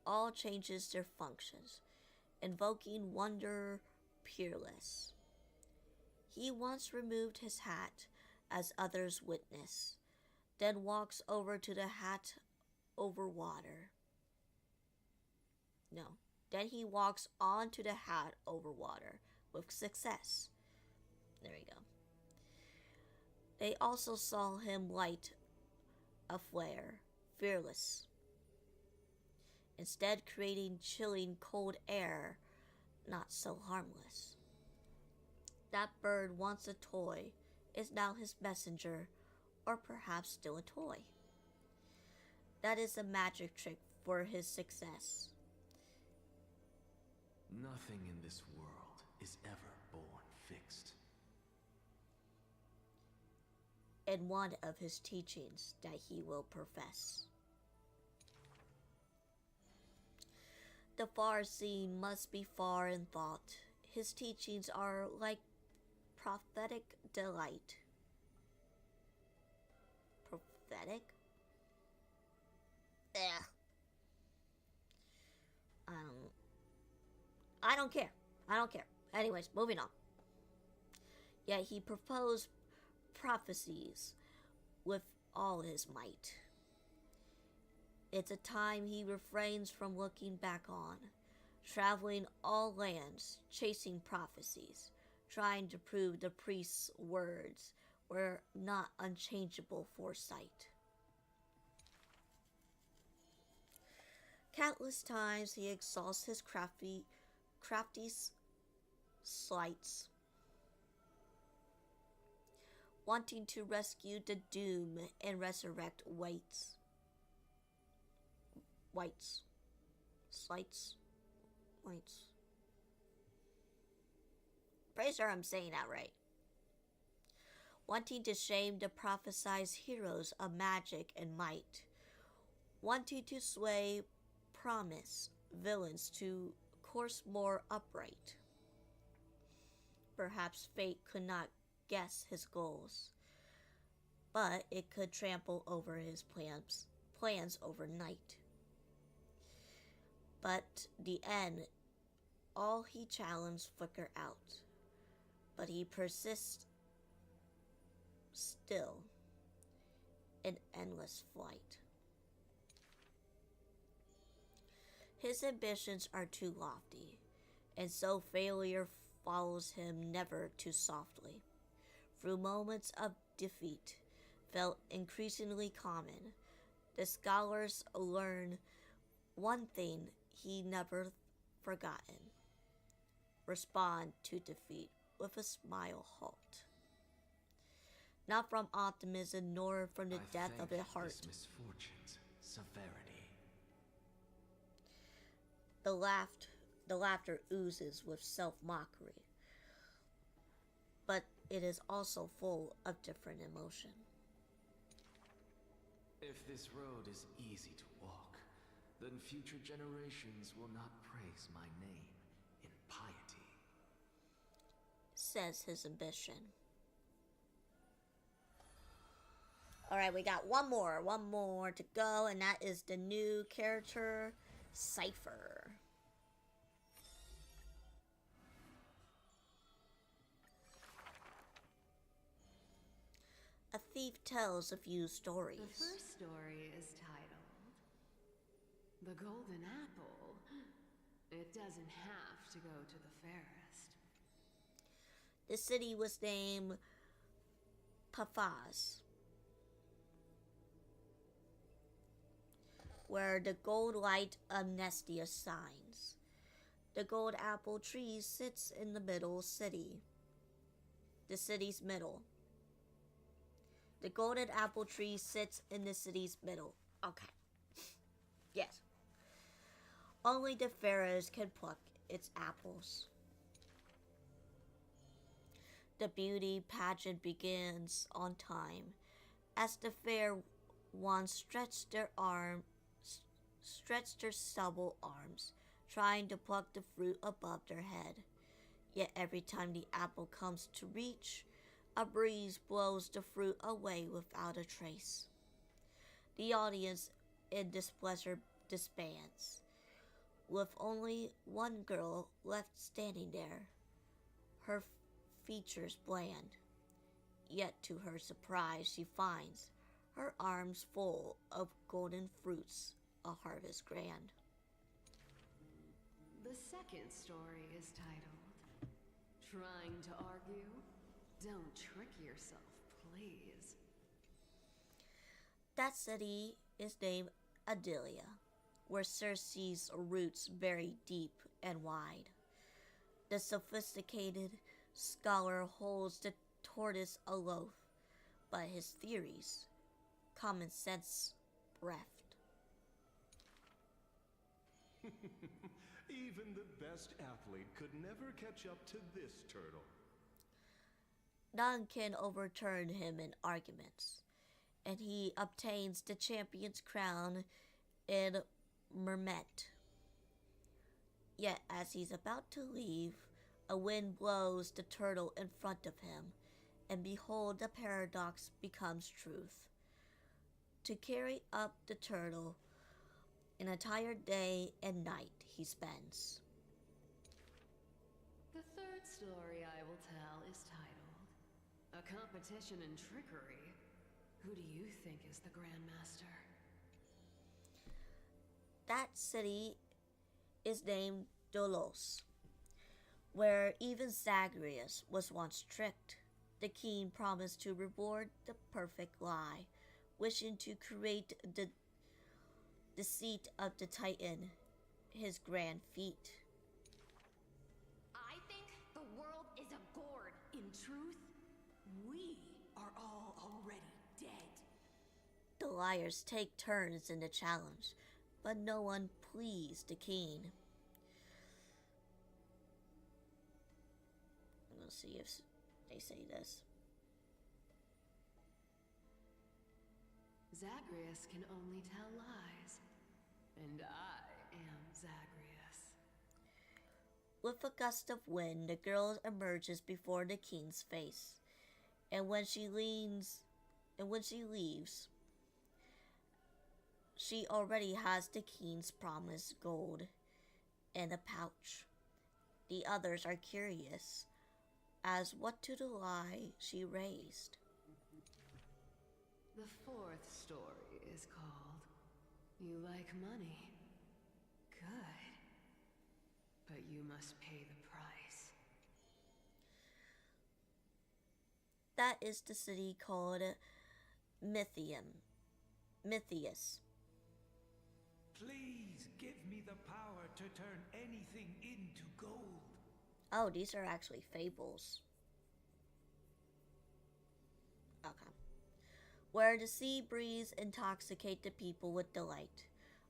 all changes their functions, invoking wonder peerless. He once removed his hat as others witness, then walks over to the hat over water. No, then he walks on to the hat over water with success. There we go. They also saw him light a flare, fearless, instead creating chilling cold air, not so harmless. That bird once a toy is now his messenger, or perhaps still a toy. That is a magic trick for his success. Nothing in this world is ever born fixed. In one of his teachings that he will profess. The far-seeing must be far in thought. His teachings are like prophetic delight. Prophetic? Ugh. I don't care. Anyways, moving on. Yet he proposed prophecies with all his might. It's a time he refrains from looking back on, traveling all lands, chasing prophecies, trying to prove the priest's words were not unchangeable foresight. Countless times he exhausts his crafty slights. Wanting to rescue the doom and resurrect Whites. Slights. Whites. Pretty sure I'm saying that right. Wanting to shame the prophesized heroes of magic and might. Wanting to sway promise villains to course more upright. Perhaps fate could not guess his goals, but it could trample over his plans overnight. But the end, all he challenged flicker out, but he persists still in endless flight. His ambitions are too lofty, and so failure follows him never too softly. Through moments of defeat, felt increasingly common, the scholars learn one thing he never forgotten. Respond to defeat with a smile halt. Not from optimism nor from the depth of the heart. This misfortune's severity. The laughter oozes with self-mockery, but it is also full of different emotion. If this road is easy to walk, then future generations will not praise my name in piety, says his ambition. Alright, we got one more to go, and that is the new character, Cypher. A thief tells a few stories. The first story is titled The Golden Apple. It doesn't have to go to the fairest. The city was named Paphos, where the gold light amnestia shines. The gold apple tree sits in the middle city. The city's middle. The golden apple tree sits in the city's middle. Okay. Yes. Only the pharaohs can pluck its apples. The beauty pageant begins on time as the fair ones stretch their supple arms, trying to pluck the fruit above their head. Yet every time the apple comes to reach, a breeze blows the fruit away without a trace. The audience in displeasure disbands, with only one girl left standing there, her features bland. Yet to her surprise she finds her arms full of golden fruits, a harvest grand. The second story is titled Trying to Argue? Don't trick yourself, please. That city is named Adelia, where Circe's roots vary deep and wide. The sophisticated scholar holds the tortoise aloof, but his theories, common sense bereft. Even the best athlete could never catch up to this turtle. None can overturn him in arguments, and he obtains the champion's crown in Mermet. Yet as he's about to leave, a wind blows the turtle in front of him, and behold, the paradox becomes truth. To carry up the turtle, an entire day and night he spends. The third story I will tell is titled A Competition in Trickery. Who do you think is the Grandmaster? That city is named Dolos, where even Zagreus was once tricked. The king promised to reward the perfect lie, wishing to create the deceit of the Titan, his grand feat. I think the In truth, we are all already dead. The liars take turns in the challenge, but no one pleased the king. We'll see if they say this. Zagreus can only tell lies, and I am Zagreus. With a gust of wind, the girl emerges before the king's face, and when she leaves, she already has the king's promised gold in a pouch. The others are curious as what to the lie she raised. The fourth story is called You Like Money. Good. But you must pay the price. That is the city called Mythius. Please give me the power to turn anything into gold. Oh, these are actually fables. Okay. Where the sea breeze intoxicate the people with delight.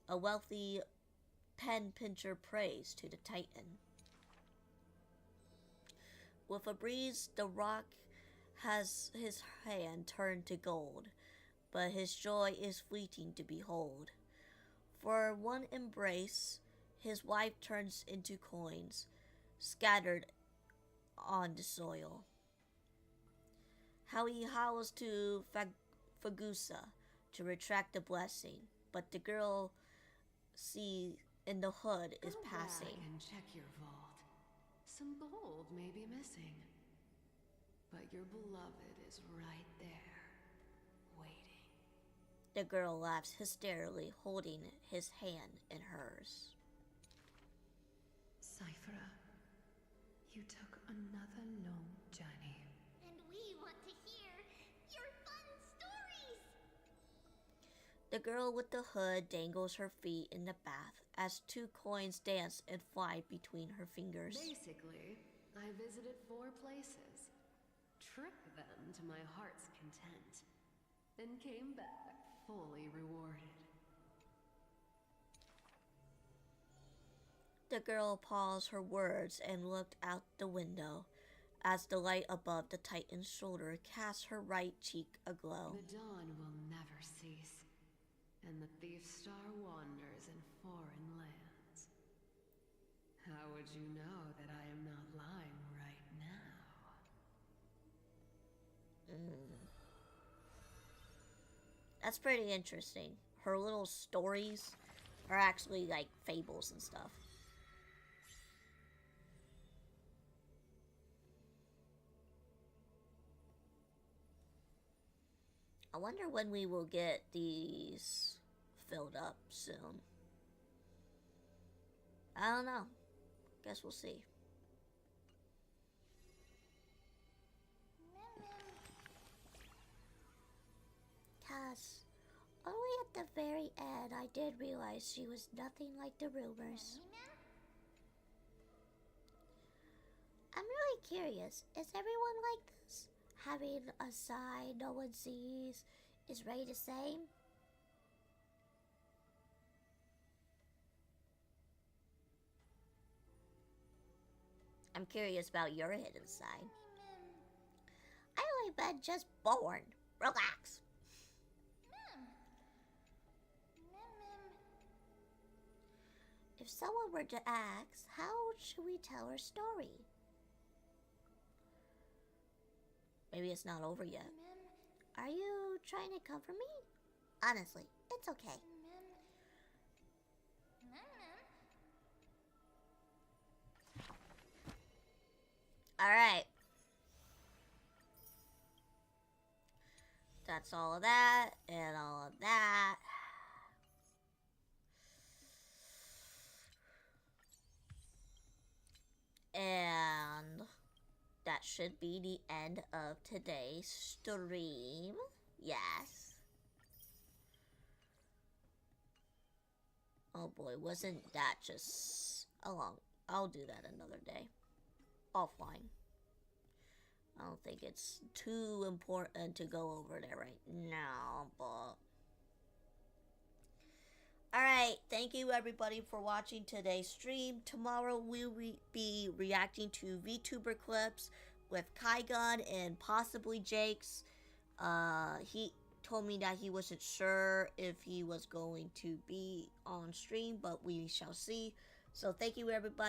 A wealthy pen pincher prays to the Titan. With a breeze, the rock has his hand turned to gold, but his joy is fleeting to behold. For one embrace, his wife turns into coins, scattered on the soil. How he howls to Fagusa to retract the blessing, but the girl see in the hood is Go passing. back and check your vault. Some gold may be missing, but your beloved is right there, waiting. The girl laughs hysterically, holding his hand in hers. Cyphera, you took another long journey. And we want to hear your fun stories! The girl with the hood dangles her feet in the bath as two coins dance and fly between her fingers. Basically, I visited 4 places, tricked them to my heart's content, then came back fully rewarded. The girl paused her words and looked out the window as the light above the Titan's shoulder cast her right cheek aglow. The dawn will never cease, and the thief star wanders in foreign lands. How would you know that I am not lying right now? That's pretty interesting. Her little stories are actually like fables and stuff. I wonder when we will get these filled up soon. I don't know. Guess we'll see. Cass, only at the very end I did realize she was nothing like the rumors. I'm really curious, is everyone like this? Having a side no one sees? Is Ray the same? I'm curious about your hidden side. I only been just born. Relax. If someone were to ask, how should we tell our story? Maybe it's not over yet. Are you trying to comfort me? Honestly, it's okay. Alright. That's all of that, and all of that. And that should be the end of today's stream. Yes. Oh boy, wasn't that just a long... I'll do that another day. Offline. I don't think it's too important to go over there right now, but... Alright, thank you everybody for watching today's stream. Tomorrow we'll be reacting to VTuber clips with Kaigun and possibly Jake's. He told me that he wasn't sure if he was going to be on stream, but we shall see. So thank you everybody.